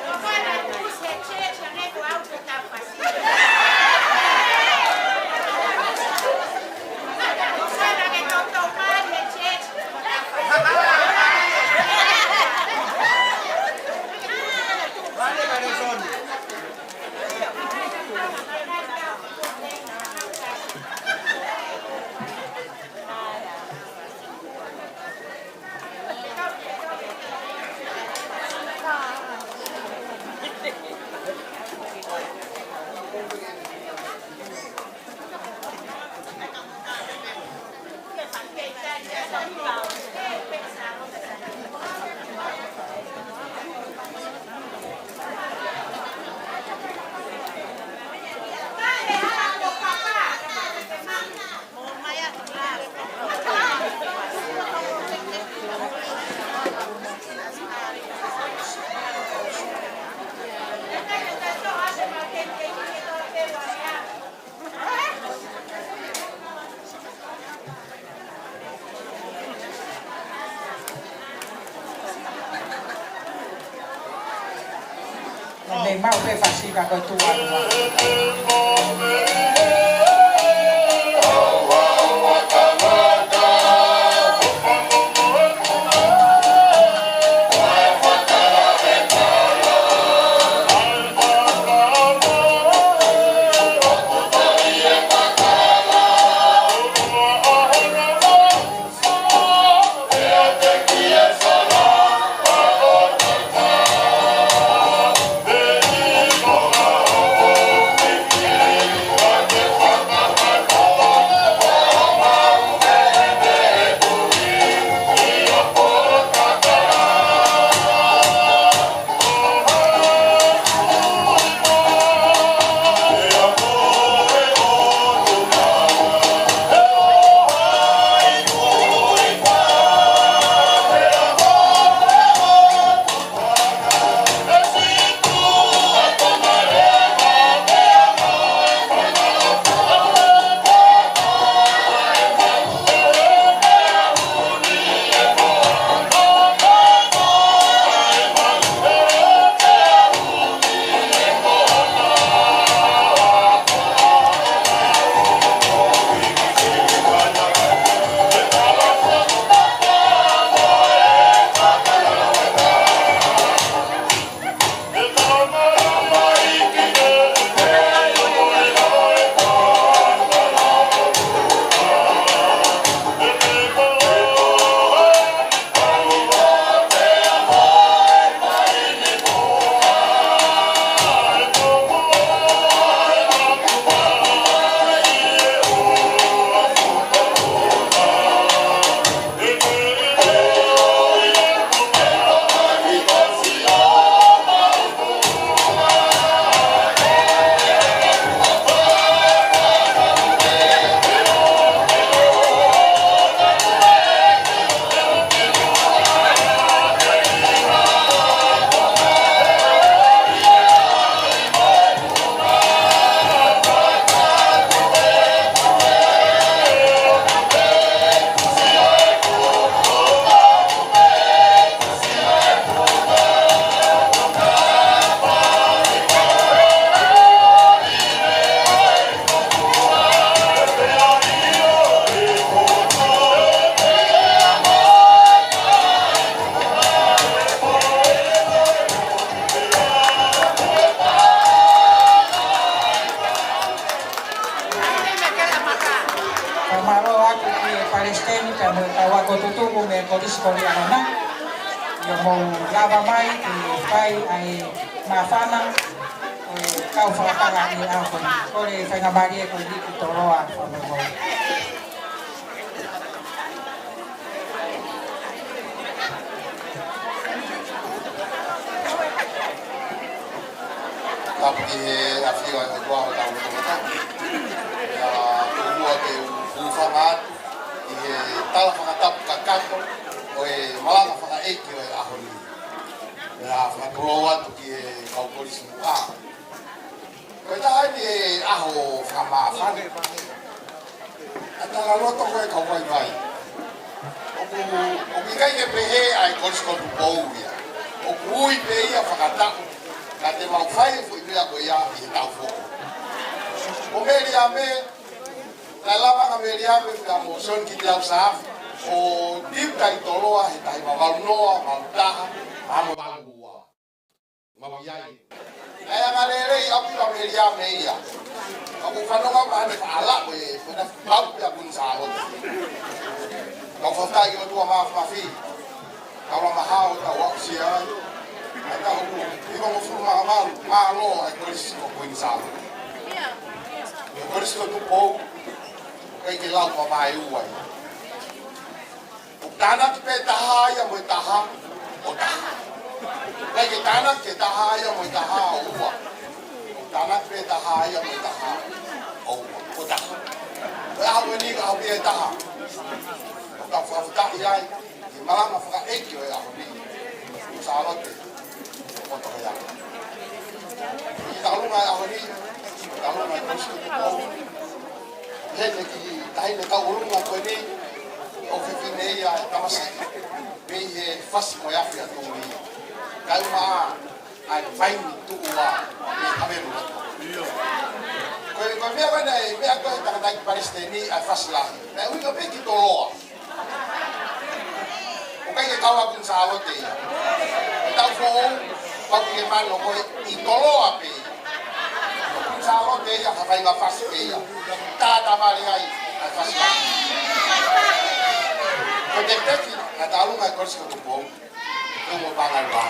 Kokona tu se checha neko auto tau whasi e. Kokona ke tau mari e checha. mau pe fasika ko tua. Palestine ka mo tawa ko tutubo me ko diskoli ana yo mo lava mai ki pai ai mafana o kau fakatanga ni ako ko le fai na bari ko di ki toroa ko mo tapi afio ai ko ha ta ya ko ke ufangat tala whakatap ka kako o e malanga whakaeki o e ahoni. Nā whakatoro atu ki e kauporisi muka. Koe taha ni e aho whakamāwhane. A tala roto koe kaupoi mai. O mikai ke pehe ai korisi kotu pou ia. O kui pe ia whakataku. Ka te mau whai fu i mea koe ia i he tau whoko. O meri a me, na lama ka meri a me ka mo son ki te au saafu. O tika i toloa he tahi mawaunoa, mautaha, amo walua. Mawaiai. Ai anga rere i apu ka meri a me ia. Ako whanonga mahane whaala ko e whana pau pia kun sa arote. Kau whaftai o tua maa whafi. Kau rama hao ta wapsi ai. Ai ka hoku, iko mo furu maa maru, maa loa e korisi ko kun sa arote. E korisi ko tupou, kei ke lau pa mai uai. Tana ki pe taha ia mo taha o taha. Kai ke tana ke taha ia mo taha o ua. Tana ki pe taha ia mo taha o taha. Ko aho ni ka aho ia taha. O ka whawhata iai, ki malanga whaka eki o aho ni. Sa alote, o toka ia. Ki taurunga aho ni, taurunga i kosiku tu kou. Hene ki tahine kau urunga koe ni, o whiwhine ia e tamasaki. Pei he whasi mo iafi a tōni. Kai maa, ai fai tu wa me ave lu ko me va dai me ko ta ta palestini ai fasla na ui ko pe ki to loa o kai ka wa kun sa lo te ta fo pa ki ma lo ko I to loa pe kun sa lo te ya ka fai ga fas pe ya ta ma le ai fasla ko te te ki ta lu ga ko ko po ko mo pa ga ba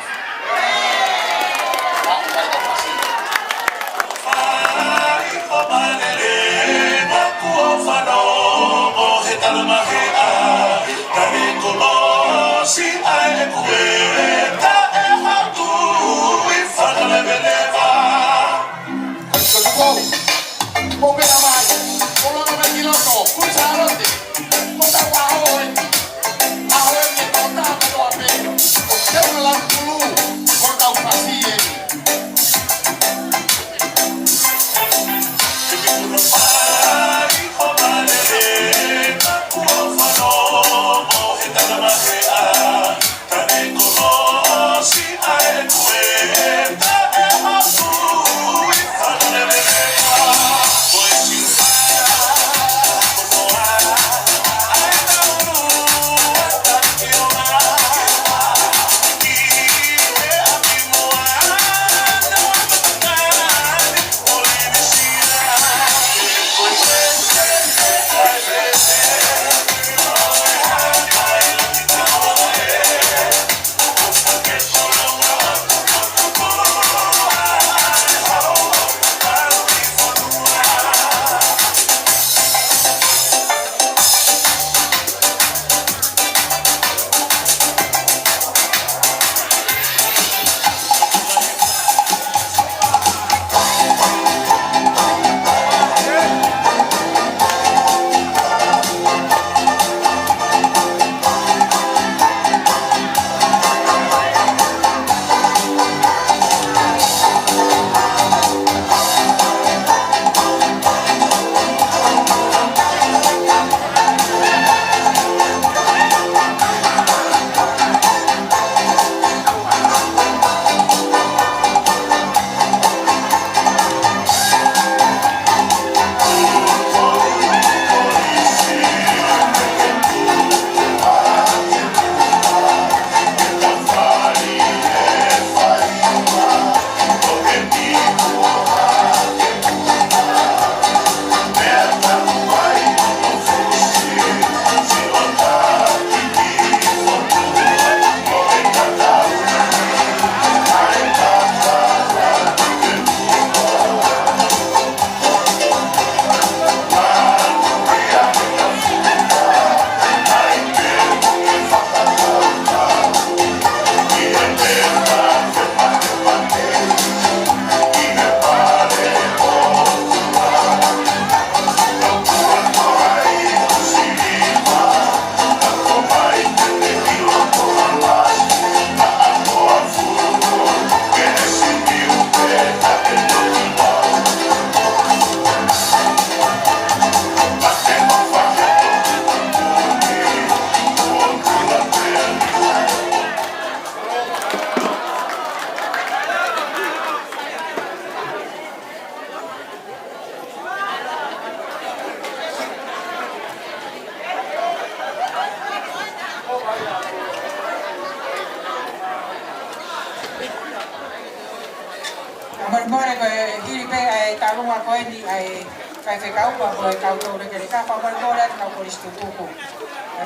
Mare ko hiri pe ai talunga ko ni ai kai fe kau ko kau to de ke ka pa ko kau ko istutuku.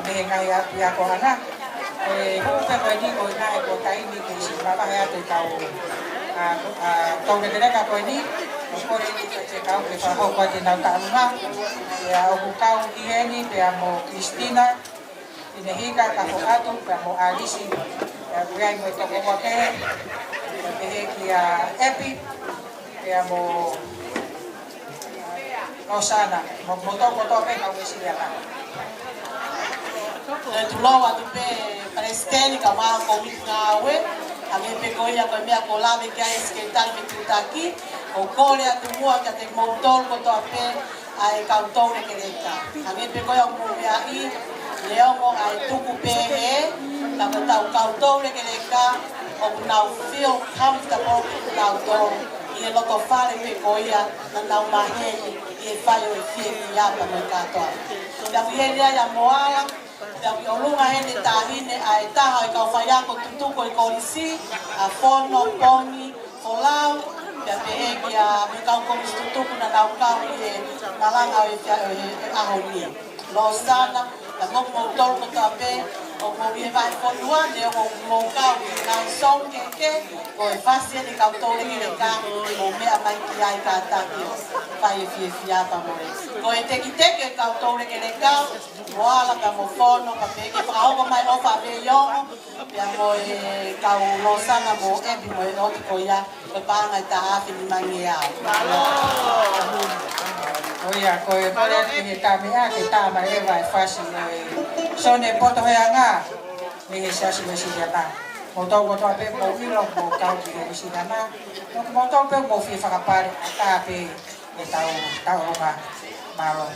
Be ngai ya ko ana. Ko pe ko ni ko na ko kai ni ke si ba ba ya te kau. To de ka ko ni ko ni ke kau ke fa ho ko te na talunga. Ya o kau ki ni pe amo Cristina. Ine hika ka ko atu ka mo alisi. Ya gai mo to ko ke. Kia Epi, kia mo Rosana, moto pe kau isi dia kan. Tu loa tu pe palestini kama ko ngawe, ame pe ko ya ko mea ko lave kia esketar me tutaki, o kole atu mua kia te motor ko to pe ai kau ne kereta. Ame pe ko ya mo mea I leo mo ai tuku pe he, ka ko tau kau ne kereta. o nau feel comfortable nau to i loko fare pe koia na nau maheni i whai o fie fiata mo katoa. Ia wiheni ya moala, ia wiolunga hene tahine a e taha i kau whai ako tutuko i korisi, a whono, pongi, wholau, ia peheki a me kau komis tutuku na nau kau i e malanga o e ahonia. Lo sana, na moku mo tolu ko tape, o mo i e vai whonuane o mo kau i ngai song keke, o e whasia ni kau tole ki le ka, o mea mai ki ai ka taki, pai e fie fiata mo e. Ko e teki teke kau tole ki le ka, mo ala ka mo whono, ka peke whakaoko mai ofa a me iongo, pia mo e kau lo sana mo epi mo e oti ko ia, ko panga i ta hafi ni mangi au. Oia, ko e kore ki ta mea ki ta mai e vai whasi so ne poto hea ngā me he siasi me si jana. Mo tau ko toa pe mo ilo mo kau ki he si jana. Mo tau pe mo fi whakapare a tā pe e tau runga maro.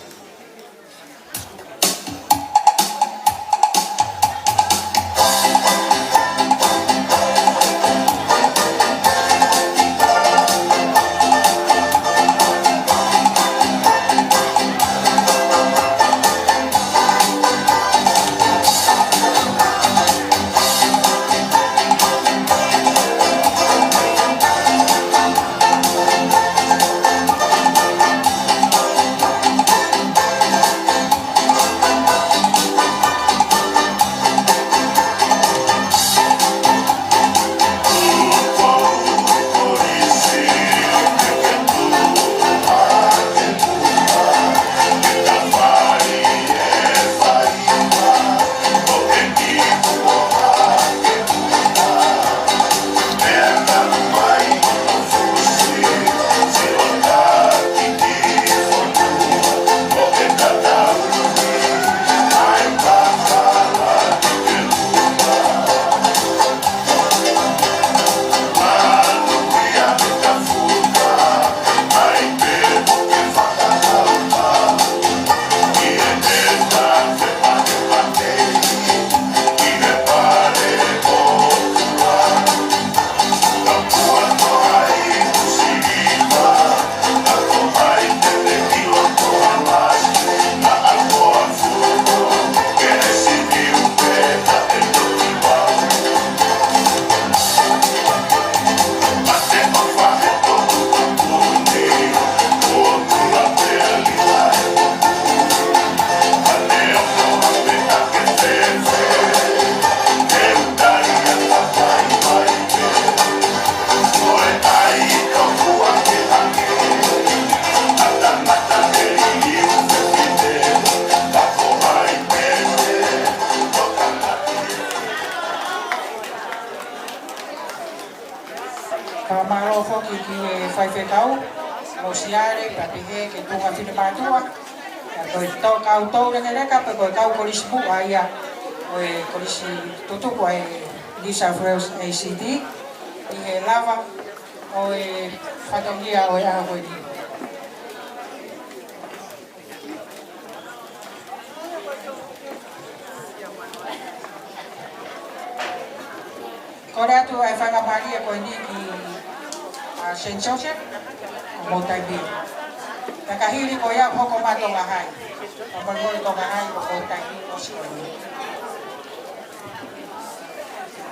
Kamaro foki ki e whaiwhetau, mo siare, patehe, ke tunga whine mātua. Ko e tau kau tau reke reka, pe ko e kau korisi buku aia, o e korisi tutuku ai New South Wales ACD, i he lava, o e whatongia o e aha koe ni. Kore atu ai whangapari e koe ni ki St. Joseph, mo Taibi. Nakahili ko ia hoko matonga hai. Kapag tonga hai ko Taibi o si koe ni.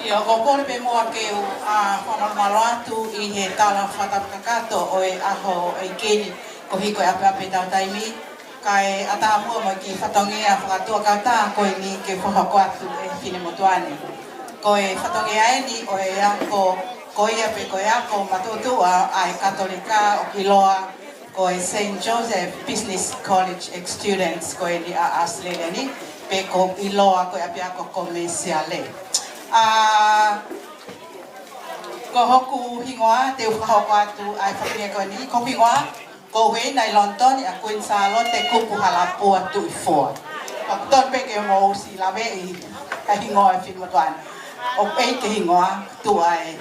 Ia o kore pe moa ke a whamamalo atu i he tala whatapakato o e aho e keni ko hiko e ape tau taimi. Kai ata mua mo ki whatongia whakatua kauta koe ni ke whahako atu e whine motuane. Ko e whatongia e ni o e ako ko ia pe ko ia ko matutua ai katolika o Kiloa ko e St. Joseph Business College students ko e ni a Australia ni pe ko Kiloa ko ia pe ako komersiale. Ko hoku hingoa te ukahoko atu ai whapia ko ni ko hingoa ko hui nai London a Queen Charlotte kupu halapu atu i fua. Ton pe ke mo si lawe i hingoa e whimatuan. O pe ke hingoa tu ai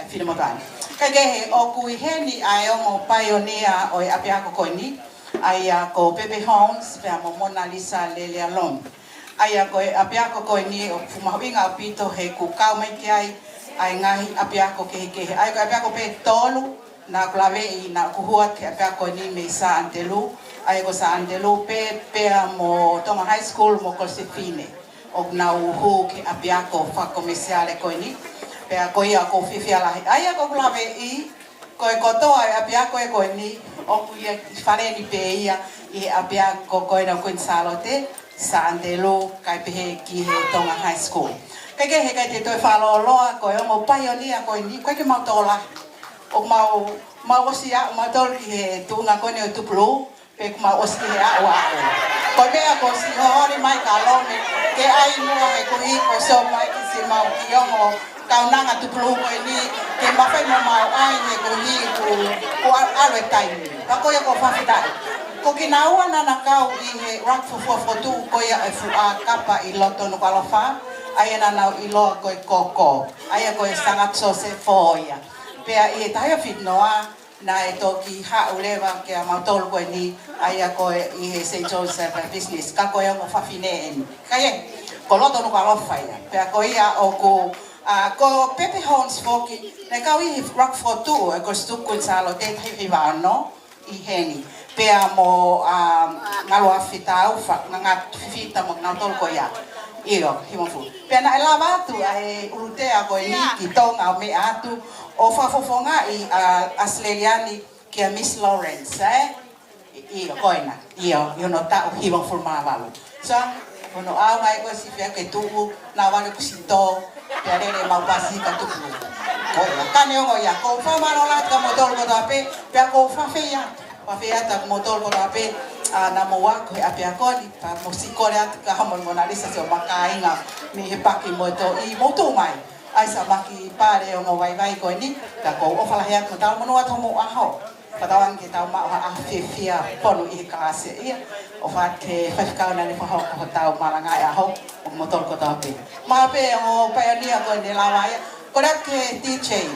whimatuan. Kai he o kui heni ai o mo pioneer o e api ako koe ni. Ai ko Pepe Holmes pe mo Mona Lisa Lele Alon. Ai ko e api ako koe ni o fumawinga apito he kukau mai ki ai ai ngahi apiako ke ai ko apiako pe tolu na klave I na kuhua ke apiako ni me Sa Antelu ai ko Sa Antelu pe mo Tonga High School mo Kosefine o na uhu ke apiako fa komersiale ko ni pe ko ia ko fifiala ai ko klave I ko kotoa apiako ko ni o ku ia fare ni pe ia I apiako ko na ko salote Sa Antelu kai pe ki he Tonga High School cái he kai te toi whalo loa ko mo pioneer ko ni ko ke mau tola o mau osia mau tol ki he tunga ko ni tu pro pe ko mau osia a wa ko be ko si ho ni mai ka lo me ke ai mo he ko I ko so mai ki si mau ki yo mo ka na nga tu pro ko ni ke ma fa mo mau ai he ko ni ko a lo tai ka ko ya ko fa fita ko ki na wa na ka I he rock for tu ko ya fu a kapa I loto no ka lo fa ai na na I loa koe koko, ai koe sangat so se foia. Pea I taia fitnoa na e toki haulewa ke a mautolu koe ni, ai koe I he St. Joseph Business, ka koe o whawhine eni. Kaie, ko loto nuka lofaya. Pea koe ia o ko Pepe Horns foki, ne kau I rock for two, e ko stukun salo te hihiwa no, I heni. Pea mo ngalo afitau, ngat fita mo nautolu koe ia. Iyo, himonfu. Pena elava tu ai ulutea ko ni ki tonga me atu o fafofonga I Australiani ki Miss Lawrence, Iyo koina. Iyo, no ta himonfu mavalu. So, ono au mai ko si fia ke tu na vale ku sinto, pere mau pasi ka tu. Koina, kane o ya ko fa manola ka motor ko tape, pe ko fa feia. Pa feia ta motor ko tape. Na moa ko apia ko ni pa musiko le at ka hamon monalisa so makainga mi he paki moto I moto mai ai sa maki pare o vai ko ni ka ko o fala ya ko ta mo at mo aho patawan ki ta ma a fia ponu I klase ia o fa ke fa ka na ni fa ho ko ta malanga ya ho o motor ko ta pe ma pe o pa ni ko ni la vai ko da ke DJ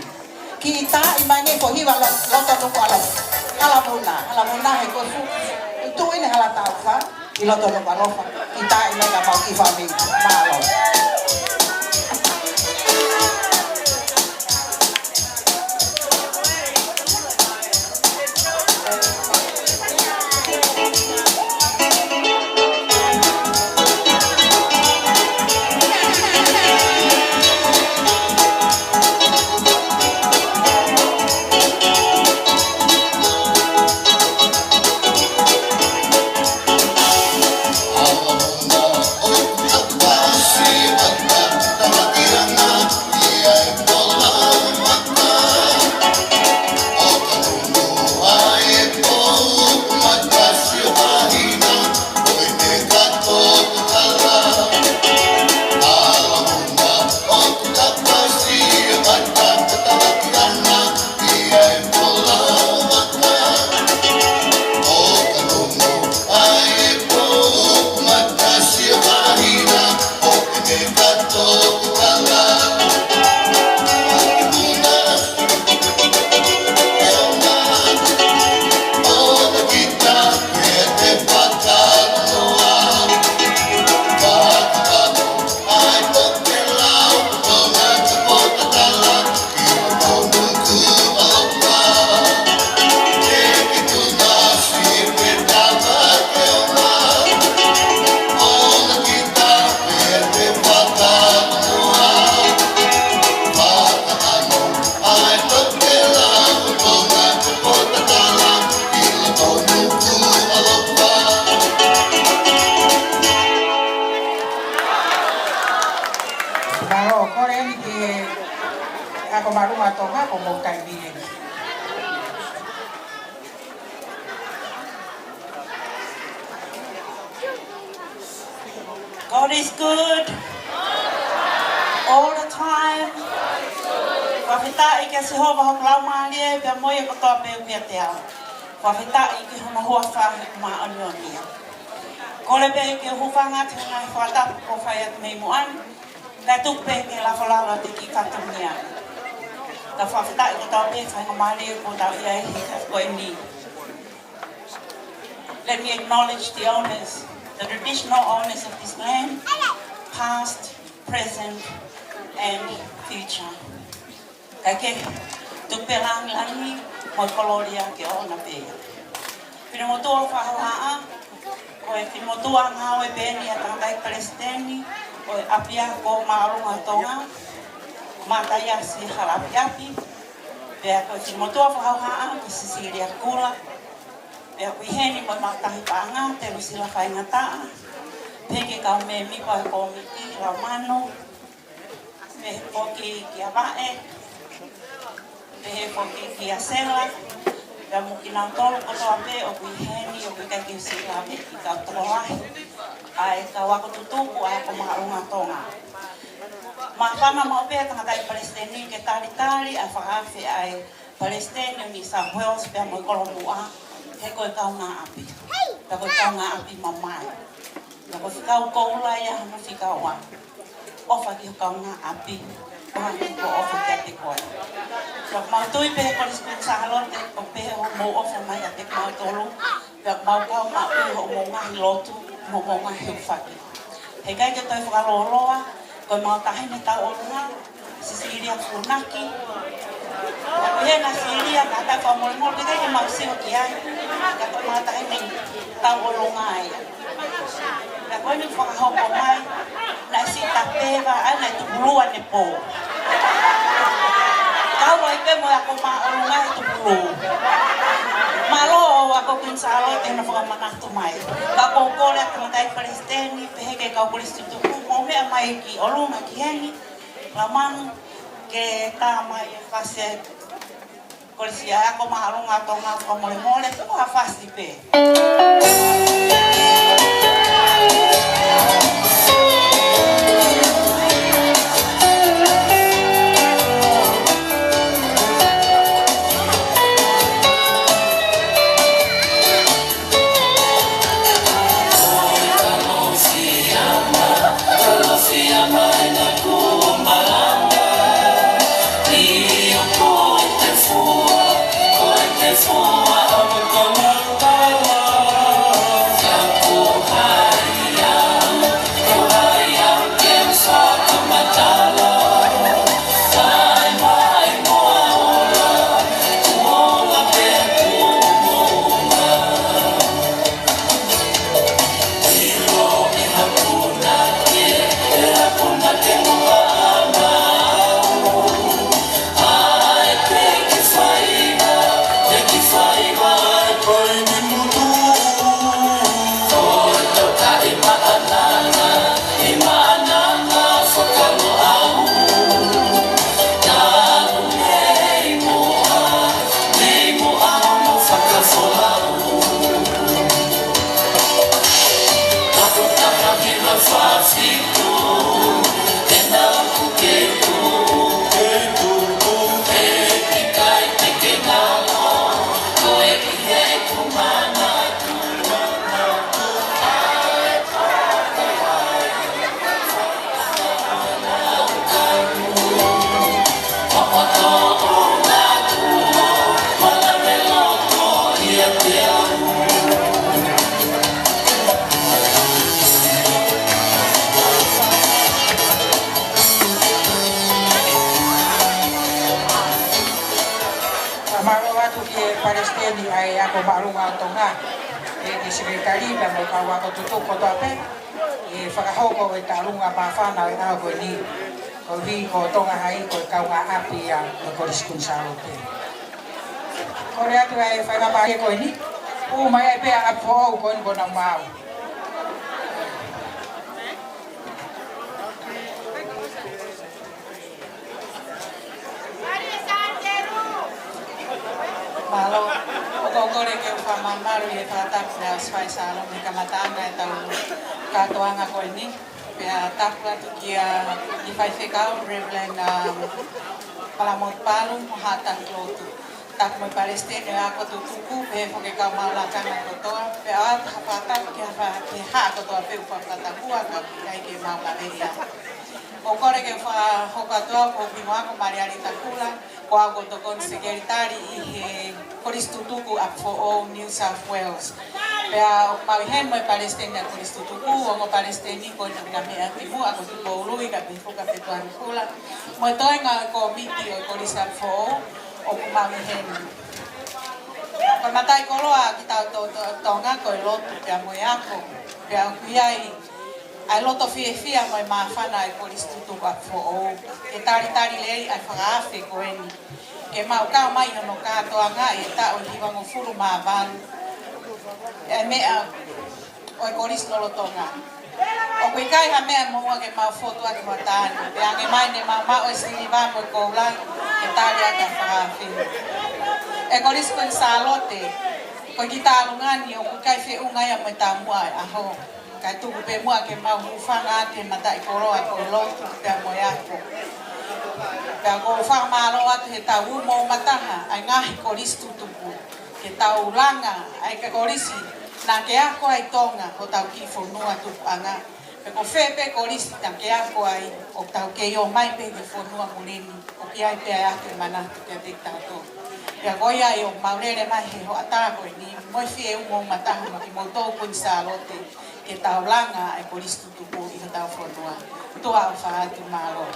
ki ta I mai ko hiwa lo to ko ala muna he ko fu tu ini hala taufa ilo to no palofa kita ini ga mau ki fami malo God is good all the time. Whawhita I kia Sehova hok lau maalie, pia moia kotoa peu kia te ao. Whawhita I ki hana hua whahi maa onionia. Kole pe I kia hufanga te ngai whatapu ko whai at mei moan, ka tuk pe ke la whalala te ki katumia. Ka whawhita I kotoa pe whai maalie ko tau ia he ka koe ni. Let me acknowledge the owners, the traditional owners of this land, past, present, and future. Kai ke tupe langi mo koloria ke ona pe. Pino mo to fa haa ko e pino to nga o beni ata kai Palestini o apia ko marunga tonga mata ya si harapi api pe ko pino to fa haa ki Sisilia kula pe ko heni mo mata panga te sila fa ngata pe ke ka me mi pa komiti romano pe ko ki abae porque que hacerla ya mukina tolo ko to ape o kuheni o ka ke sila me ka trabajo ai ka wa ko tutuku ai ko marunga tonga ma fama ma ope ta dai Palestini ke tali a faafe ai Palestina ni sa huels pe mo ko loa he ko ka nga api ka ko ka nga api mamai ka ko ka la ya no fika wa o fa ki ka nga api ko ofa te ko Pag mautui pe ko liskun sa halon te ko pe mo ofa mai ate ko tolo pag mau ka ma ho mo nga lotu mo nga hufaki he kai ke toi fa loloa ko mau ta ni ta ona Sisilia funaki he na Sisilia ka ta ko mo ke ke mau si o kia ka ko mau ta ni ta olonga ai la ko ni fa ho ko mai na si ta peva ana tu blua ne po kau ai pe mo ako maulunga itu bulu malo ako pinsalo te na fa mana tu mai ka ko ko le ka tai Palestini pe ke ka polis tu mo me mai ki olunga ki heni la man ke ta mai fase polisia ako maulunga to nga ko mole ko ha fasi pe Palestini ai ako marunga tonga e sekretari pe mo ka wa ko tutu ko to ape e whakahoko e tarunga mawhana e ako ni ko vi ko tonga hai ko ka wa api ya ko riskun salo te ko rea tu ai whai mapa ko ni o mai pe a po ko ko na mau malo o kore ke fa mamaru e fa tapra sfai salo me kamatanga e tau katoanga ko ni pe tapra kia i fai fekau revlen palamot palu mohatan klotu tak mo Palestina ako tutuku pe foke ka malakana ko to pe at hapata ke ha ko to pe fa tatakua ka kai ke mama media o kore ke fa hokatua ko bimoako mariari takula ko ako to kon sekretari i Koristutuku up for all New South Wales. Pea mauhen mo Palestina ko istutuku o Palestina ko na me atimu ako tu ului ka bifo ka petuan kula. Mo toy nga komiti o kolisal fo o mauhen. Pamatay ko loa kita tonga ko lot pea mo ako. Pea kuyai ai loto fia mo mafana e kolistutu ka fo o e tari le ai fagafe ko eni. E mau ka mai no ka toanga e ta o hiwa mo furu mavan. E mea o e kolis lolo tonga. O kui kai ha mea mua ke mau foto ake matani. Pe ange mai ne mau o e sini va mo e koulang e tali aka whakafi. E kolis ko e salote. Ko kita alungani o kui kai fe ungai a mo e tamua e aho. Kai tuku pe mua ke mau hufanga ake mata i koroa ko lotu pe a mo e ako. Pe a ko ufanga malo atu he tau mo mataha. Ai ngahi kolis tutupu. Ke tau langa ai ka kolisi na ke ako ai tonga o tau ki fonua tupanga pe ko fepe kolisi na ke ako ai o tau ke yo mai pe de fonua mulini o ki ai pe ai ke mana ke diktato ya goya yo maulele mai he ho ata ko ni mo fi e mo mata ma ki mo to kun salote ke tau langa ai kolisi tupu i tau fonua to a fa tu malo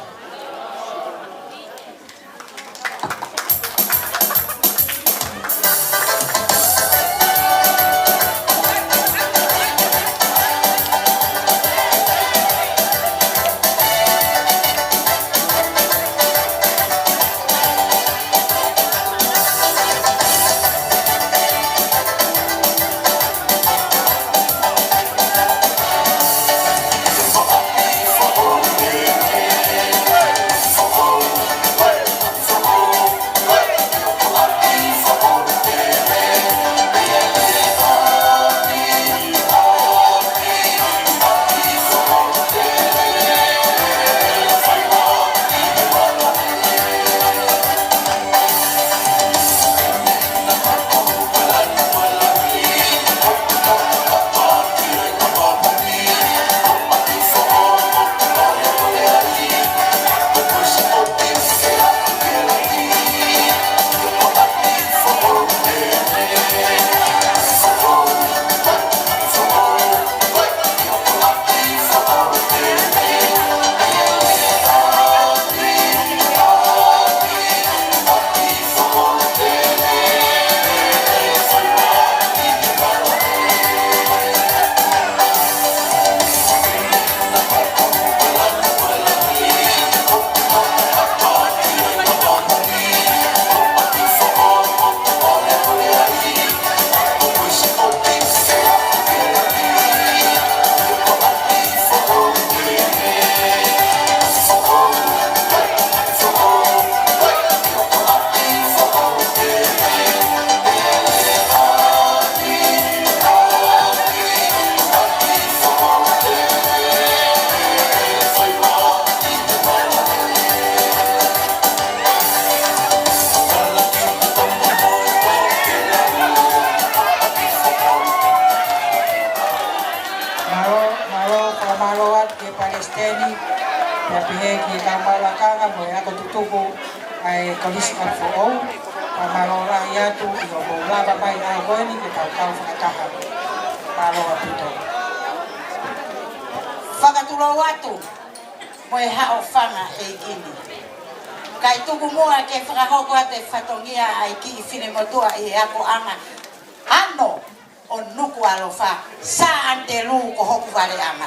Ano o nuku alofa sa antelu ko hoku vale ama.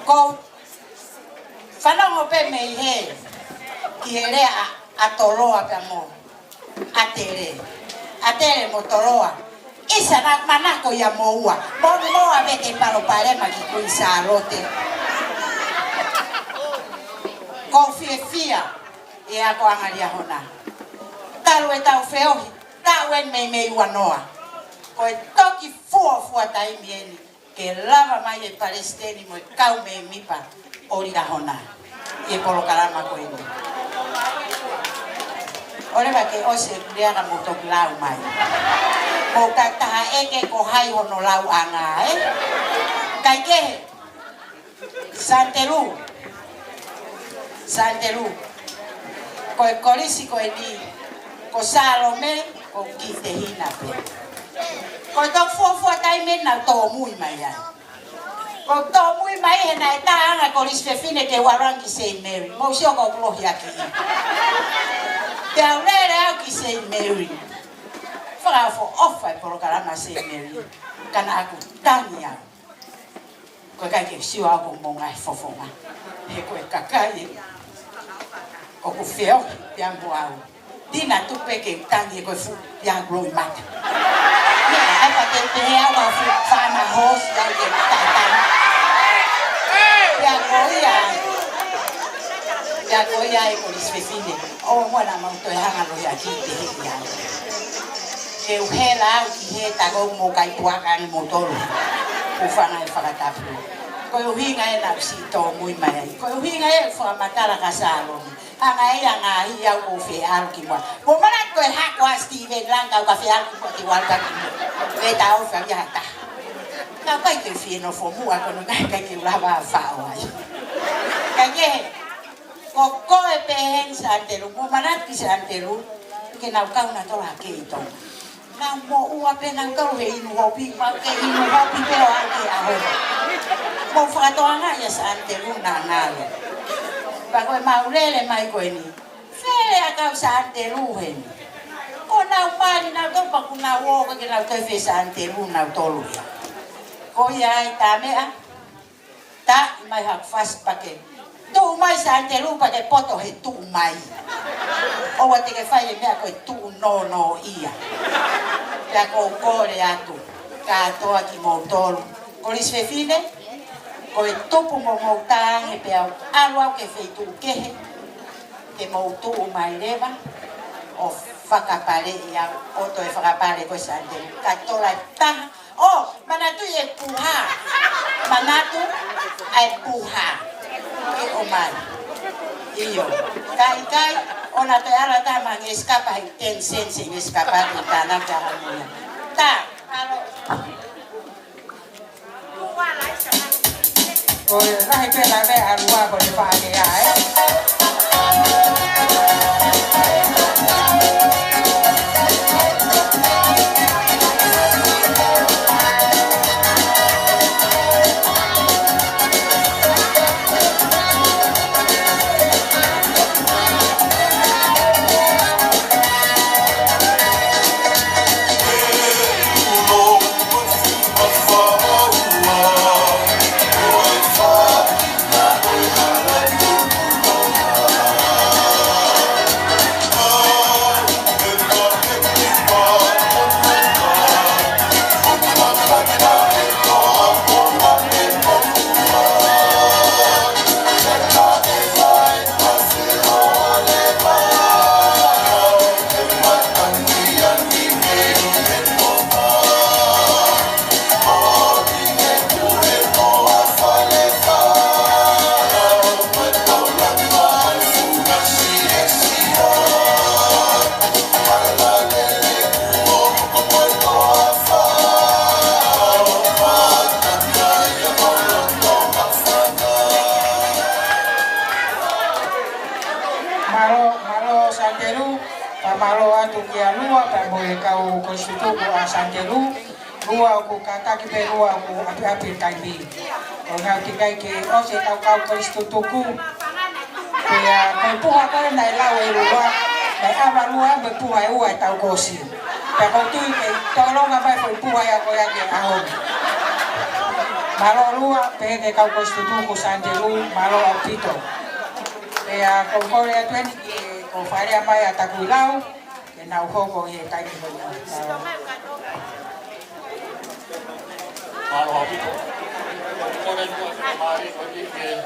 Ko whanongo pe mei he ki he rea a toroa pe mo. Atere mo toroa. Isa na manako ya moua. Moa vete palo parema ki kui sa rote. Ko fia e ako angaria hona. Talu e tau feohi. Tau en mei wanoa. Ko e toki fua taimi eni. Ke lava mai e Palestini mo e kau me mipa ori la hona. E polo kalama ko inu. Ore ba ke ose leana mo toki lau mai. Mo kataha eke ko hai hono lau anga Kai kehe. Santelu. Ko e kolisi ko e ni. Ko Salome ko kite hina pe. Ko to fo tai men na to mui mai ai. Ko to mui mai he na ta anga ko lis fefine ke warangi St. Mary. Mo sio ko glohi aki. Te aurere au ki St. Mary. Whaka fo ofa i porokarama St. Mary. Kana aku tangi au. Koe kai ke siwa aku mo ngai fofonga. He koe kakai. Ko ku feo piangu au. Dina tupe ke tangi koe fu piangu i mata. Ai pa te te au a fu whana hos au ke tatang. Piangu i ai. Piangu i ai ko lis fefine. O mwana mauto e hanga lohi a ki te he i ai. Ke uhela au ki he tago mo kai tuaka ni motoro. Ufanga e whakatapu. Koe uhinga e na si tō mui mai. Koe uhinga e whakamatara ka sāloni. Anga e anga hi au ko whi alu ki mua. Mo mana koe hako a Steven Langa o ka whi alu ki mua ki walka ki mua. E ta o whi hata. Kau kai ke whi no fo mua kono kai ke ulawa a whao ai. Kai ke he. Ko koe pehen sa antelu. Mo mana ki sa antelu. Ke nau kau na tola ke i tonga. Nau mo ua pe nau kau he inu hopi. Ma ke inu hopi pe o ake a hoi. Mo whakatoanga ia sa antelu na ngalo. Pa koe maurele mai koe ni. Where a kau sa antelu he ni. O nau mari nau tau paku nau oka ke nau tau whi sa antelu nau tolu ia. Ko ia ai tā mea. Ta mai hak fast pake. Tu mai sa antelu pake poto he tu mai. O wa te ke whai mea koe tu no ia. Pea kou kore atu. Ka toa ki mou tolu. Ko lis fefine. Ko e tupu mo mautāngi pe au alu au ke wheitu kehe te mautu mai rewa o whakapare i au oto e whakapare koe sa ande ka tola taha o manatu e puha manatu ai puha e o mai iyo kai ona te ara tama nge escapa i 10 cents nge escapa i tāna kaha muna ta alo Rồi hai bên là về Arua của địa bàn này ấy. Kau konstitusi Santeru, lua aku kata kita lua aku api kaini. Orang kita ke, oh saya tahu kau konstitusiku. Ya, kau puha kau nai lawe lua, nai apa lua berpuha uai tahu kosi. Kau tu ke, tolong apa kau puha ya kau yang ke ahon. Malo lua, pede kau konstitusiku Santeru, malo apito. Ya, kau ya tuan, kau fare apa ya tahu lau. Nào không có gì tay mình mà họ biết cho nên mà đi có những cái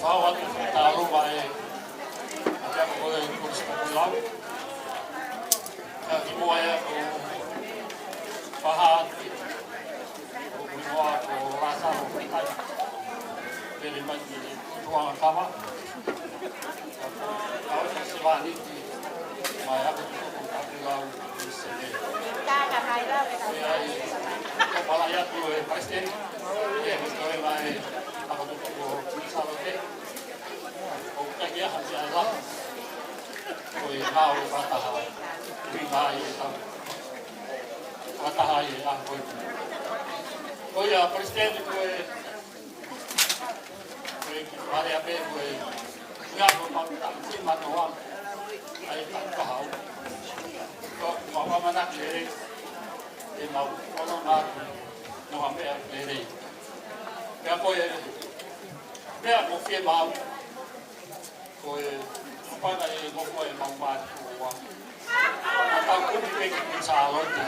sao vậy tao lúc vậy chắc có thể cũng sẽ lắm cái mua ấy có ha cũng mua có lá sao cũng phải để mình mua cam á kalau sesuatu ini Maya betul kalau ta cả hai đó kepala ya tuh presiden ya betul lah apa tuh misalnya oke dia hasil Allah kau tahu patah lima itu wataha e a koe. Koe a presidente koe Mare a pe koe ngā koe pauta si matoa ai kahau. Ko mawamana kere e mau kono ngātu noha mea kere. Mea koe mea ko fie mau koe whana e moko e mau mātu kua. A tau kumi peki ki sa alote.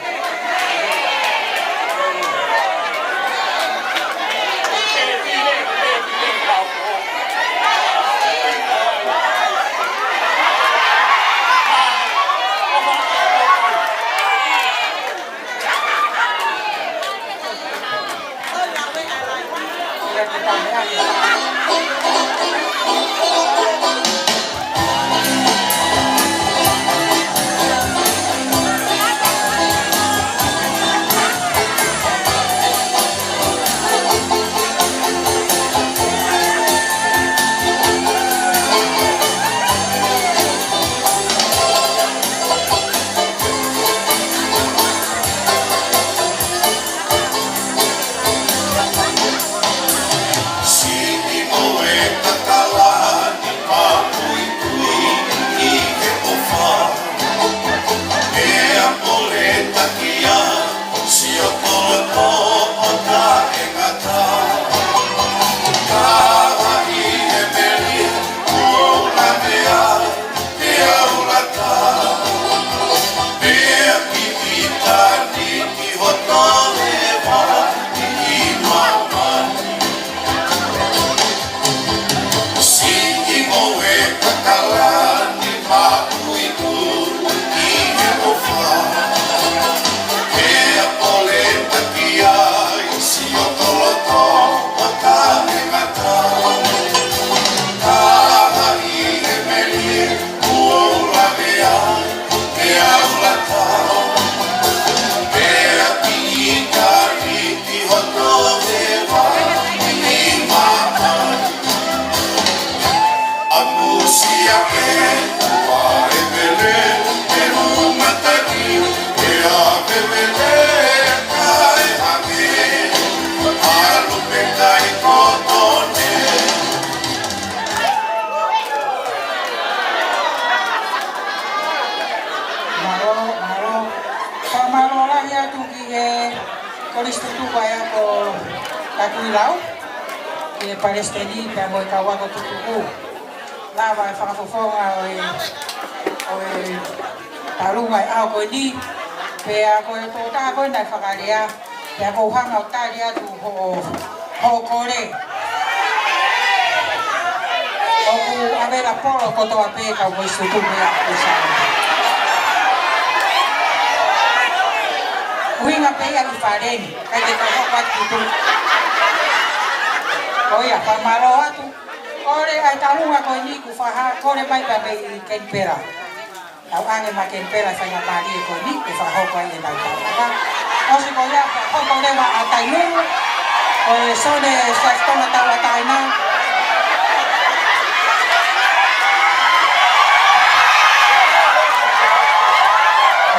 Palestini pe mo ka wa ko tuku la va fa fo o talunga a ko ni pe a ko to ta ko na fa ka ria ya ko ha ma ta ria tu ho ko le o ku a ver a polo ko to a pe ka mo su tu pe a sa winga pe ya ni fa ren ka te ka ko tu Oia, whamaro atu. Kore ai talunga koe ni ku whaha, kore mai pa mei kenpera. Tau ange ma kenpera whainga pari e koe ni, ku whahoko ai e nau talunga. Osi koe ia, hoko rewa a tainungu, koe sone sastonga tau a taina.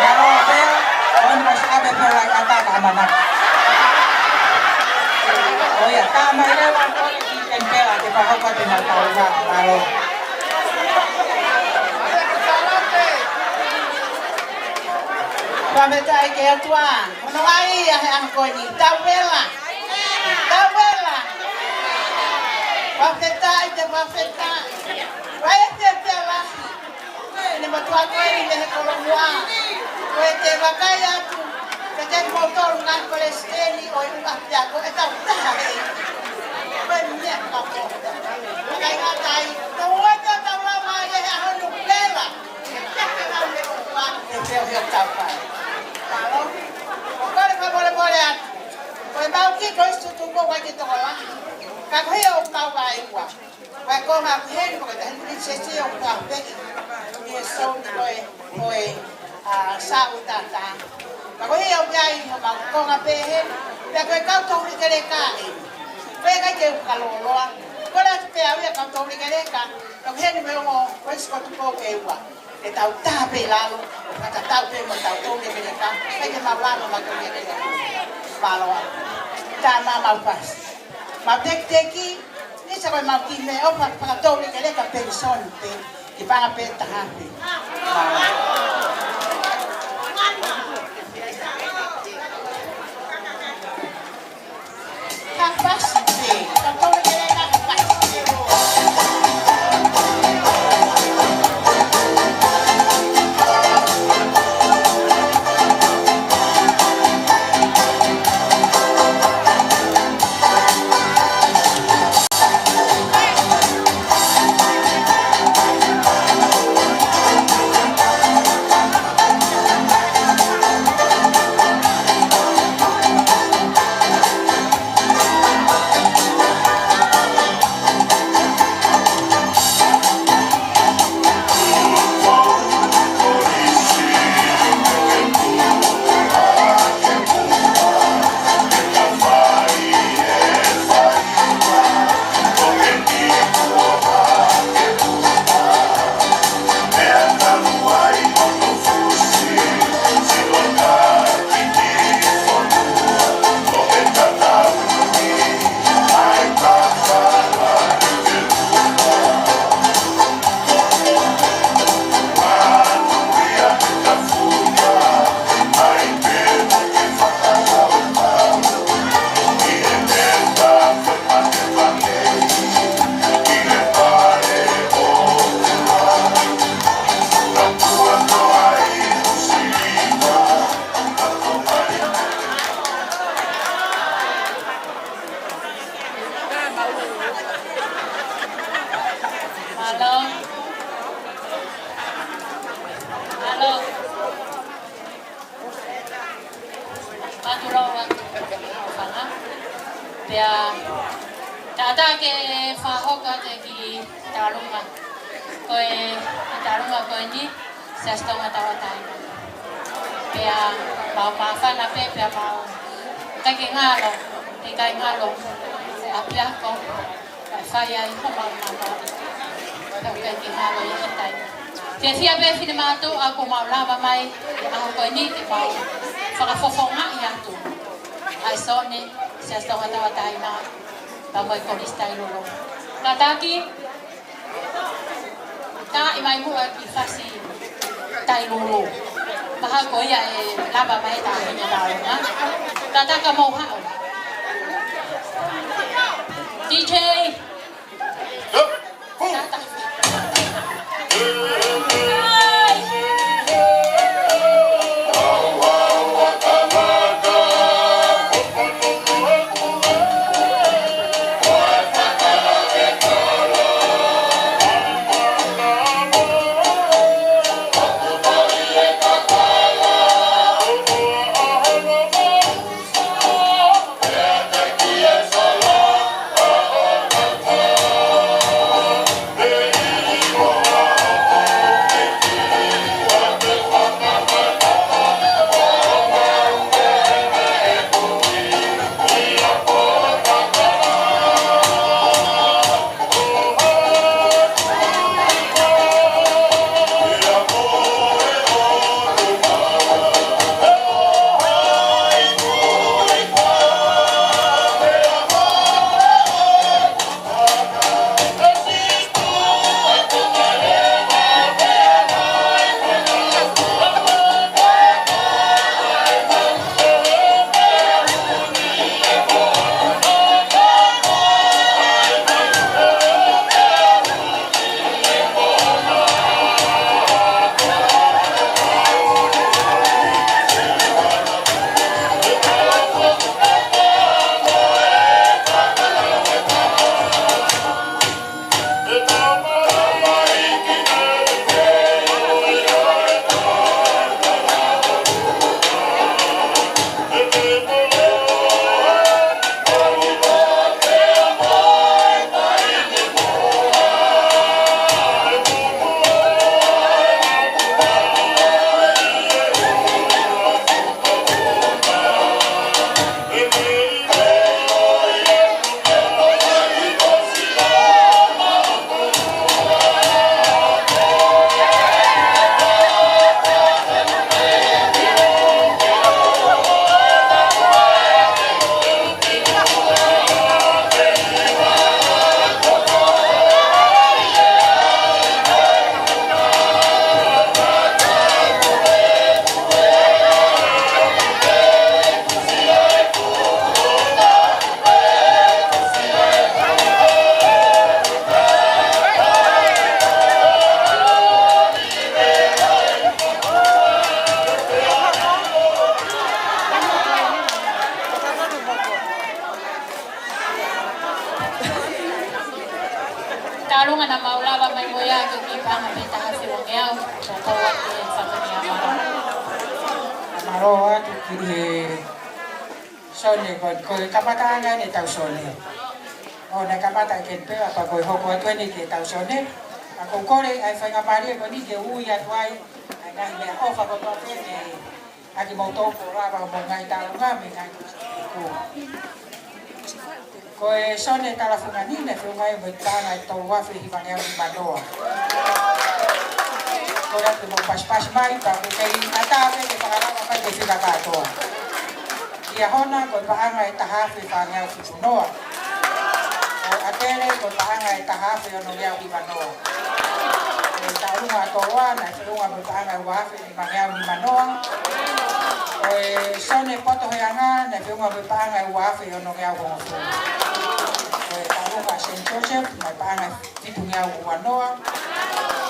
Maro a pea, koe mas abe pera ai ataka amanak. Oia, tama i rewa kore ki kenpera te whahoko te nau talunga, maro. Pametai ke atua. Ono ai a angko ni tawela. Tawela. Pametai te pametai. Vai te pela. Ni matua ko ni le ko lua. Ko te vakai atu. Ke te motor ngan Palestini o i mafia ko e tau tahe. Ben ni ka ko. Kai ngatai. Tawa ta tawa mai e hanu pela. Ke na le ko pa. Te te tapa. Kalau, kalau boleh atu, kalau mau kita itu tunggu lagi tu lah. Kalau hiu kau baik wah, kalau nak hiu kau dah hendak sesi kau baik, dia soal kau sahut tata. Kalau hiu baik, kau nak hiu, tapi kau tahu ni kerja ini, mereka jauh kalau luar, kalau tu pergi kau tahu ni kerja, kau hiu memang kau sekolah tu kau kewa. e tau tape lalo, kata tau pe mo tau tole ke ka, pe ke mawano ma tole ke palo. Kana mau pas. Ma tek teki, ni sa ko mau ki me o pa tole ke le ka pension pe, ki pa pe ta hape. Capacity, ka tole ke le ka capacity. Sia be fini matu aku mau lava mai aku ko ni ti mau whakafofonga i atu. Ai so ni sia sto kata watai na ta mai ko ni style lo. Kataki ta i mai mu ki fasi tai lo. Maha ko ya e lava mai ta ni ta na. Kata ka mau ha. DJ talunga na maulava mai moya ke kipanga peta hasi wangeau ko watu samania mara maroa kiri sone ko kamata nga ni tau sone o na kamata ke pe apa ko hoko tu ni ke tau sone ako kore ai fa ngapari ko ni ke uya tuai ai ngai me ofa ko to pe ni aki mo to ko ra ba mo ngai ta nga me ngai ko e sone tala fungani ne fungai mo ta ngai to wa fi hi bangau di Bandoa ko ra ke mo pas mai ba ko ke ata pe ke pakara pa ke fika ka to ia hona ko paanga e taha fi whangau ki Noa. O atere ko paanga e taha fi ono ngau ki Manoa. E taurunga atoa na whirunga mo paanga e wafi ni mangau ni Manoa. O e sone poto heanga na whirunga mo paanga e wafi ono ngau ko Ngofu. O e taurunga St. Joseph na paanga fitu ngau ko Manoa.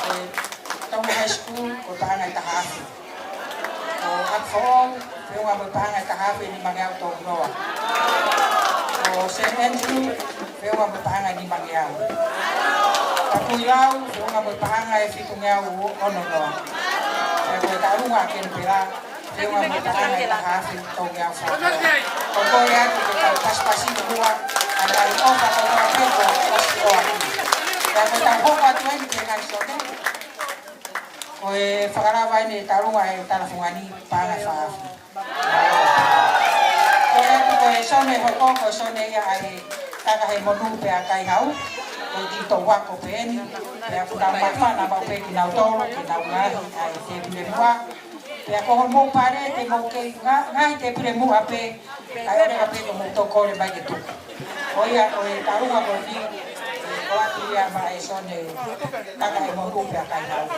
O e Tonga High School ko paanga e taha fi. O Akfoong yung mga pangay kahapon ni Mangyaw tong Noa. O St. Andrew, yung mga pangay ni Mangyaw. Kakuyaw, yung mga pangay fitungyaw ono Noa. Kaya talong akin pila, yung mga pangay kahapon tong yaw sa Noa. Kung yan, kita paspasin buwa, ang lalito pa kung kapit ko, paspo ako. Kaya kung tampok at yun, kaya sone. O whakarawai ne tarunga e talafungani pāngai whaafu. Ko e sone hoko ko sone ia ai takahe monu pe a kai hau. Ko dito wako pe eni. Pe a kuna mawhana mau pe ki nau toro, ki nau ngahi ai te pire mua. Pe a koho mou pare te mou ke ngahi te pire mua pe. Ai ore ka pe ko mou toko le mai ke tuku. O ia ko e tarunga ko ni. Ko atu ia ma e sone takahe monu pe a kai hau.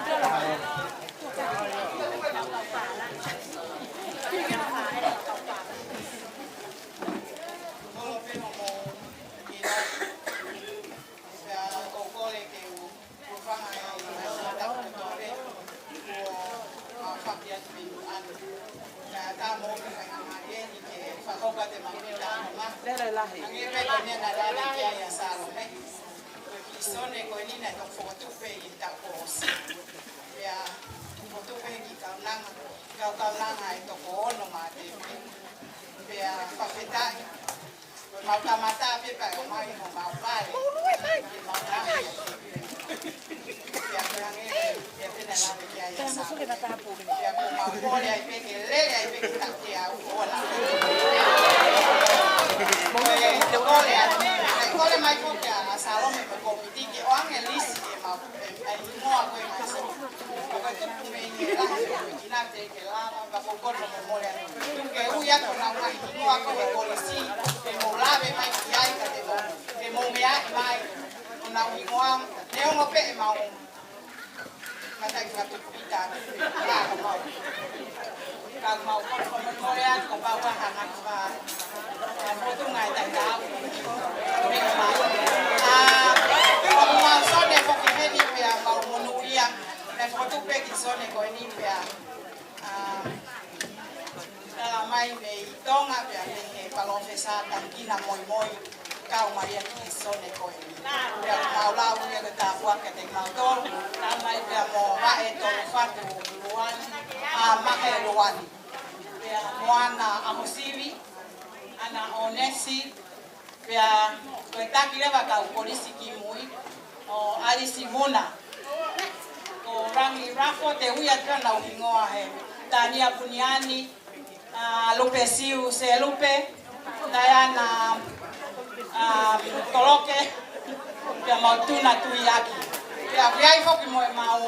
Sone ko ni na tok foto pe ita pos. Ya foto pe ki kaulang ai to ko no mate. Ya papeta. Mau kamata pe pa mai no mau pare. Ya kange ya tena la ya ya sa. Ya ko mau ko ya pe ke le ya pe ki ta ya ola. Kole mai ko ka salome ko komiti ke o angelis e ma ai mo a ko mai so ko ka tu me ni la ki na te ke la ba ko ko no mo le ke u ya ko na mai mo a ko ko si ke mo la be mai ki ai ka te mo ke mo me ai mai ko na u mo am ne o mo pe ma o ma ta ka tu pita la ko mo ka mo ko mo le ko ba wa ha na ba mo tu ngai ta ta Mau sone ko ke ni pia mau monuia na foto pe ki sone ko ni pia la mai nei tonga pia ke palofesa tankina moi moi kau maria ki sone ko ni pia mau la u ya ta kwa ke te mau ton la mai pia mo va e to fatu luan ma ke luan pia moana amosivi ana onesi pia ko ta ki leva ka polisi ki mui o alisi mona ko rangi rafo te uia tana uhingoa he Tania Puniani Lupe Siu se Lupe Diana Toloke pia mautuna tuiaki pia viai foki mo mau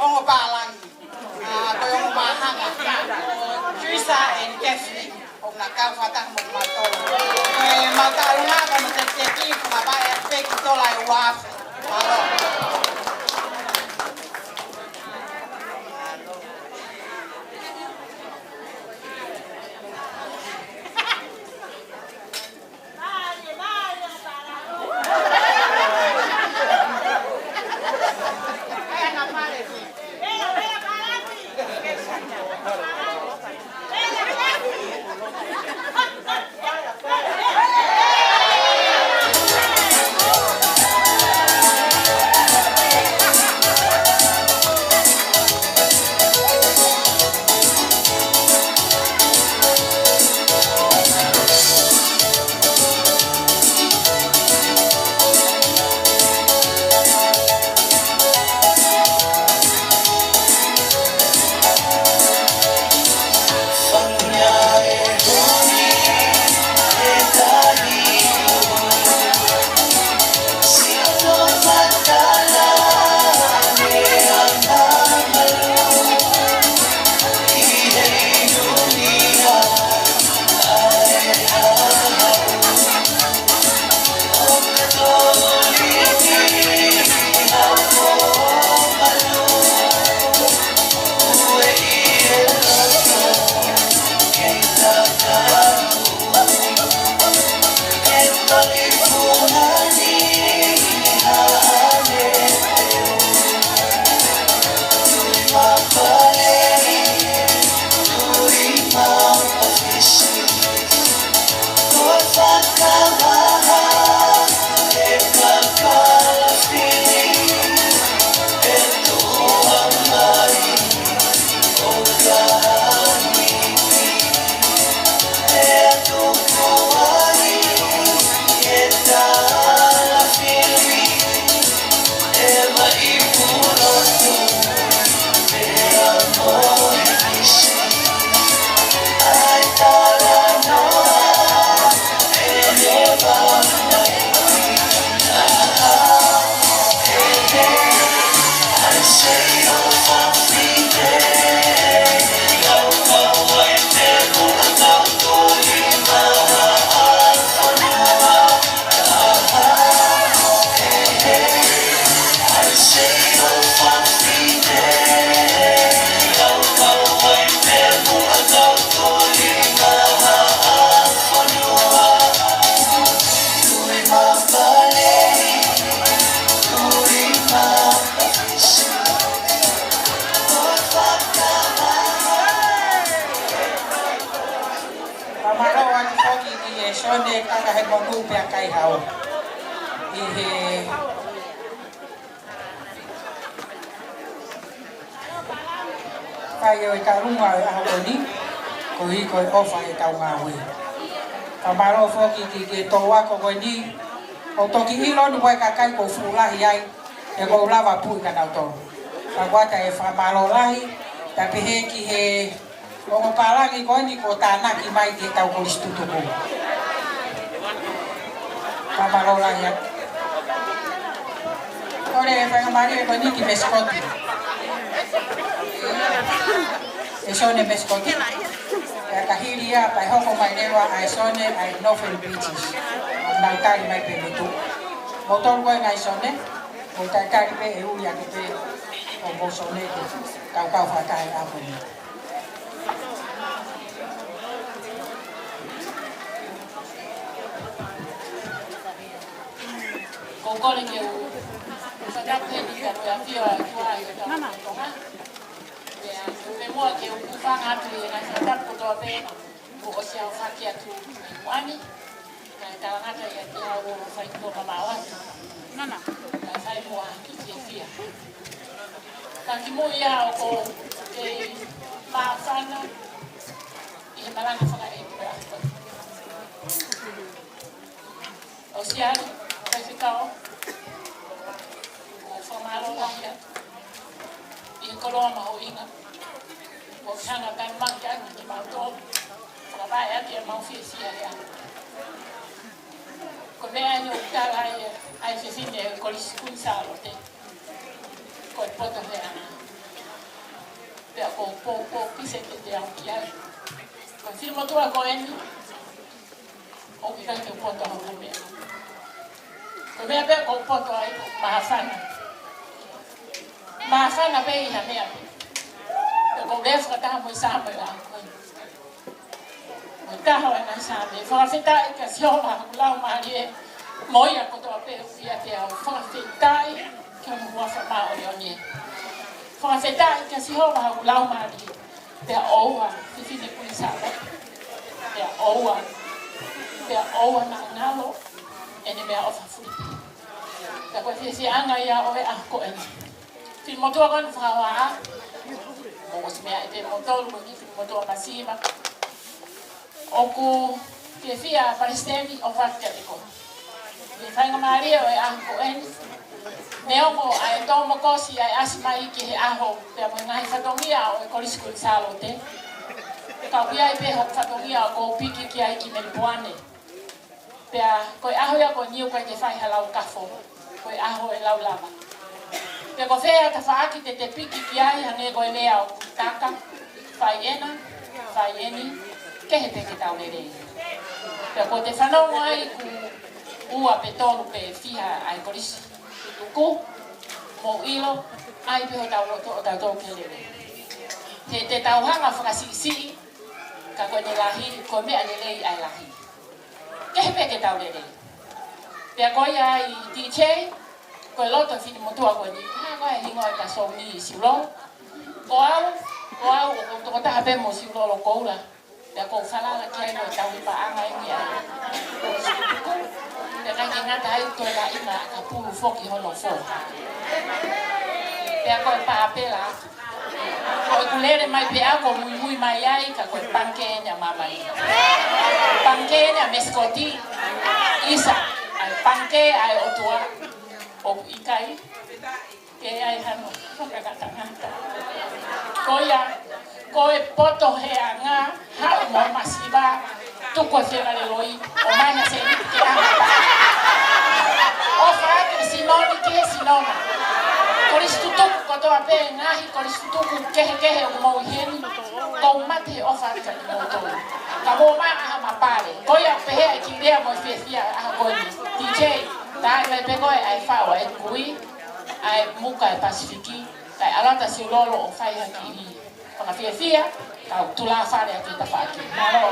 ongo palangi ko ongo mahanga Trisa and Kefi na kau fatah mo mato matalunga ko mteteki kuma ba efek tola waf alo foki ki e sone kaka he monu pia kai hau. I he kai o i ka runga e aho ni, ko hi ko e ofa e tau ngā hui. Ka maro foki ki e tō wako koe ni, o toki ilo ni koe ka kai ko fulahi ai, e ko lava pui ka nau tōru. Ka wata e whamalo lahi, ta pehe ki he ongo parangi koe ni ko tānaki mai te tau ko listutuku. Ka malo lahi atu. Kore e whangamari e koe ni ki meskoti. E sone meskoti. E kahiri a pai hoko mai rewa ai sone ai Northern Beaches. Nau tari mai pe metu. Motor koe ngai sone, mo tai tari pe e uri ake pe o mo sone te kau whatai a koe. Ko kore ke u whakape ni ka pia whio a kua i ka tonga. Me mua ke u whanga atu i ngai whakapu toa pe ko o sia o whaki atu i wani. Ngai kalangata i a ki hau o whaikoa mawa. Ka whai mua ki te whia. Ka ki mo ia o ko te mawhana i he malanga whaka e kua atu. O siari, kai whikao, o whamaro lahi atu. I he koroa maho inga. O hanga kai mangi atu ki mautoro. Whakapai atu e mau whia sia rea. Ko mea ni o kutara ai whiwhine e kolisi kunsaro te. Ko e poto he ana. Pea ko pō kise te te au ki ai. Ko whimotua ko eni. O ki kai ke poto hau mea. Ko mea pe ko poto ai mahawhana. Mahawhana pe iha mea pe. Pe ko lefka taha mo i sāme la. Mo i taha e nai sāme. Whakawhetai ka sioma lau maari e moia kotoa pe uia te au. Whakawhetai ki onu hua whamao ni o nie. Whakawhetai ka sioma lau maari pe oua whiwhine kuni sāme. Pe oua. Pe oua na ngalo. Ene mea ofa furi. Ka koe whisi anga ia o e ako ene. Whini motua konu whakawa a. Mo si mea e te motoru ni whini motua masima. Oku te whia Palestini o whakia te kona. Whini whainga maaria o e ako ene. Me ongo ai tō mokosi ai asimai ki he aho. Pea mo ngahi whatongia o e koriskuli salo te. Ka uia i peho whatongia o ko piki ki ai ki Melipuane. Pea koe aho ia ko niu kai te whai halau kafo. Koe aho e lau lava. Pea ko whea ka whaaki te piki ki ai hange koe lea o kutaka. Whai ena, whai eni, kehe peke tau le rei. Pea ko te whanongo ai ku ua pe tonu pe whiha ai korisi. Tuku, mo ilo, ai peho tau loto o tau tau ke le rei. Te tauhanga whakasisi, ka koe ne lahi, koe mea le rei ai lahi. Kehe peke tau le rei. Pea koe ai DJ, koe loto whini motua koe ni. Koe hingo e ka sou ni i siulo. Ko au, o toko taha pe mo siulo lo koula. Pea kou whalala ki ai no e tau i pa anga i mia. Pea kai ke ngata ai toi la inga ka pulu foki hono fo. Pea koe pa apela. Koe kulere mai pe ako mui mai ai ka koe pankenya mamai. Pankenya meskoti. Isa, ai panke ai otua. O ikai. Ke ai hano. Kakatangata. Koe poto he anga. Hau mo masiba. Tuko whira le loi. O maina se ni ke anga. O whaake sinoni ke sinona. Koristutuku kotoa pe ngahi. Koristutuku kehe o mau heni. Kou mate o whaake o motoru. Ka mo maa aha mapare. Koe au pehea e ki rea mo whia aha koe ni. DJ. Tai mai pe koe ai whao e kui. Ai muka e Pasifiki. Kai alata si lolo o whai haki i. Kona whia. Kau tula whare a ki ta whaaki. Maro.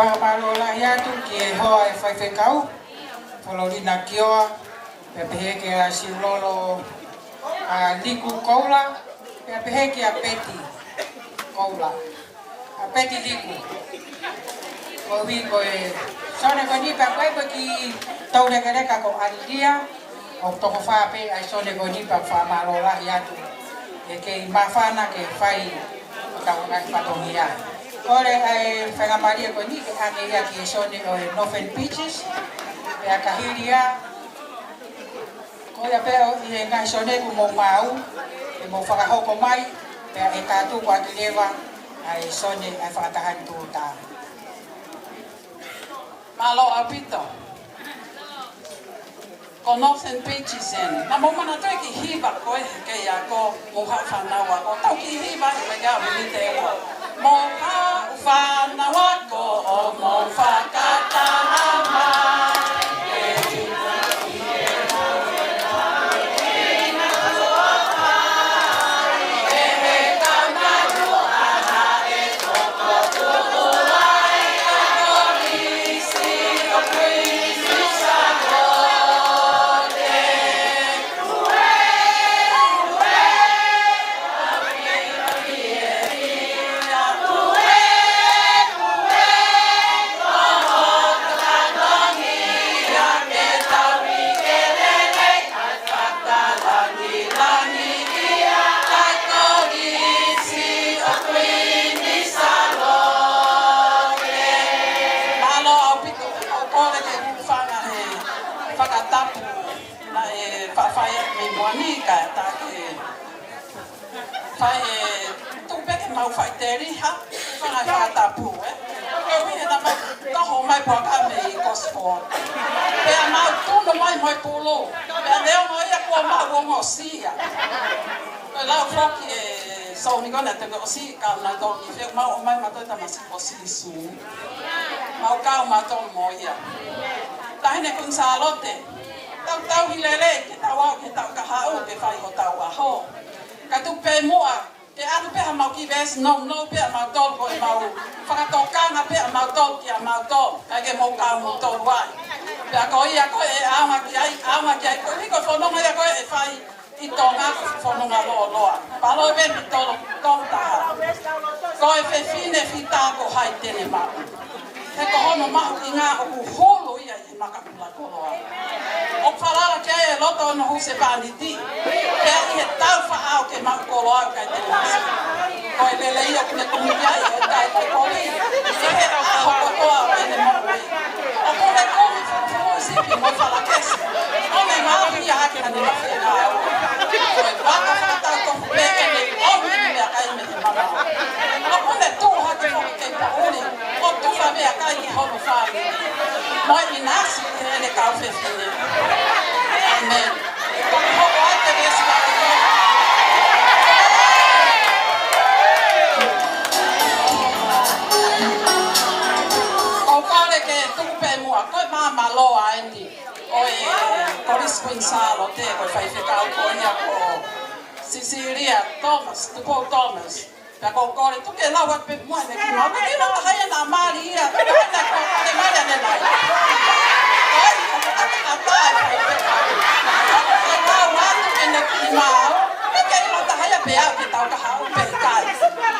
Whamalola hiatu ki e hoa e whaiwhekau. Whalorina kioa, pepehe ke a siulolo a liku koula, pepehe ke a peti koula. A peti liku. Ko hui ko e sone ko nipa koe ko ki tau reka reka ko alilia. O toko whape ai sone ko nipa whamalola hiatu. E ke mawhana ke whai tau ngai whatongia. Kore ai whangamaria ko ni ke ake ia ki e sone o e Northern Beaches. Pe a kahiria. Ko ia peo i e ngai sone ku mō mau. E mō whakahoko mai. Pe a e tātu ko ake lewa. Ai sone ai whakatahan tū tā. Malo apito. Ko Northern Beaches en. Na mō mana tui ki hiva koe ke ia ko muha whanawa ko. Tau ki hiva i me gā mini te ua. Mō ka whanawa ko o mō whakataha mai. Fai te riha, whangai whakatapu, e wihe na mai taho mai paka me i Gosford. Pea mau tūna mai mai polo, pea leo mai a kua mau wonga o sia. Koe lau whoki e sauni kone te o si ka na dongi, whiu mau o mai matoi ta masi o si su. Mau kau matoi mo ia. Tahine kun sa lote, tau hilele ki tau au ki tau kahau ke whai o tau aho. Ka tu pe mua, e atu pea mau ki ves no pea mau tol ko e mau whakatokanga pea mau tol ki a mau tol kai ke mau kau mau tol wai pea ko ia ko e aunga ki ai ko hiko whanonga ia ko e whai i tonga whanonga loa palo e veni tolo taha ko e whewhine whita ko hai tene mau he ko hono mahu i ngā oku holo ia i makapula koloa o wharara ke e loto no huse pāni ti pea i he tau whaau ke mau koloa kai tene masi ko e lele ia kune kumiki ai e tai te koli e he hoko toa o ene maui o kone komi whumu sipi mo whalakesi o me mahi ia hake na ni mawhi ngā ko e waka whakatau tofu pe ene o me mea kai me te mamau o kone tū hake whoki kei pauri o tuwa mea kai ki hono whāri moi i nasi te ene kau whewhine Amen. Hoko ai te resi kake koe. O kare ke tupe mua, koe mama loa endi. O e Coris Quinsalo te koe whaiwhekau koe ia ko Cecilia Thomas, tuko Thomas. Pea ko kore, tuke lau at pe mua ne kino. Te kino ta haia na mari ia, te kone ko te mai ane nai. Koe, a tae whaiwhekau. E kau atu ene ki mau, te kino ta haia pe au ke tau kahau pe kai.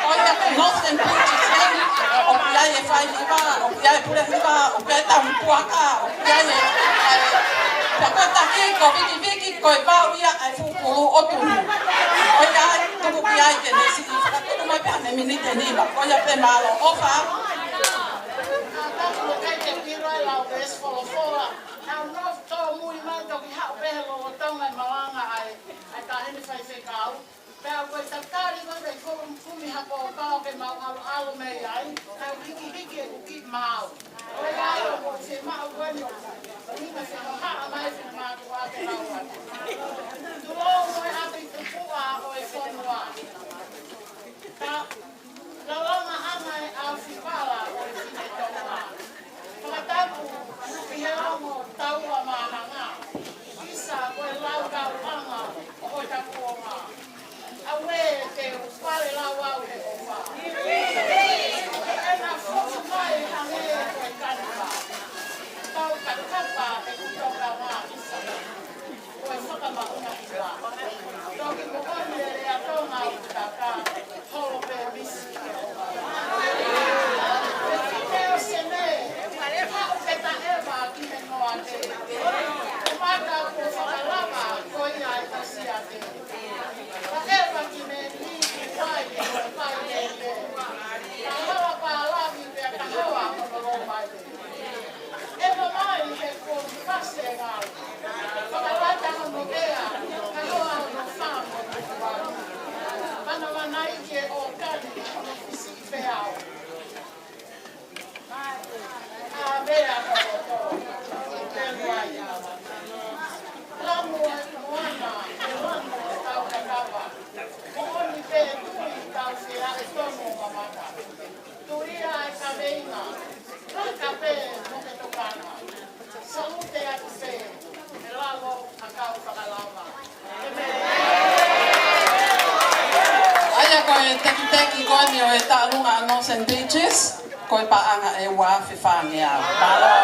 Koe ia ko Northern Beaches eni, o piai e whai hiwa, o piai pure hiwa, o piai tau mpuaka, o piai e... Pea koe taki ko viki koe pau ia ai fukuru o tunu. Koe ai tuku piai ke nesi i whakatunu mai pia ne e minite ni ba ko ya pe malo o fa Pea koe takari koe te kumi hako o kao ke mau alo mei ai, tau hiki e kuki mau. Koe alo mo se mau koe ni o hina se no haa mai se maa kua ke lau atu. Tulo moe hati te pua o e whanua. Ta lalanga ana e au whipala o e whine tonga. Whakatapu pihe ongo taua mahanga. Isa koe lau kau anga o hoi tapu o maa. Awe te whare la wau he o wā. Ena whoki mai hange koe kanipa. Tau ka kapa e kutoka wā isa. Koe whakamauna i wā. Toki ko koni e rea tonga o taka holo pe misi ke o wā. E kite o sene, hau ke ta ewa ki he noa te. O maka ko whakalama koe ia e tasi a te. Eva ki me ni ki pai e o pai e e. Ka hawa pa alawi pe a ka hawa o lo mai e. Eva mai he ko fase e ngāu. Whakalata hono ea, ka hawa o no whāmo o te wau. Mana wana ike o kani o no fisi i pe au. A mea ko o tō, o tēnu ai awa. Lamu e moana, e wano e tau kakawa. Oni pe tui tau se a e tomo mamaka. Turia e kaweinga. Raka pe mo ke tokana. Salute a te pe. E lalo a kau whakalama. Aia koe teki koe ni o e tālunga a Northern Beaches. Koe paanga e wā whiwhāngi au. Palo.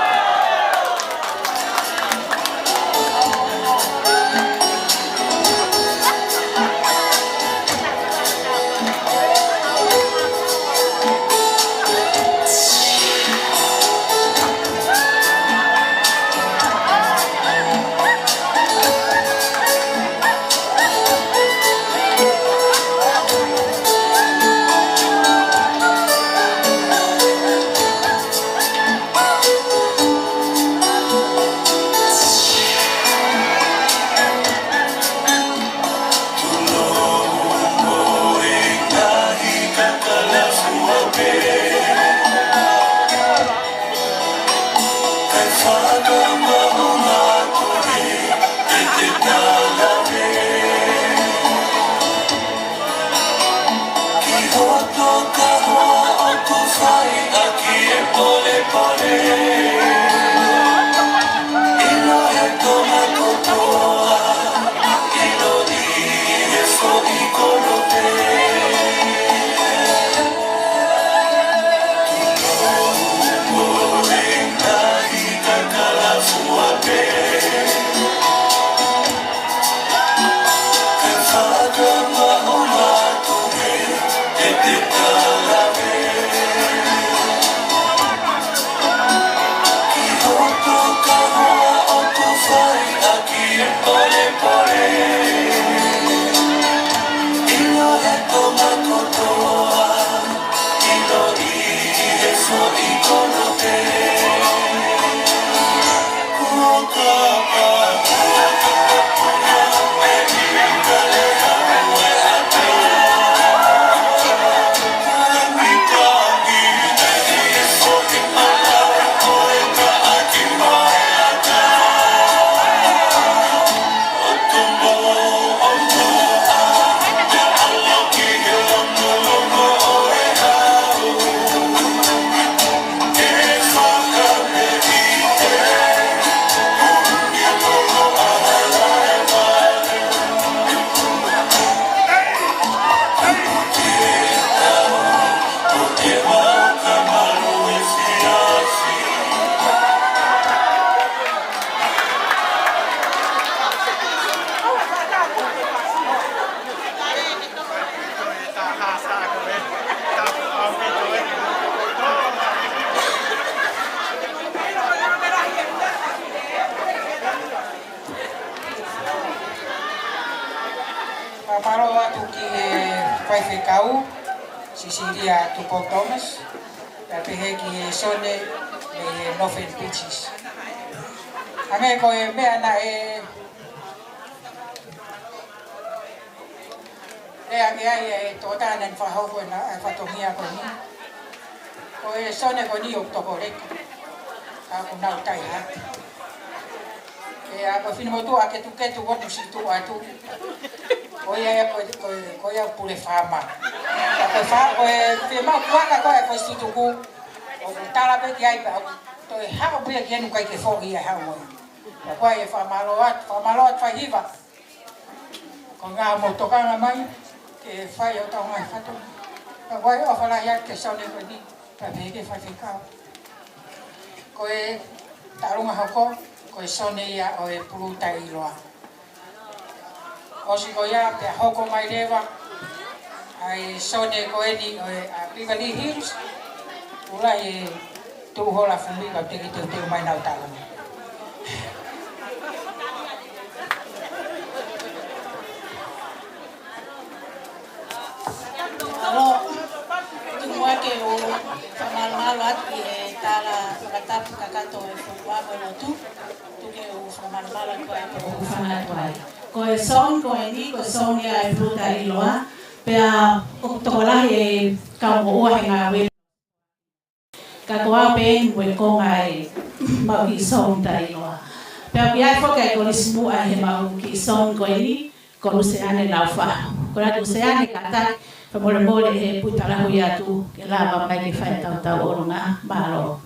Paro atu ki whaiwhekau, Cecilia Tupou Thomas, pe peheki sone me Novel Beaches. Ange ko e mea na e ange ai e tōtana ni whahauko na e whatongia ko ni. Ko e sone ko ni o toko reki. Ka ko nau tai hati. E a ko whini motu a ke tuketu watu si tu atu. Ko ia ko ia pule whama. Ko wha ko e whima kuaka ko e ko si tuku. O tala pe ki ai pa to e hako pia ki anu kai ke whoki e hau moi. Ko e whamaloat whahiva. Ko ngā motokanga mai ke whai o tau ngai whatu. Ko e ofala iat ke saune ko ni. Ka veke whawhikau. Ko e tarunga hoko. Ko e sone ia o e puruta i loa. Osi ko ia pe hoko mai lewa. Ai sone ko e ni o e Beverly Hills. Ula e tuhola fumiga teki teu mai nau talama. Alo, tumua ke o whamalmalo atu e tala whakatapu kakato e whakuapo e lotu. Tuke o whamalmalo ko e po whanatu ai. Ko e son, ko e ni, ko e son ia e fruta i loa. Pea o tokolahi e kaumo ua he ngā wele. Ka toa pe mo e konga e mau ki son ta i loa. Pea ki ai whaka e ko nismu a he mau ki son ko e ni, ko useane lau wha. Ko ratu useane katai, mole mole he puta la hoia tu ke lava mai ke fai tau tau orunga malo.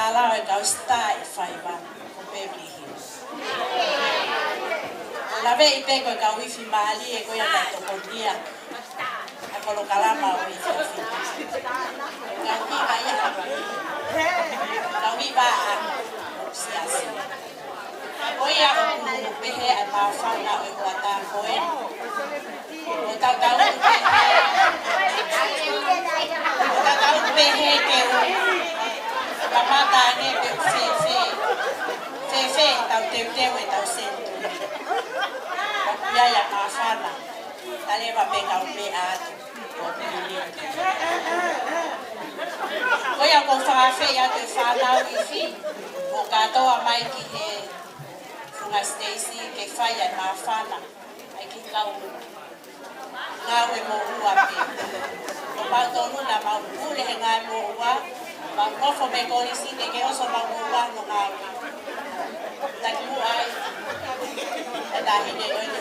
Salah e kau stai fai van ko Beverly Hills. La vei pe ko kau wifi mali e ko ya ka to konia. Ako lo kalama o wifi. Kau mi ba ya. Kau mi ba a siasi. Ko ya ko pe he a ma fa na o ko ta ko e. O ta ka o pe he ke Pamata ne pe fe tau te e tau sentu. Ia ia mawhana. Tale wa pe kau pe atu. Koia ko whawhe ia te whanau i whi. O katoa mai ki he Funga Stacy ke whai ai mawhana. Ai ki kau ngau e mo ua pe. O mautonu na mau ule he ngai mo ua. Mau kofo me kori sine ke oso mau ua no ngau. Taki mu ai. E tahi ne oinu.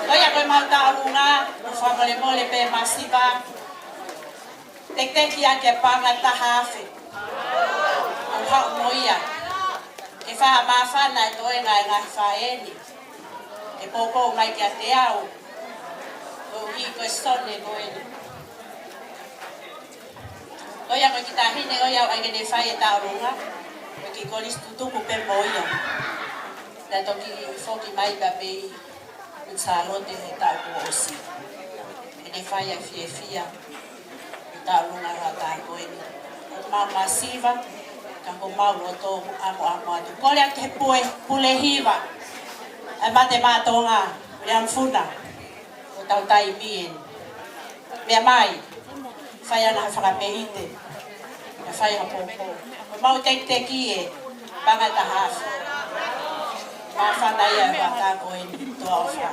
Koia koe mau taurunga. O whamole mole pe masiva. Tek ia ke panga tahawhi. O hau moia. E whaha mawhana e toe ngai ngai whaeni. E poko mai kia te au. O hi koe sone koeni. Oia koe ki tahine oia o aige ne whai e taurunga. Koe ki kolis tutuku pe moia. Na toki whoki mai ka pei. Un salote he tauku osi. E ne whai a fia. Taurunga rata koeni. O mau masiva. Ka ko mau roto amo atu. Kole ake pule hiva. E mate matonga. Leam funa. O tau tai bien. Mea mai. Whai ana whakapeite. E whai ha popo. O mau teki e. Pangata hafu. Ma whana ia e wata koeni. Toa o wha.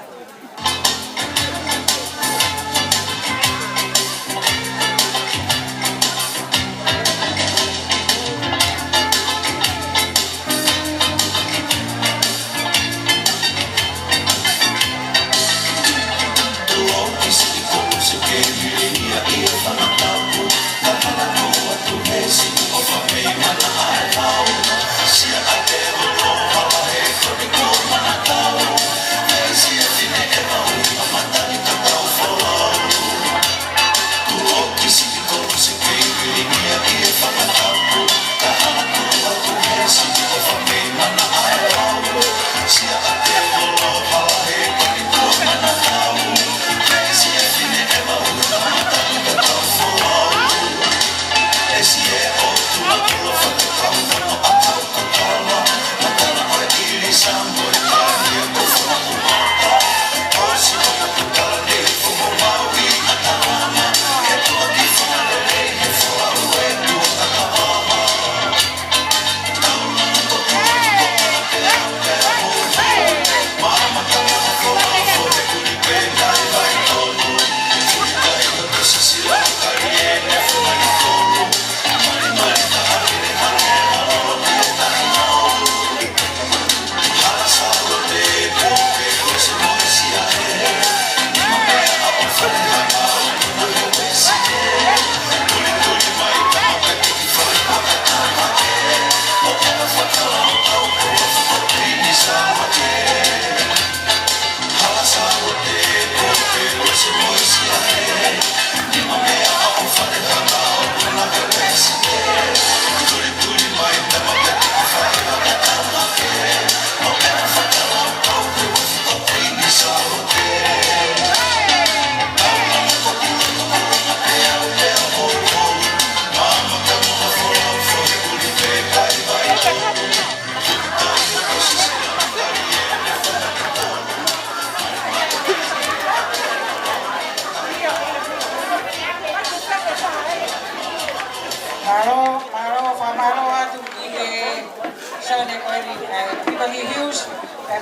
Beverly Hills,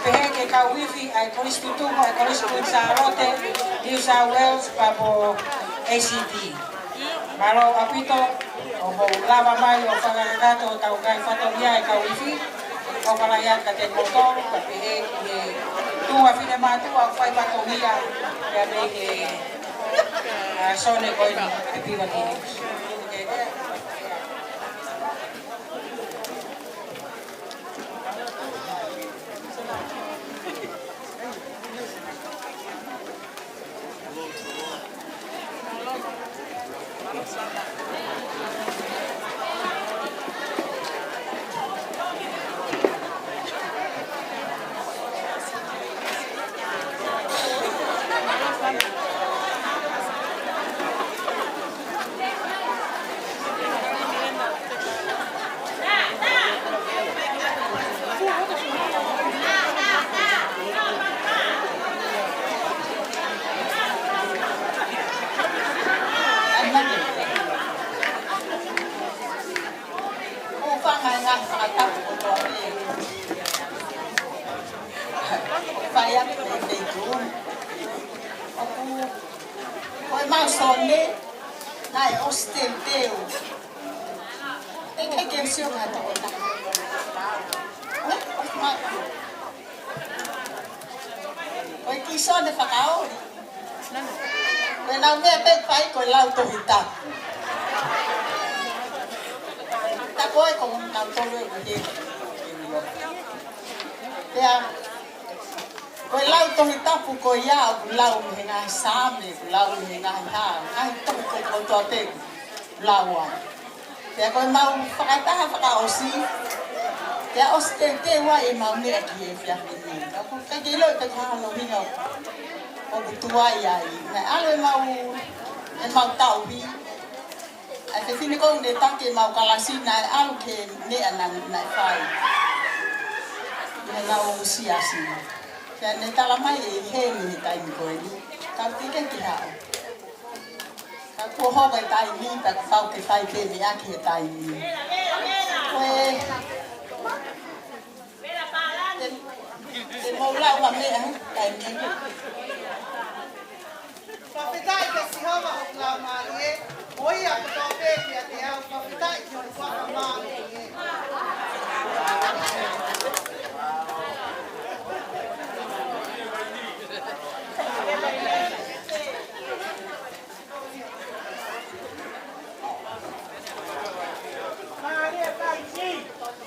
PHK Kauwifi, ai kolis tutumo, ai kolis Punsarote, New South Wales, papo ACT. Malo apito, o lava mai o whakakato o tau kai whatoria ai Kauwifi, o palaiat ka te motor, ka PHK tunga whine mātua o whai whatoria, ka PHK sone koini, Beverly Hills. sone, nai ostel teu. Eke sio kata ota. Oi ki sone whakaori. Koe nau mea pe pai koe lau tohi taku. Ta koe ko nau tolu e kuhe. Pea, koe lau tohi tapu koe iau ku lau mihe ngai same, ku lau mihe ngai haa. Ngai tohi koe kotoa te ku lau ai. Pea koe mau whakataha whakaosi. Pea osi te wai e mau mea ki e whiawhini. Kai ke ilo i te kahalo hinga o kutuai ai. Ngai alo e mau tauhi. Ai te whini kong ne take mau kalasina e alo ke nea nai whai. Ia lau siasi. Pea ne tala mai e heni ni taimi koe ni. Kau tike ki hao. Kau kua hoka i taimi pa ka whau ke whai pe me aki e taimi. Koe... Te mau lau ma mea taimi. Whawhitai ke sihawa o lau marie, oi a kutoa pepi a te au, whawhitai ki o whaka marie e.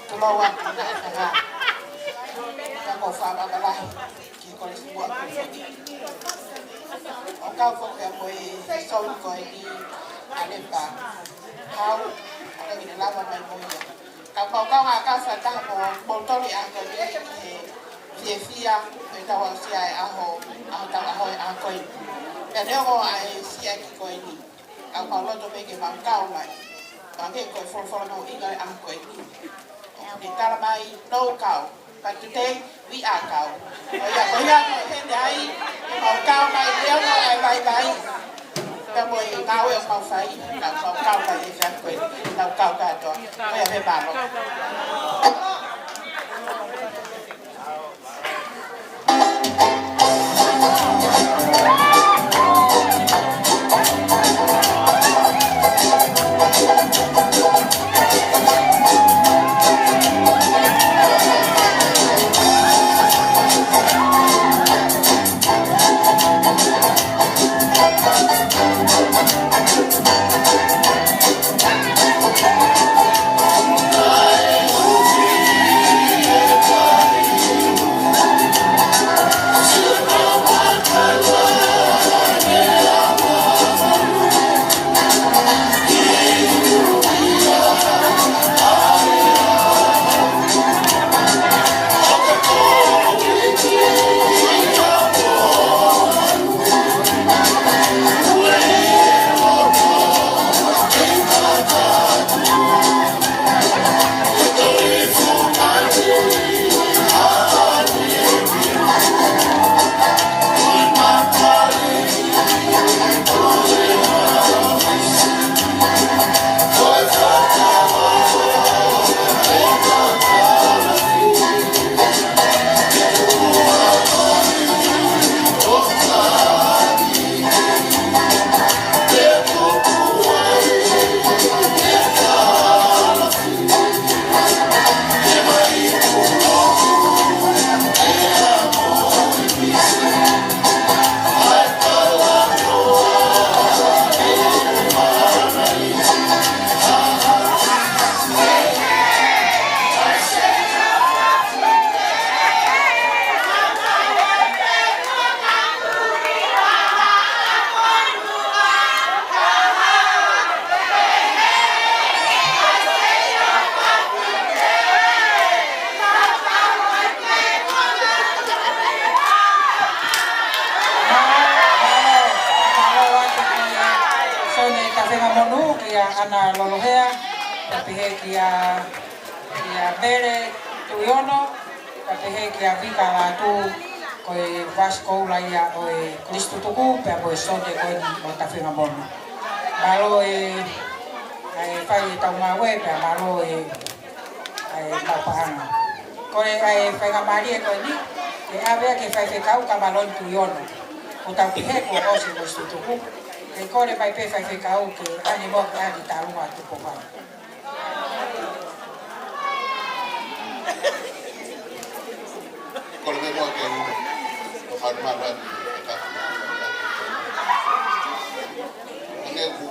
Tulau waktu nak tengah. Kau faham apa lah? Kita buat. Kau kau boleh solve kau ini ada apa? Kau ada di dalam apa yang kau akan sedang botol yang kau ni via kita wasia aku ini. Jadi aku sia kau ini. Kau lo tu pergi kau lah. Bagi kau follow ingat aku ini. Kita ramai no kau. But today we are kau. Bây giờ hiện tại màu cao này đeo nó lại vậy. Cái mùi ngao em màu phải là màu cao này thì sẽ quên màu cao cả rồi. Bây giờ phải bàn rồi. ana lolohea tapihe kia bere tuyono tapihe kia vika la tu koe Vasco la ia oe Kristo tuku pe boe sonde koe mo tafinga mono malo ai fai tau mawe pe malo ai tapahanga koe ai fai ngamarie koe ni ke ave ke fai kau kamalon tuyono o tapihe ko osi Kristo tuku Ke kore mai pe fai kau ke ani mo ke ani talunga tu ko mai. Kore me mo ke har malan ta. Ane ku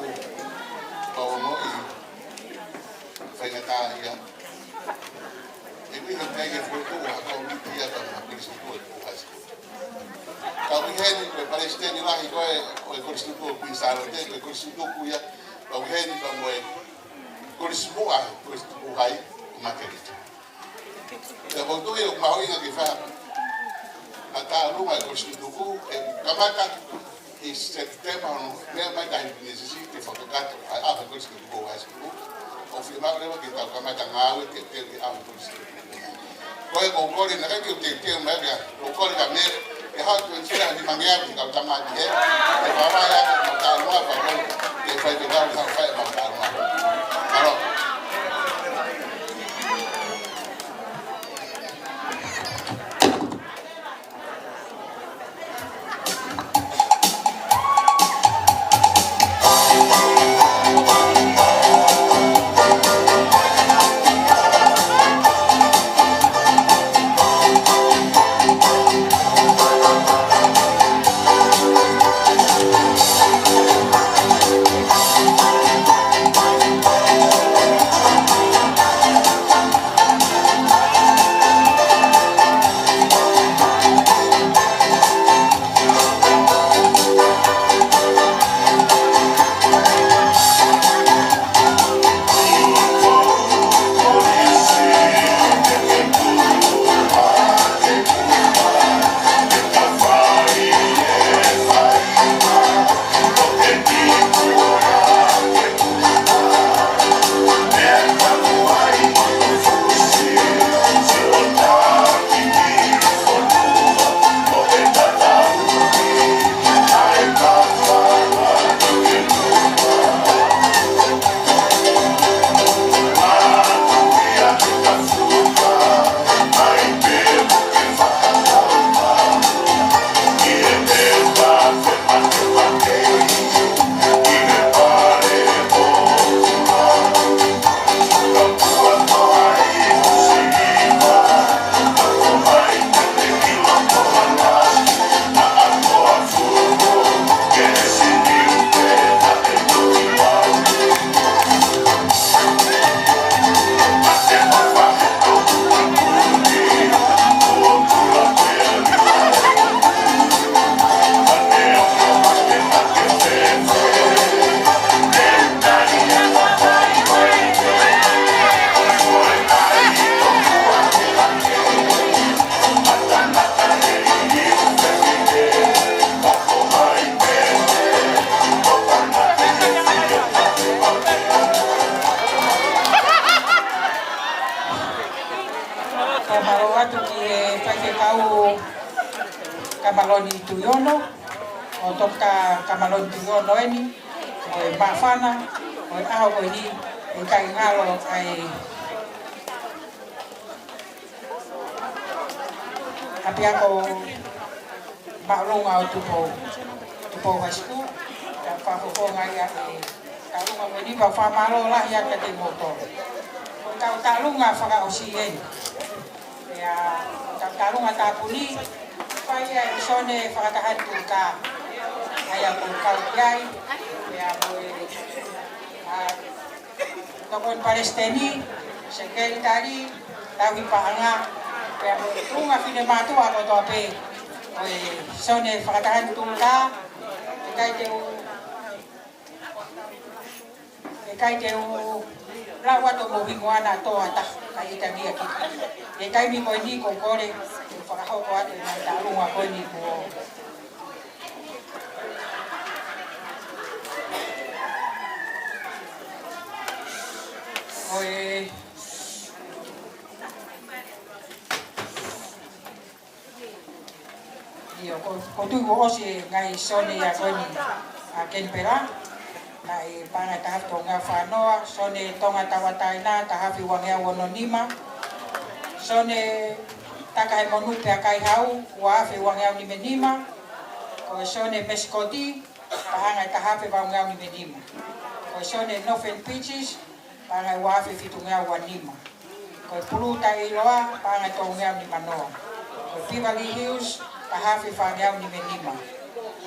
pau no I fai ta ia. Ibu nak pergi foto atau dia akan habis itu has. Kau ini ke Palestina lah itu kau itu pisau je kau itu kuya kau ini kamu kau semua kau itu hai makan itu. Kalau tu yang mau yang kita atau rumah kau itu kamakan sistema memang dah necessity fotografi apa kau itu hai semua. Confirmar leva que tal kama tangawe que ter auto ko e ko na ka que te mega ko ko ga me e ha to tsira ni mangya ki ka tama di e ba ba ya ka ta no ba ko e fa de ga ka fa ba ta no alo Kamaloni tuyono o toka kamaloni tuyono eni o mafana o aho ko ni e kai ngalo ai apiako malunga o tupo wasku ka pa ngai ya kalunga ko ni ba fa malo lah ya ka te moto ka kalunga fa ka osien ya kalunga ta puli Faya isone fakatahan tuka ayam kau jai ya boleh tokon Palestini sekretari tawi pahanga ya boleh tunga fine matu atau tope isone fakatahan tuka kai teu lawa to mo bingwana to ata kai tabia kita kai mi ko ni ko kore Whakahau ko ate nai ta runga koe ni ko. Oe. Iyo, ko tuigo osi ngai sone ya koe ni a Kenpera. Nai pangai tahap tonga whanoa, sone tonga tawataina, tahapi wangea wononima. Sone taka e monu pe kai hau wa fe wangea ni menima ko sone meskoti pahangai tahape vaungau ni menima. Ko sone Northern Beaches, pahangai wafe fitungau wanima. Ko Puluta Iloa, pahangai tongau ni manoa. Ko Beverly Hills, tahape whangau ni menima.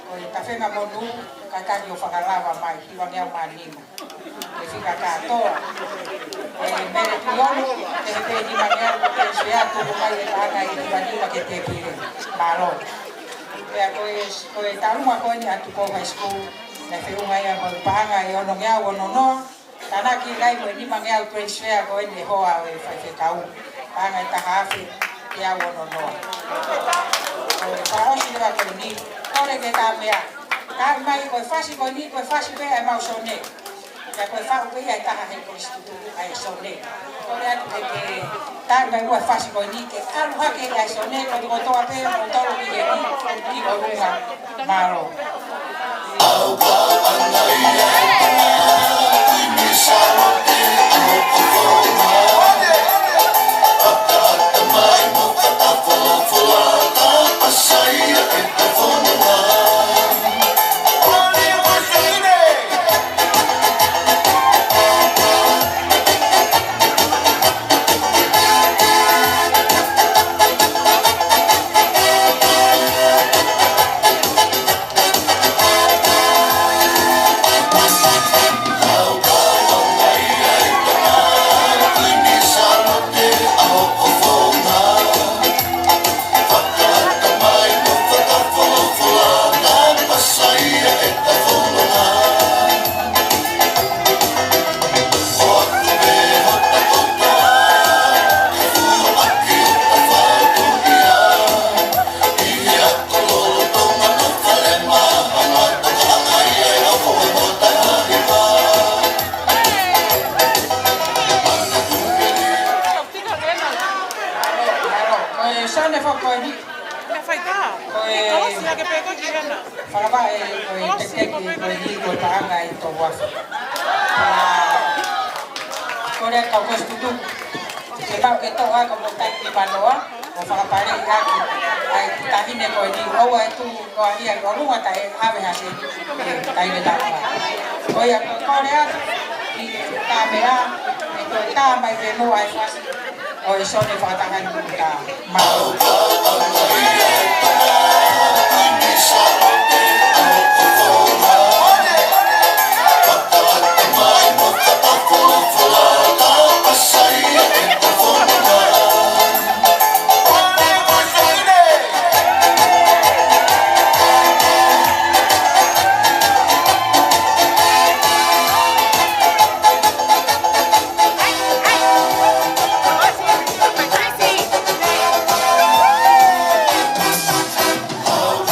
Ko tawhenga monu, kakaki o whakalawa mai, hiwangau manima. Ko whika katoa. Mere tuonu, te he ni mangau ko te sea tulu mai e pahangai i wanima ke te pire. Malo. Pea koe tarunga koe ni atu ko high school, na whiunga ia koe pahanga e ono ngeau ono noa, tanaki gai koe ni mangeau transfer koe ni hoa o e whaikekau, pahanga e taha awhi te au ono noa. Koe paosi lewa koe ni, kore ke tā mea, ka mai koe whasi koe ni, koe whasi pea e mau sone, ka koe whau pia e taha hei koe stutu ai sone. Kore atu e ke tā mai ua whasi koe ni, ke alu hake ai sone, koe ko toa pea, ko tolo ki e ni, i o runga maro.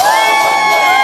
Hey!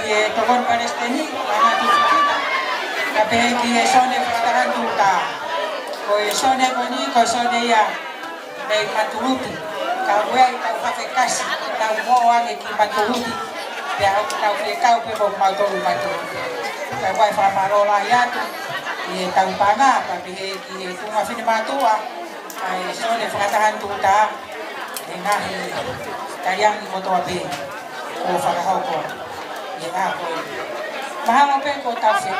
ke togon Palestini ana tu kita kape ki sone fatahan tuta ko sone ko ni ko sone ya dai maturuti ka we ka fa kasi ka mo wa ki maturuti ya ka fe ka pe bo maturuti ka wa fa marola ya tu ye tau panga kape ki tunga fini matua ai sone fatahan tuta ngahi kayang ko to ape ko fa ka ko ye a ko mahalo pe ko ta se ya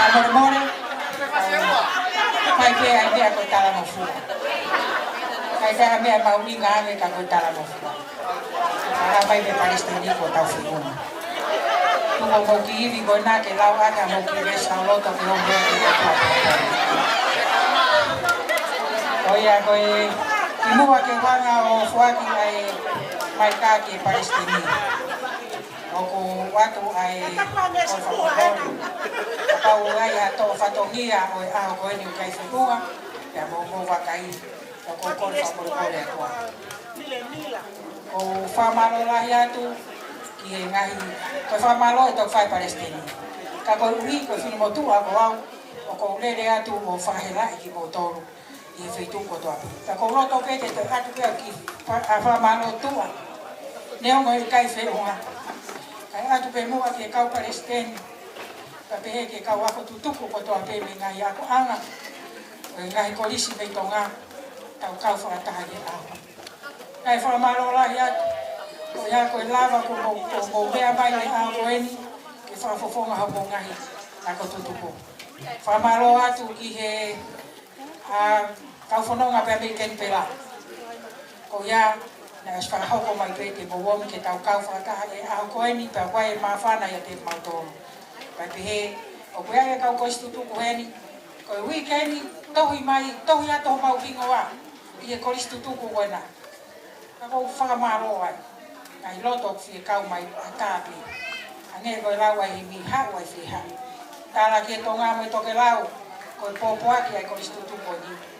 amor more kai pe ai be ko ta la mo fu kai ta me ma uni nga me ka ko ta la mo fu ara pai be Palestini ko ta fu tu mo ki vi ko na ke la wa ka mo ki be sa lo to ko be oya ko imua ke wanga o fuaki ai mai ka ke Palestini o ko watu ai o favor ka o ai ato fatongia o a ko ni kai fuga ya mo wa kai o ko ko favor ko le ko o famalo la ya tu ki ngai ko famalo to fai Palestini ka ko wi ko fini mo tu a o ko le le atu o fahela ki mo toro i feitu ko to ta ko roto pe te atu pe ki fa mano tua neo mo kai fe hoa kai atu pe mo ke ka Palestine ka pe ke ka wa ko tutuku ko to pe me ngai ako anga ngai ko lisi pe tonga ta ka fa ta ye a kai fa mano la ya ko ya ko lava ko mo be bai le a ko eni ke fa fo nga ha mo ngai na ko tutuku fa mano atu ki he kau fono nga pe ken pela ko ya na ska ha ko mai pe te bo wo ke tau kau fa ka e a ko ni pa ko e ma fa na ya te ma to pa pe he o ko ya kau ko stu tu ko ni ko wi ke ni to hi mai to ya to ma ki ngowa i ko stu tu ko na ka ko fa ma ro ai ai lo to fi kau mai ta pe ane ko la wa hi mi ha wa fi ha ta la ke to nga me to ke lau ko popo aki ai ko stu tu ko ni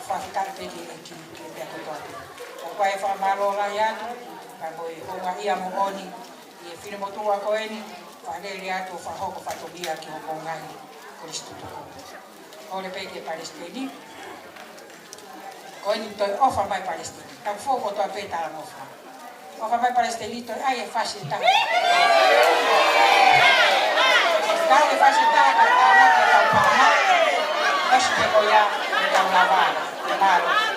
fa ficar pe que de acordo o pai fa malo la ya ka ko o nga ia mo oni e fine mo tu a ko eni fa le ya to fa ho ko fa to bia ki ko nga ni ko stu tu ko le pe que Palestini ko ni to o fa mai Palestini ta fo ko to pe ta mo fa o fa mai Palestini to ai e fácil ta ta e fácil ta ka ta na ka ta pa na acho que ko ya ta la ba claro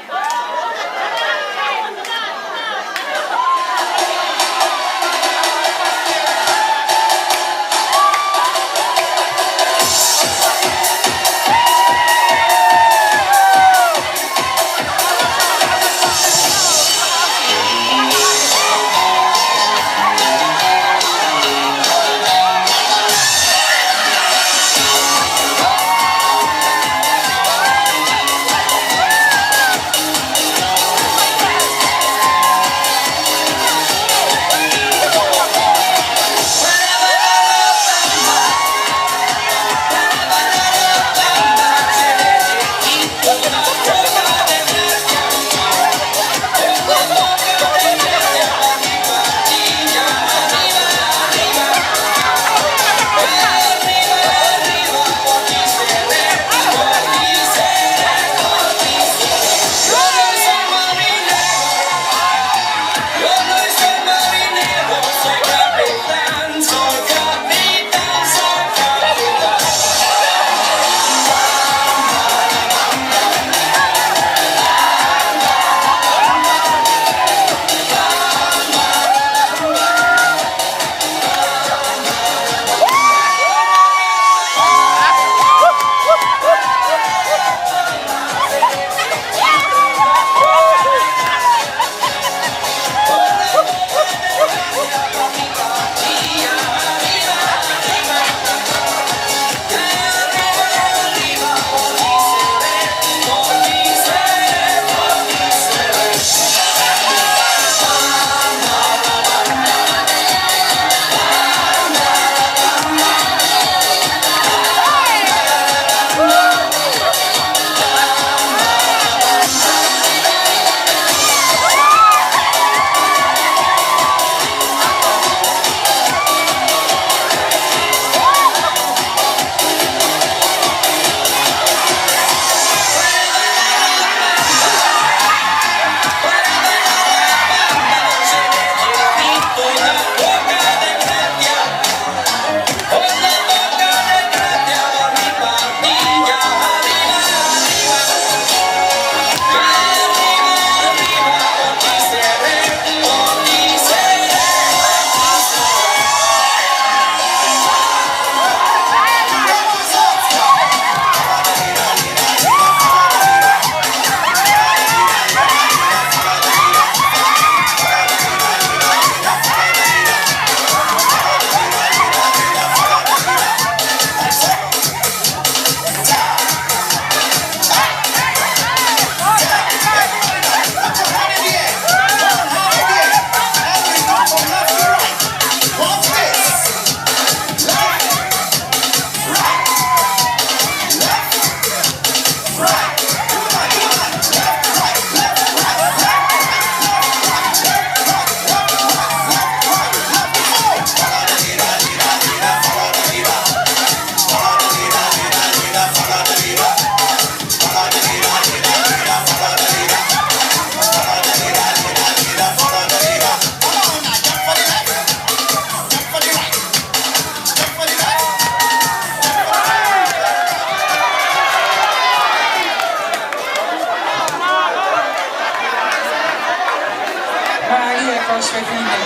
koris fefine.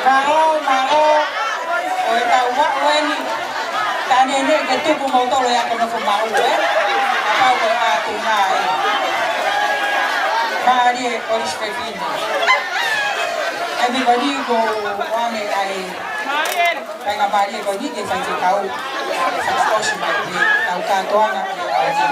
Maro, o e tau wa oeni. Tani ene ke tuku mautolo ya kono fu mau e. Pau e a tu nai. Mari e koris fefine. Everybody go wane ai. Kaya mari e koni ke fai kau. Sa mai ni tau kantoana e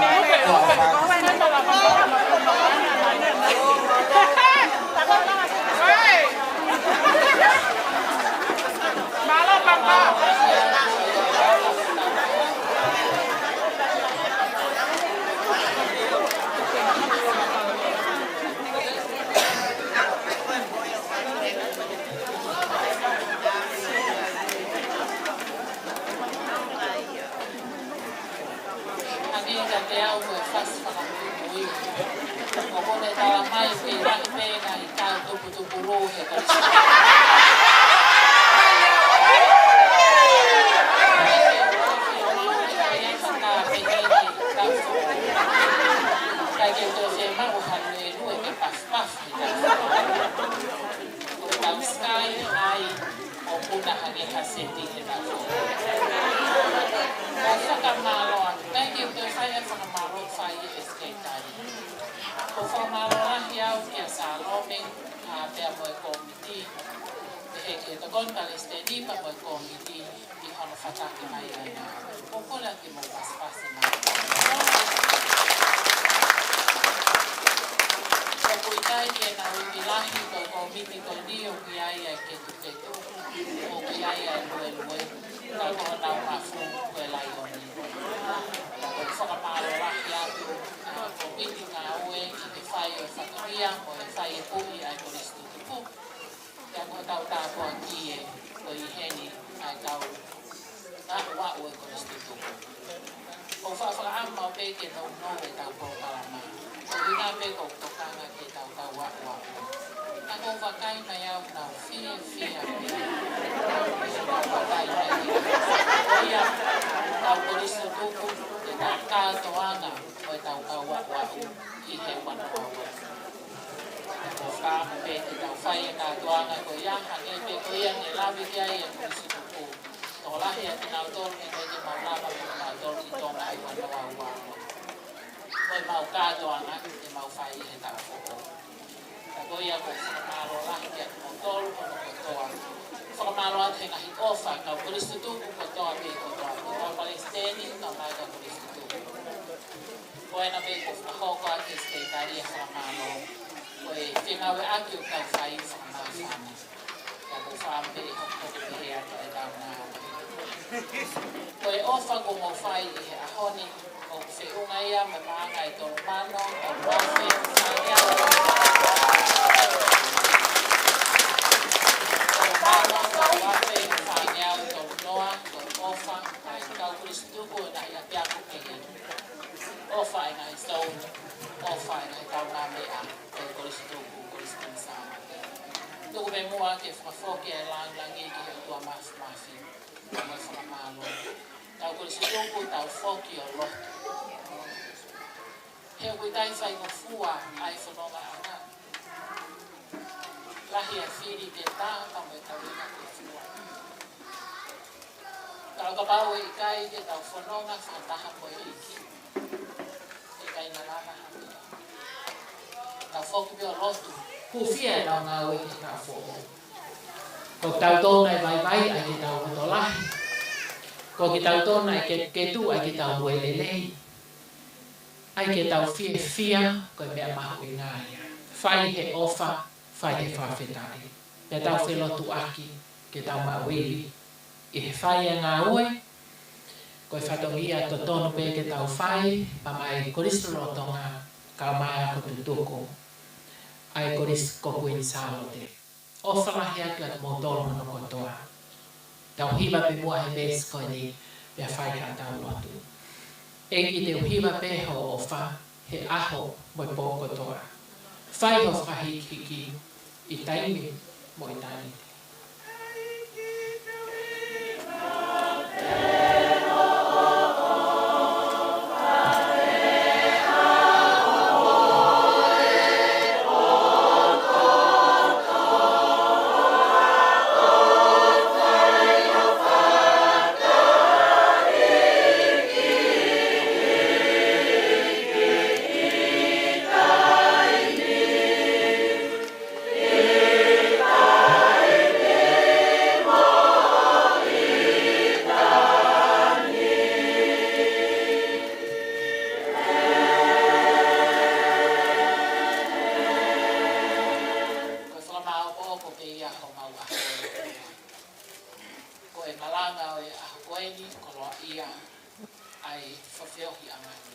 ai whawhiohi angani.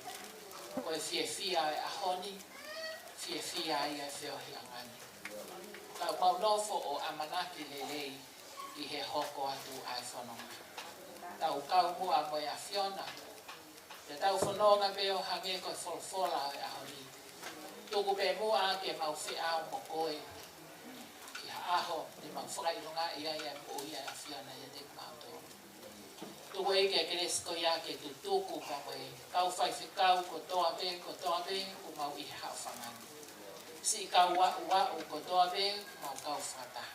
Koe whiawhia e ahoni, whiawhia ai e whiawhi angani. Kau maunofo o amanaki lelei i he hoko atu ai whanonga. Tau kau mua moe a Fiona. Te tau whanonga peo hange koe wholwhola e ahoni. Tuku pe mua ke mau whiau mo koe. Ki ha aho ni mau whakailunga ia ia mo ia a Fiona ia te kumauto. Tuku eke a keresko ia ke tutuku ka koe. Kau whaiwhikau ko toa be, ku mau i hao whangani. Si kau wa'u ko toa be, mau kau whata.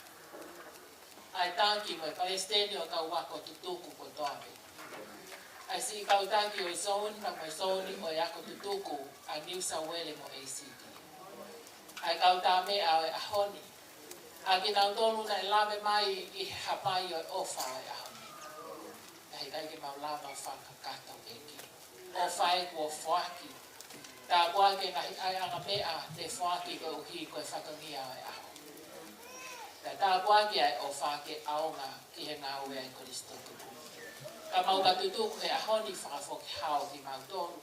Ai tanki mai Palestine o kau wako tutuku ko toa be. Ai si kau tanki o Zone, pa mai Zone o yako tutuku a New South Wales mo ACT. Ai kau tame a ahoni. A kinau tonu na lame mai i hapai o ofa a ahoni. Ai kai ke mau lama whakakata o eki. Ofa e kua whaki. Tā kua ke ngahi ai anga mea te whaki ko uhi koe whakangia ai aho. Tā kua ke ai o whake aonga ki he ngā ue ai Koristo tuku. Ka mau ka tutuku he ahoni whakafoki hao ki mau tonu.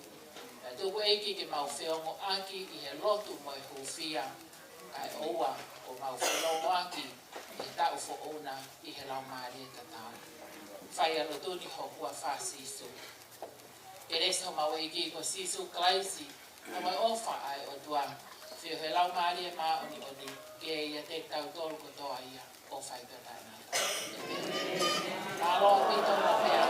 Tuku eiki ke mau whiongo aki i he lotu mo e huwhia kai oua o mau whiongo aki i tau whoona i he lau maari e tatau. Whai alo tuni ho kua wha sisu. E resa ho mau eiki ko sisu klaisi o mai ofa ai o tua whio he lau maari e maa oni ke ia te tau tolu ko toa ia o whai petai nata. Alo pito mo mea.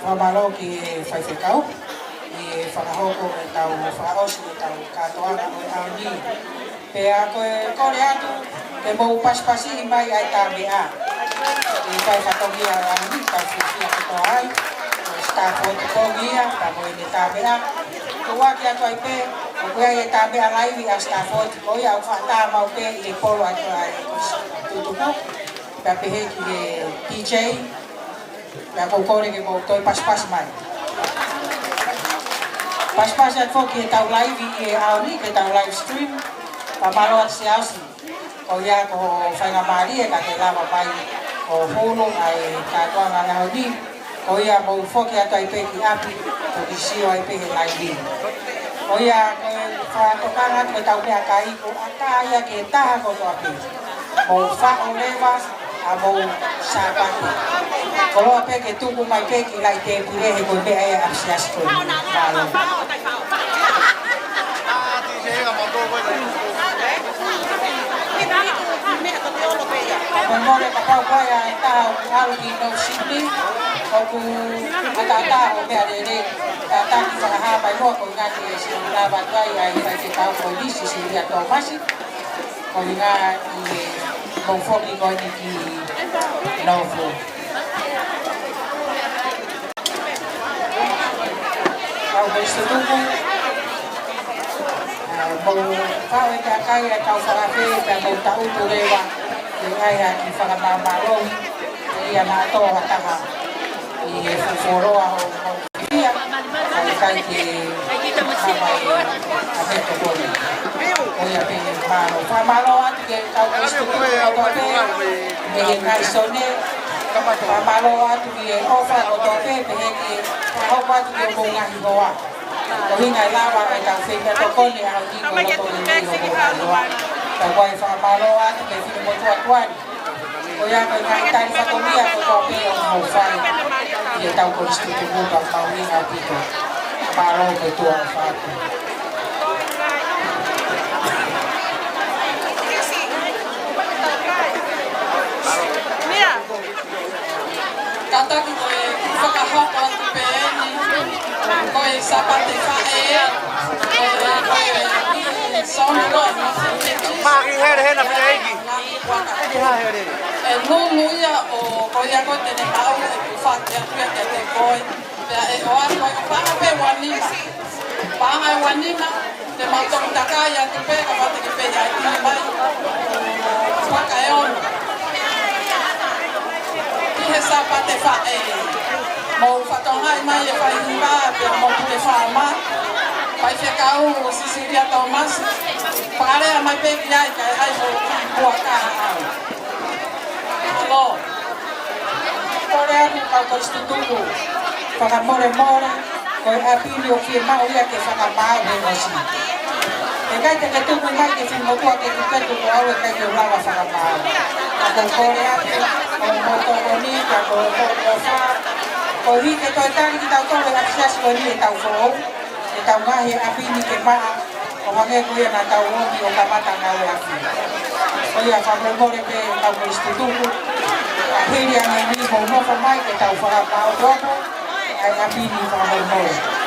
Mamalo ki whaiwhikau, i whakahoko e tau whakaosi e tau katoanga o aoni. Pea koe kore atu, ke mou paspasi i mai ai tā mea. I whaiwhatongi a aoni, tau whiwhia kotoa ai, o staff o te kongia, ta moe ne tā mea. Kua ki atu ai pe, o koe e tā mea laivi a staff o te koia, o whaata mau pe i e polo atu ai tutuku. Pea pehe ki e PJ, ya kau kore ke kau toi pas-pas mai. Pas-pas at fo ke tau live i aoni ke tau live stream. Pamalo at si ausi. Kau ya ko whainga maari e ka ke lava mai o hulu ai katoa ngā naoni. Kau ya mau fo ke atu ai pe ki api o ki sio ai pe he live. Kau ya whakatokanga atu ke tau mea kai ko ata ia ke taha ko to api. Mau whao lewa a mau sāpaki. Kalau apa ke tuku mai pe ki lai te pire he ko pe ai apsias ko. Malo. Memore ka pau ko ya ta au ki no Sydney. Ko ata o pe ale ta ki sa ha bai mo ko nga ki si la ba kai ai ta ki pau ko di si ya to masi. Ko nga i mo foki ko ni ki no fo. Kau bersetuju, mau kau yang kaya kau farafe dan mau tahu tu lewa, dengan yang di farama malong, ia nak tahu kataha, ia fuforo atau mau dia, kau kaya di sampai apa tu boleh, kau yang pengen malong, malong tu kau bersetuju atau apa, dengan sone. Pamalo atu ki e ofa o tope pe ki hopa atu ki mo ngahi goa. Ko hinga lava ai tau whenga to kone au ki ko loto ni ni o goa. Ta wai pamalo atu ke fi mo tua tuani. Ko ya ko ngai tari fa komia ko tope o mo fai. Ki e tau ko ristu tu mo pa mau ni au pito. Pamalo ke tua fa. Tata ki koe whakahoko atu peeni, koe sapate whae, koe sono no Maki here he na pia iki. E nungu ia o koe a koe tene mau e ku whate atu e te koe. Pea e o atu e paha pe wanima. Paha e wanima, te mautongu takai atu pe, ka wate ki pe ia i mai. Whaka e ono. He sapate whae. Mau whatongai mai e whai hiwa, pia mau te whaama. Pai whekau o Sisilia Thomas. Whakarea mai peki ai kai ai ho kua kā au. Alo. Kore atu kau ko istutuku. Whakamore ko apini o kia mau ia ke whakamau he osi. E kai te ke tuku mai ke whimotua ke kupetu ko au e kai ke urawa whakamau. A ko kore atu, o moto o ni, ka ko o wha. Ko hi ke toi tari ki tau tole a fiasi ko ni e tau whou. E tau ngahi apini ke maa. O hange ko ia na tau omi o kamata ngau e afi. O ia whamore pe tau ko istutuku. A hiri ane ni mo nofo mai ke tau whakamau toko. Ai apini whamore.